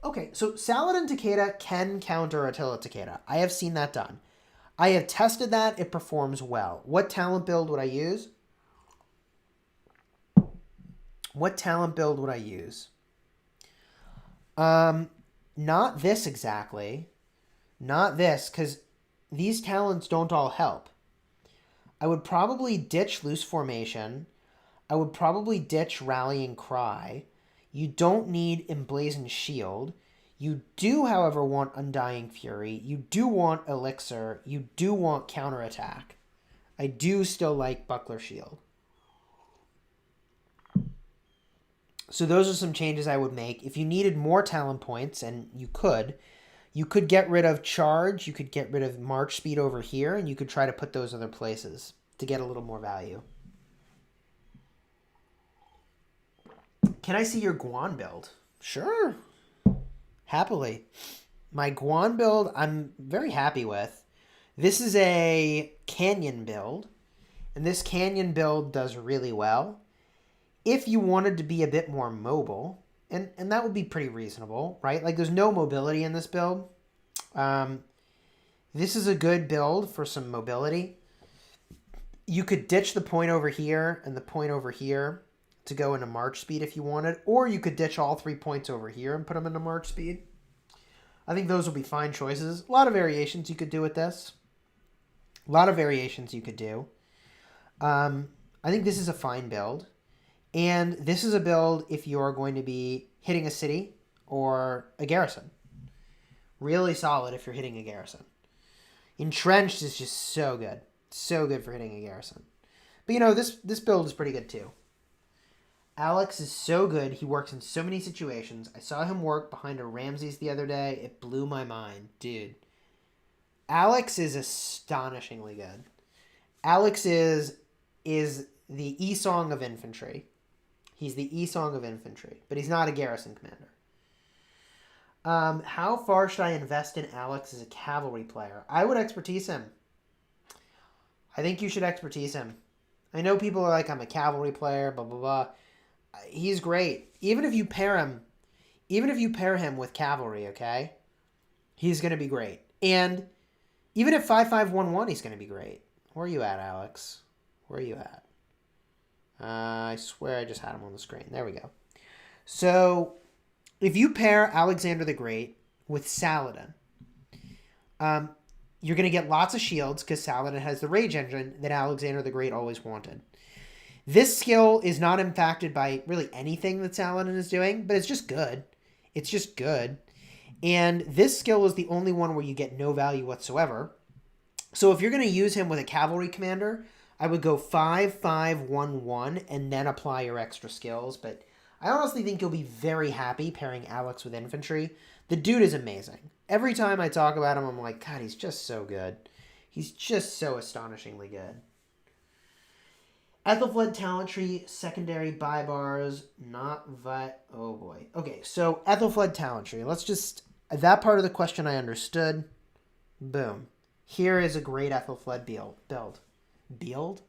Speaker 2: okay. So Saladin Takeda can counter Attila Takeda. I have seen that done. I have tested that. It performs well. What talent build would I use? Not this exactly. Not this, because these talents don't all help. I would probably ditch Loose Formation. I would probably ditch Rallying Cry. You don't need Emblazoned Shield. You do, however, want Undying Fury. You do want Elixir. You do want Counterattack. I do still like Buckler Shield. So those are some changes I would make. If you needed more talent points, and you could get rid of Charge, you could get rid of March Speed over here, and you could try to put those other places to get a little more value. Can I see your Guan build? Sure. Happily. My Guan build, I'm very happy with. This is a Canyon build, and this Canyon build does really well. If you wanted to be a bit more mobile, and that would be pretty reasonable, right? Like, there's no mobility in this build. This is a good build for some mobility. You could ditch the point over here and the point over here to go into March Speed if you wanted, or you could ditch all 3 points over here and put them into March Speed. I think those will be fine choices. A lot of variations you could do with this. I think this is a fine build. And this is a build if you're going to be hitting a city or a garrison. Really solid if you're hitting a garrison. Entrenched is just so good. So good for hitting a garrison. But this build is pretty good too. Alex is so good. He works in so many situations. I saw him work behind a Ramses the other day. It blew my mind. Dude. Alex is astonishingly good. Alex is the E-Song of infantry. He's the E-Song of infantry, but he's not a garrison commander. How far should I invest in Alex as a cavalry player? I would expertise him. I think you should expertise him. I know people are like, I'm a cavalry player, blah, blah, blah. He's great. Even if you pair him with cavalry, okay? He's going to be great. And even at 5511, he's going to be great. Where are you at, Alex? Where are you at? I swear I just had him on the screen. There we go. So, if you pair Alexander the Great with Saladin, you're going to get lots of shields because Saladin has the rage engine that Alexander the Great always wanted. This skill is not impacted by really anything that Saladin is doing, but it's just good. It's just good. And this skill is the only one where you get no value whatsoever. So if you're going to use him with a cavalry commander, I would go 5-5-1-1 and then apply your extra skills. But I honestly think you'll be very happy pairing Alex with infantry. The dude is amazing. Every time I talk about him, I'm like, God, he's just so good. He's just so astonishingly good. Ethelfled talent tree, secondary buy bars, not oh boy. Okay, so Ethelfled talent tree. Let's just, that part of the question I understood. Boom. Here is a great Ethelfled build. Build?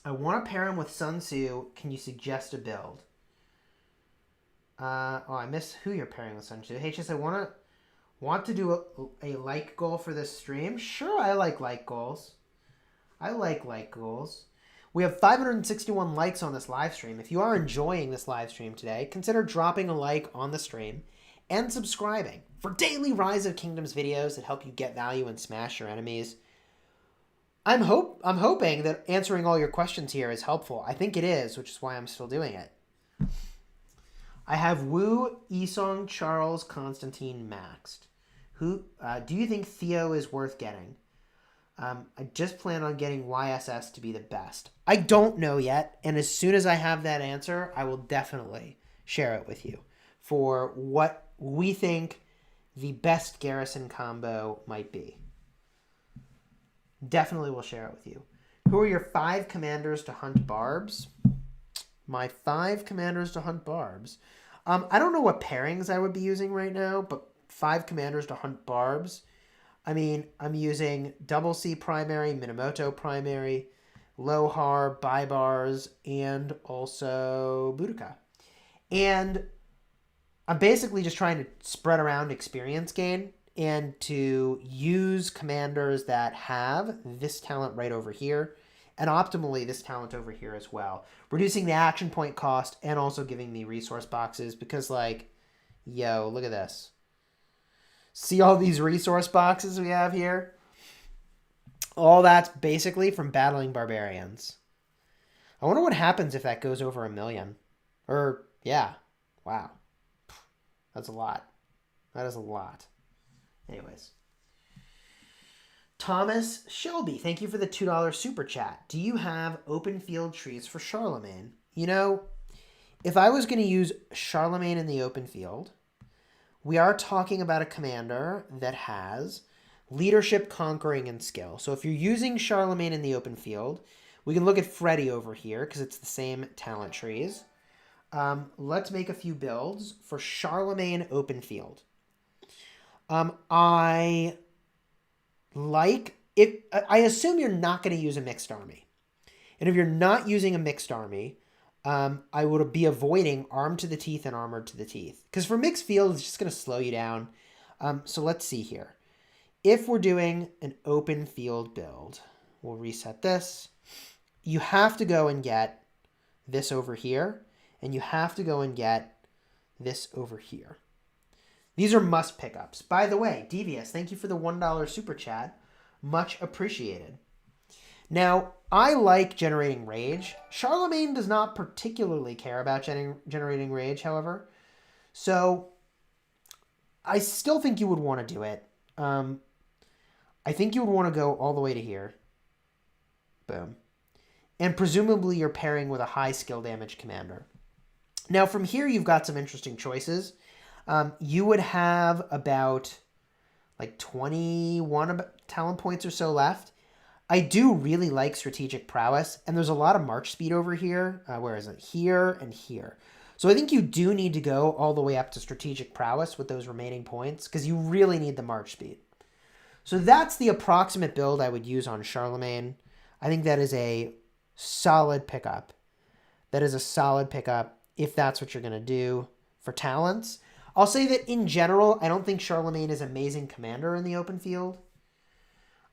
Speaker 2: I want to pair him with Sun Tzu. Can you suggest a build? I miss who you're pairing with Sun Tzu. Hey, just I want to do a like goal for this stream. Sure, I like goals. We have 561 likes on this live stream. If you are enjoying this live stream today, consider dropping a like on the stream and subscribing for daily Rise of Kingdoms videos that help you get value and smash your enemies. I'm hoping that answering all your questions here is helpful. I think it is, which is why I'm still doing it. I have Wu, Esong, Charles, Constantine maxed. Who do you think Theo is worth getting? I just plan on getting YSS to be the best. I don't know yet, and as soon as I have that answer, I will definitely share it with you for what we think the best garrison combo might be. Definitely will share it with you. Who are your 5 commanders to hunt barbs? My 5 commanders to hunt barbs. I don't know what pairings I would be using right now, but 5 commanders to hunt barbs. I mean, I'm using Double C primary, Minamoto primary, Lohar, Baibars, and also Boudica. And I'm basically just trying to spread around experience gain and to use commanders that have this talent right over here and optimally this talent over here as well. Reducing the action point cost and also giving me resource boxes because, like, yo, look at this. See all these resource boxes we have here? All that's basically from battling barbarians. I wonder what happens if that goes over 1 million. Or, yeah. Wow. That's a lot. That is a lot. Anyways. Thomas Shelby, thank you for the $2 super chat. Do you have open field trees for Charlemagne? You know, if I was going to use Charlemagne in the open field, we are talking about a commander that has leadership, conquering, and skill. So if you're using Charlemagne in the open field, we can look at Freddy over here because it's the same talent trees. Let's make a few builds for Charlemagne open field. I assume you're not going to use a mixed army. And if you're not using a mixed army, I would be avoiding armed to the teeth and armored to the teeth. Because for mixed field, it's just going to slow you down. So let's see here. If we're doing an open field build, we'll reset this. You have to go and get this over here. And you have to go and get this over here. These are must pickups. By the way, Devious, thank you for the $1 super chat. Much appreciated. Now, I like generating rage. Charlemagne does not particularly care about generating rage, however. So, I still think you would want to do it. I think you would want to go all the way to here. Boom. And presumably you're pairing with a high skill damage commander. Now, from here, you've got some interesting choices. You would have about like 21 talent points or so left. I do really like strategic prowess, and there's a lot of march speed over here. Where is it? Here and here. So I think you do need to go all the way up to strategic prowess with those remaining points because you really need the march speed. So that's the approximate build I would use on Charlemagne. I think that is a solid pickup. That is a solid pickup if that's what you're going to do for talents. I'll say that in general, I don't think Charlemagne is an amazing commander in the open field.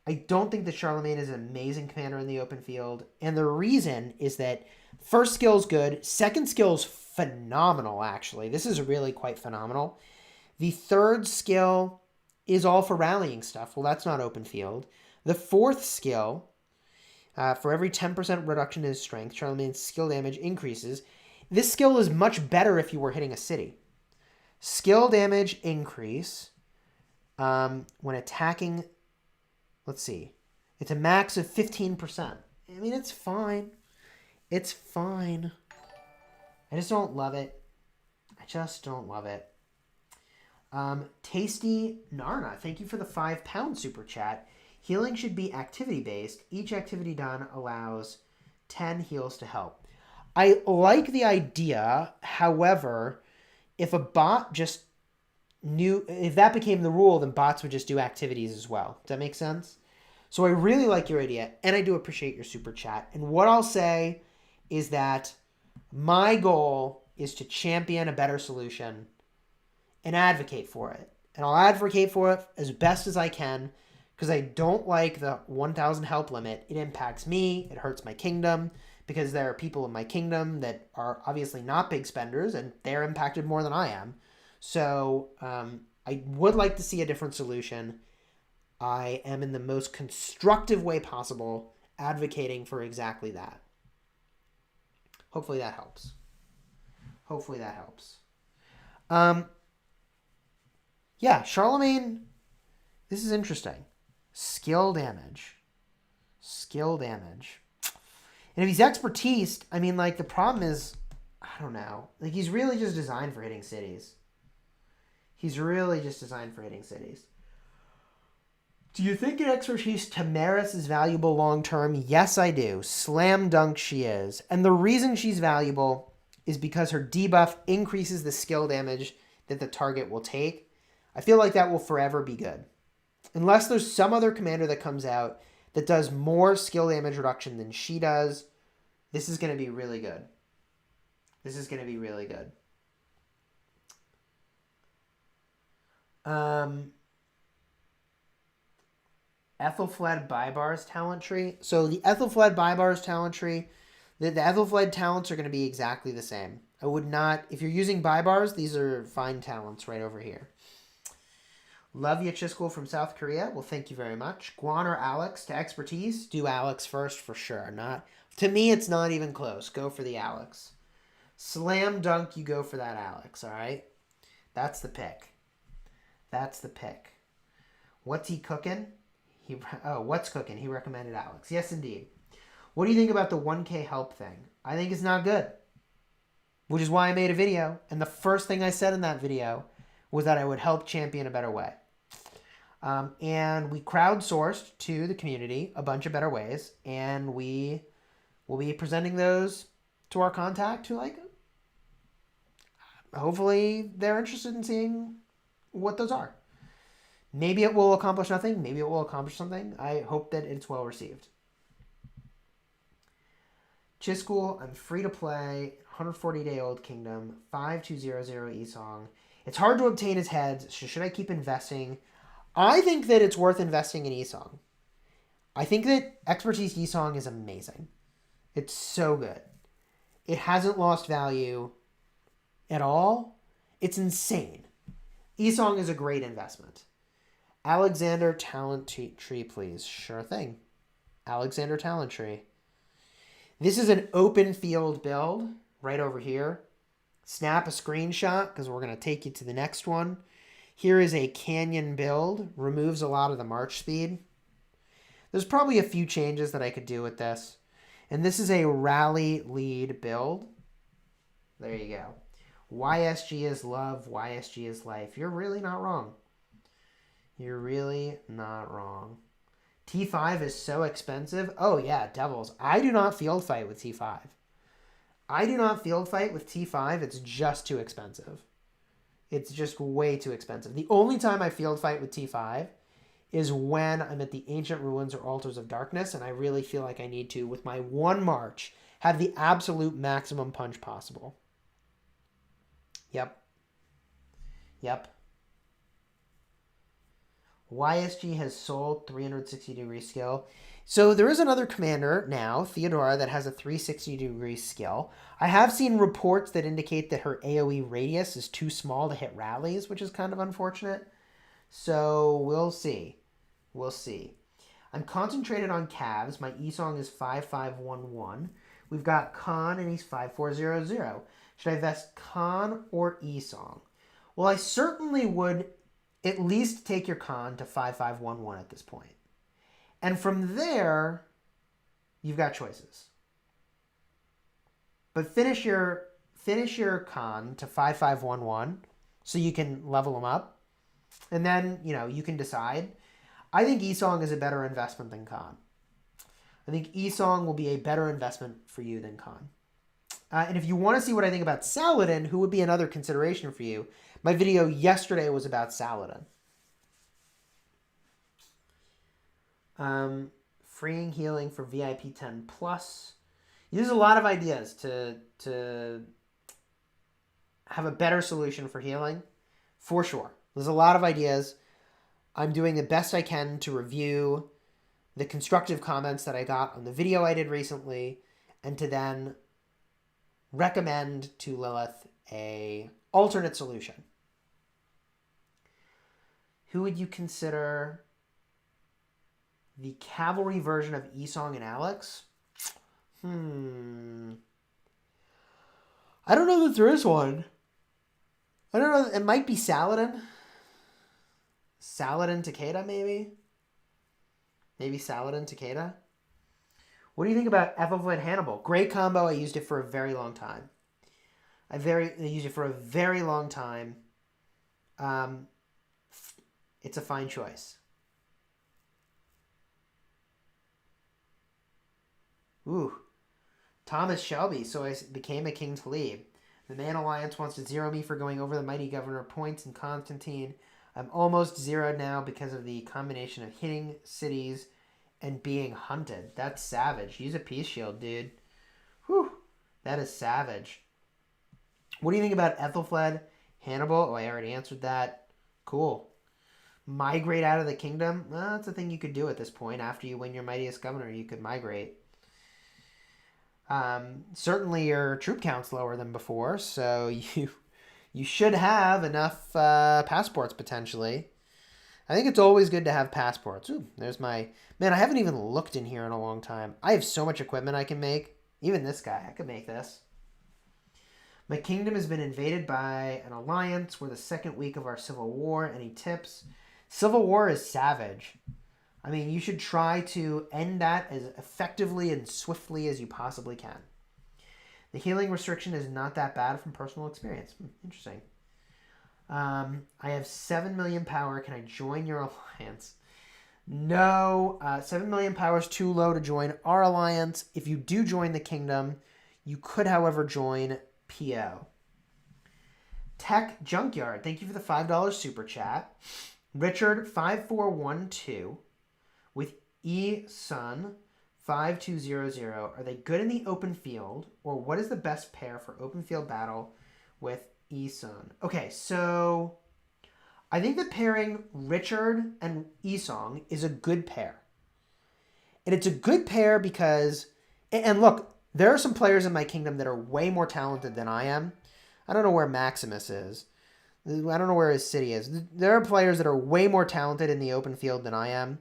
Speaker 2: I don't think that Charlemagne is an amazing commander in the open field. And the reason is that first skill is good. Second skill is phenomenal, actually. This is really quite phenomenal. The third skill is all for rallying stuff. Well, that's not open field. The fourth skill, for every 10% reduction in his strength, Charlemagne's skill damage increases. This skill is much better if you were hitting a city. Skill damage increase when attacking. Let's see. It's a max of 15%. I mean, it's fine. It's fine. I just don't love it. I just don't love it. Tasty Narna, thank you for the £5 super chat. Healing should be activity-based. Each activity done allows 10 heals to help. I like the idea. However, if a bot just knew, if that became the rule, then bots would just do activities as well. Does that make sense? So I really like your idea, and I do appreciate your super chat. And what I'll say is that my goal is to champion a better solution and advocate for it. And I'll advocate for it as best as I can because I don't like the 1,000 help limit. It impacts me. It hurts my kingdom. because there are people in my kingdom that are obviously not big spenders, and they're impacted more than I am. So I would like to see a different solution. I am in the most constructive way possible advocating for exactly that. Hopefully that helps. Hopefully that helps. Yeah, Charlemagne, this is interesting. Skill damage. Skill damage. And if he's expertise, I mean, like, the problem is, I don't know. Like, he's really just designed for hitting cities. He's really just designed for hitting cities. Do you think in expertise Tamaris is valuable long term? Yes, I do. Slam dunk she is. And the reason she's valuable is because her debuff increases the skill damage that the target will take. I feel like that will forever be good. Unless there's some other commander that comes out that does more skill damage reduction than she does, this is going to be really good. This is going to be really good. Ethelfled Bybar's talent tree. So the Ethelfled Bybar's talent tree, the Ethelfled talents are going to be exactly the same. I would not, if you're using Bybars, these are fine talents right over here. Love you, Chisgule from South Korea. Well, thank you very much. Guan or Alex to expertise? Do Alex first for sure. Not to me, it's not even close. Go for the Alex. Slam dunk, you go for that Alex, all right? That's the pick. What's he cooking? What's cooking? He recommended Alex. Yes, indeed. What do you think about the 1K help thing? I think it's not good, which is why I made a video. And the first thing I said in that video was that I would help champion a better way. And we crowdsourced to the community a bunch of better ways, and we will be presenting those to our contact who, like, hopefully they're interested in seeing what those are. Maybe it will accomplish nothing. Maybe it will accomplish something. I hope that it's well received. Chisgule, I'm free to play, 140-day-old kingdom, 5200 Esong. It's hard to obtain his heads, so should I keep investing? I think that it's worth investing in Esong. I think that Expertise Esong is amazing. It's so good. It hasn't lost value at all. It's insane. Esong is a great investment. Alexander Talent Tree, please. Sure thing. Alexander Talent Tree. This is an open field build right over here. Snap a screenshot because we're going to take you to the next one. Here is a canyon build. Removes a lot of the march speed. There's probably a few changes that I could do with this. And this is a rally lead build. There you go. YSG is love. YSG is life. You're really not wrong. You're really not wrong. T5 is so expensive. Oh yeah, devils. I do not field fight with T5. I do not field fight with T5. It's just too expensive. It's just way too expensive. The only time I field fight with T5 is when I'm at the Ancient Ruins or Altars of Darkness, and I really feel like I need to, with my one march, have the absolute maximum punch possible. Yep. YSG has sold 360-degree skill. So there is another commander now, Theodora, that has a 360-degree skill. I have seen reports that indicate that her AoE radius is too small to hit rallies, which is kind of unfortunate. So we'll see. I'm concentrated on calves. My Esong is 5511. We've got Khan, and he's 5400. Should I vest Khan or Esong? Well, I certainly would at least take your Khan to 5511 at this point. And from there, you've got choices. But finish your Khan to 5511 so you can level him up. And then, you can decide. I think Esong is a better investment than Khan. I think Esong will be a better investment for you than Khan. And if you want to see what I think about Saladin, who would be another consideration for you, my video yesterday was about Saladin. Freeing healing for VIP 10 plus. There's a lot of ideas to have a better solution for healing, for sure. There's a lot of ideas. I'm doing the best I can to review the constructive comments that I got on the video I did recently, and to then recommend to Lilith a alternate solution. Who would you consider the cavalry version of Esong and Alex? I don't know that there is one. I don't know. It might be Saladin. Saladin Takeda, maybe? Maybe Saladin Takeda? What do you think about Ethelflaed Hannibal? Great combo. I used it for a very long time. I used it for a very long time. It's a fine choice. Ooh. Thomas Shelby. So I became a King Talib. The Man Alliance wants to zero me for going over the mighty governor points in Constantine. I'm almost zeroed now because of the combination of hitting cities and being hunted. That's savage. Use a peace shield, dude. Whew. That is savage. What do you think about Ethelflaed Hannibal? Oh, I already answered that. Cool. Migrate out of the kingdom? Well, that's a thing you could do at this point. After you win your mightiest governor, you could migrate. Certainly your troop count's lower than before, so you should have enough passports potentially. I think it's always good to have passports. Ooh, there's my... Man, I haven't even looked in here in a long time. I have so much equipment I can make. Even this guy, I could make this. My kingdom has been invaded by an alliance. We're the second week of our civil war. Any tips? Civil war is savage. I mean, you should try to end that as effectively and swiftly as you possibly can. The healing restriction is not that bad from personal experience. Interesting. I have 7 million power. Can I join your alliance? No. 7 million power is too low to join our alliance. If you do join the kingdom, you could, however, join PO. Tech Junkyard. Thank you for the $5 super chat. Richard 5412 with E-Sun 5200. Are they good in the open field, or what is the best pair for open field battle with E-Sun? Okay, so I think that pairing Richard and Esong is a good pair. And it's a good pair because, and look, there are some players in my kingdom that are way more talented than I am. I don't know where Maximus is. I don't know where his city is. There are players that are way more talented in the open field than I am.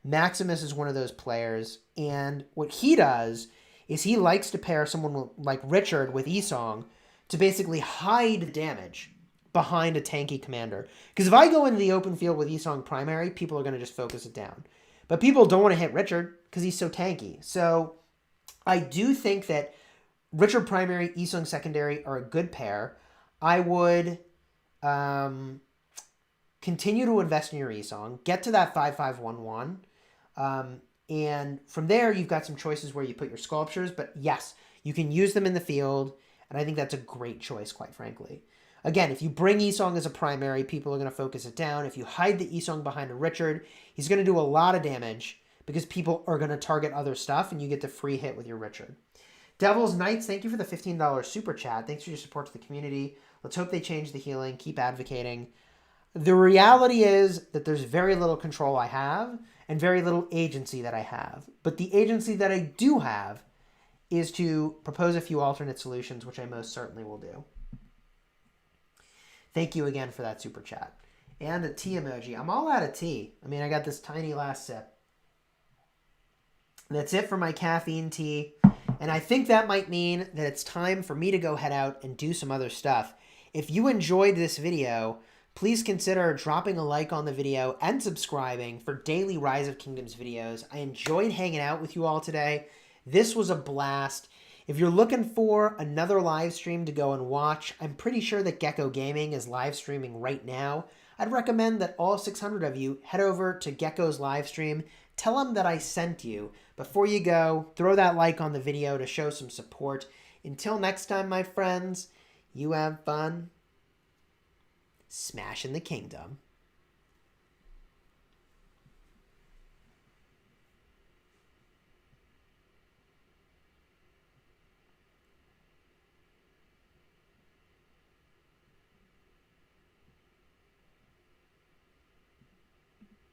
Speaker 2: Maximus is one of those players, and what he does is he likes to pair someone like Richard with Esong to basically hide damage behind a tanky commander. Because if I go into the open field with Esong primary, people are going to just focus it down. But people don't want to hit Richard because he's so tanky. So I do think that Richard primary, Esong secondary are a good pair. I would continue to invest in your Esong, get to that 5511. And from there, you've got some choices where you put your sculptures. But yes, you can use them in the field. And I think that's a great choice, quite frankly. Again, if you bring Esong as a primary, people are going to focus it down. If you hide the Esong behind a Richard, he's going to do a lot of damage because people are going to target other stuff, and you get the free hit with your Richard. Devil's Knights, thank you for the $15 super chat. Thanks for your support to the community. Let's hope they change the healing. Keep advocating. The reality is that there's very little control I have and very little agency that I have. But the agency that I do have is to propose a few alternate solutions, which I most certainly will do. Thank you again for that super chat. And a tea emoji. I'm all out of tea. I mean, I got this tiny last sip. That's it for my caffeine tea. And I think that might mean that it's time for me to go head out and do some other stuff. If you enjoyed this video, please consider dropping a like on the video and subscribing for daily Rise of Kingdoms videos. I enjoyed hanging out with you all today. This was a blast. If you're looking for another live stream to go and watch, I'm pretty sure that Gecko Gaming is live streaming right now. I'd recommend that all 600 of you head over to Gecko's live stream. Tell him that I sent you. Before you go, throw that like on the video to show some support. Until next time, my friends, you have fun smashing the kingdom.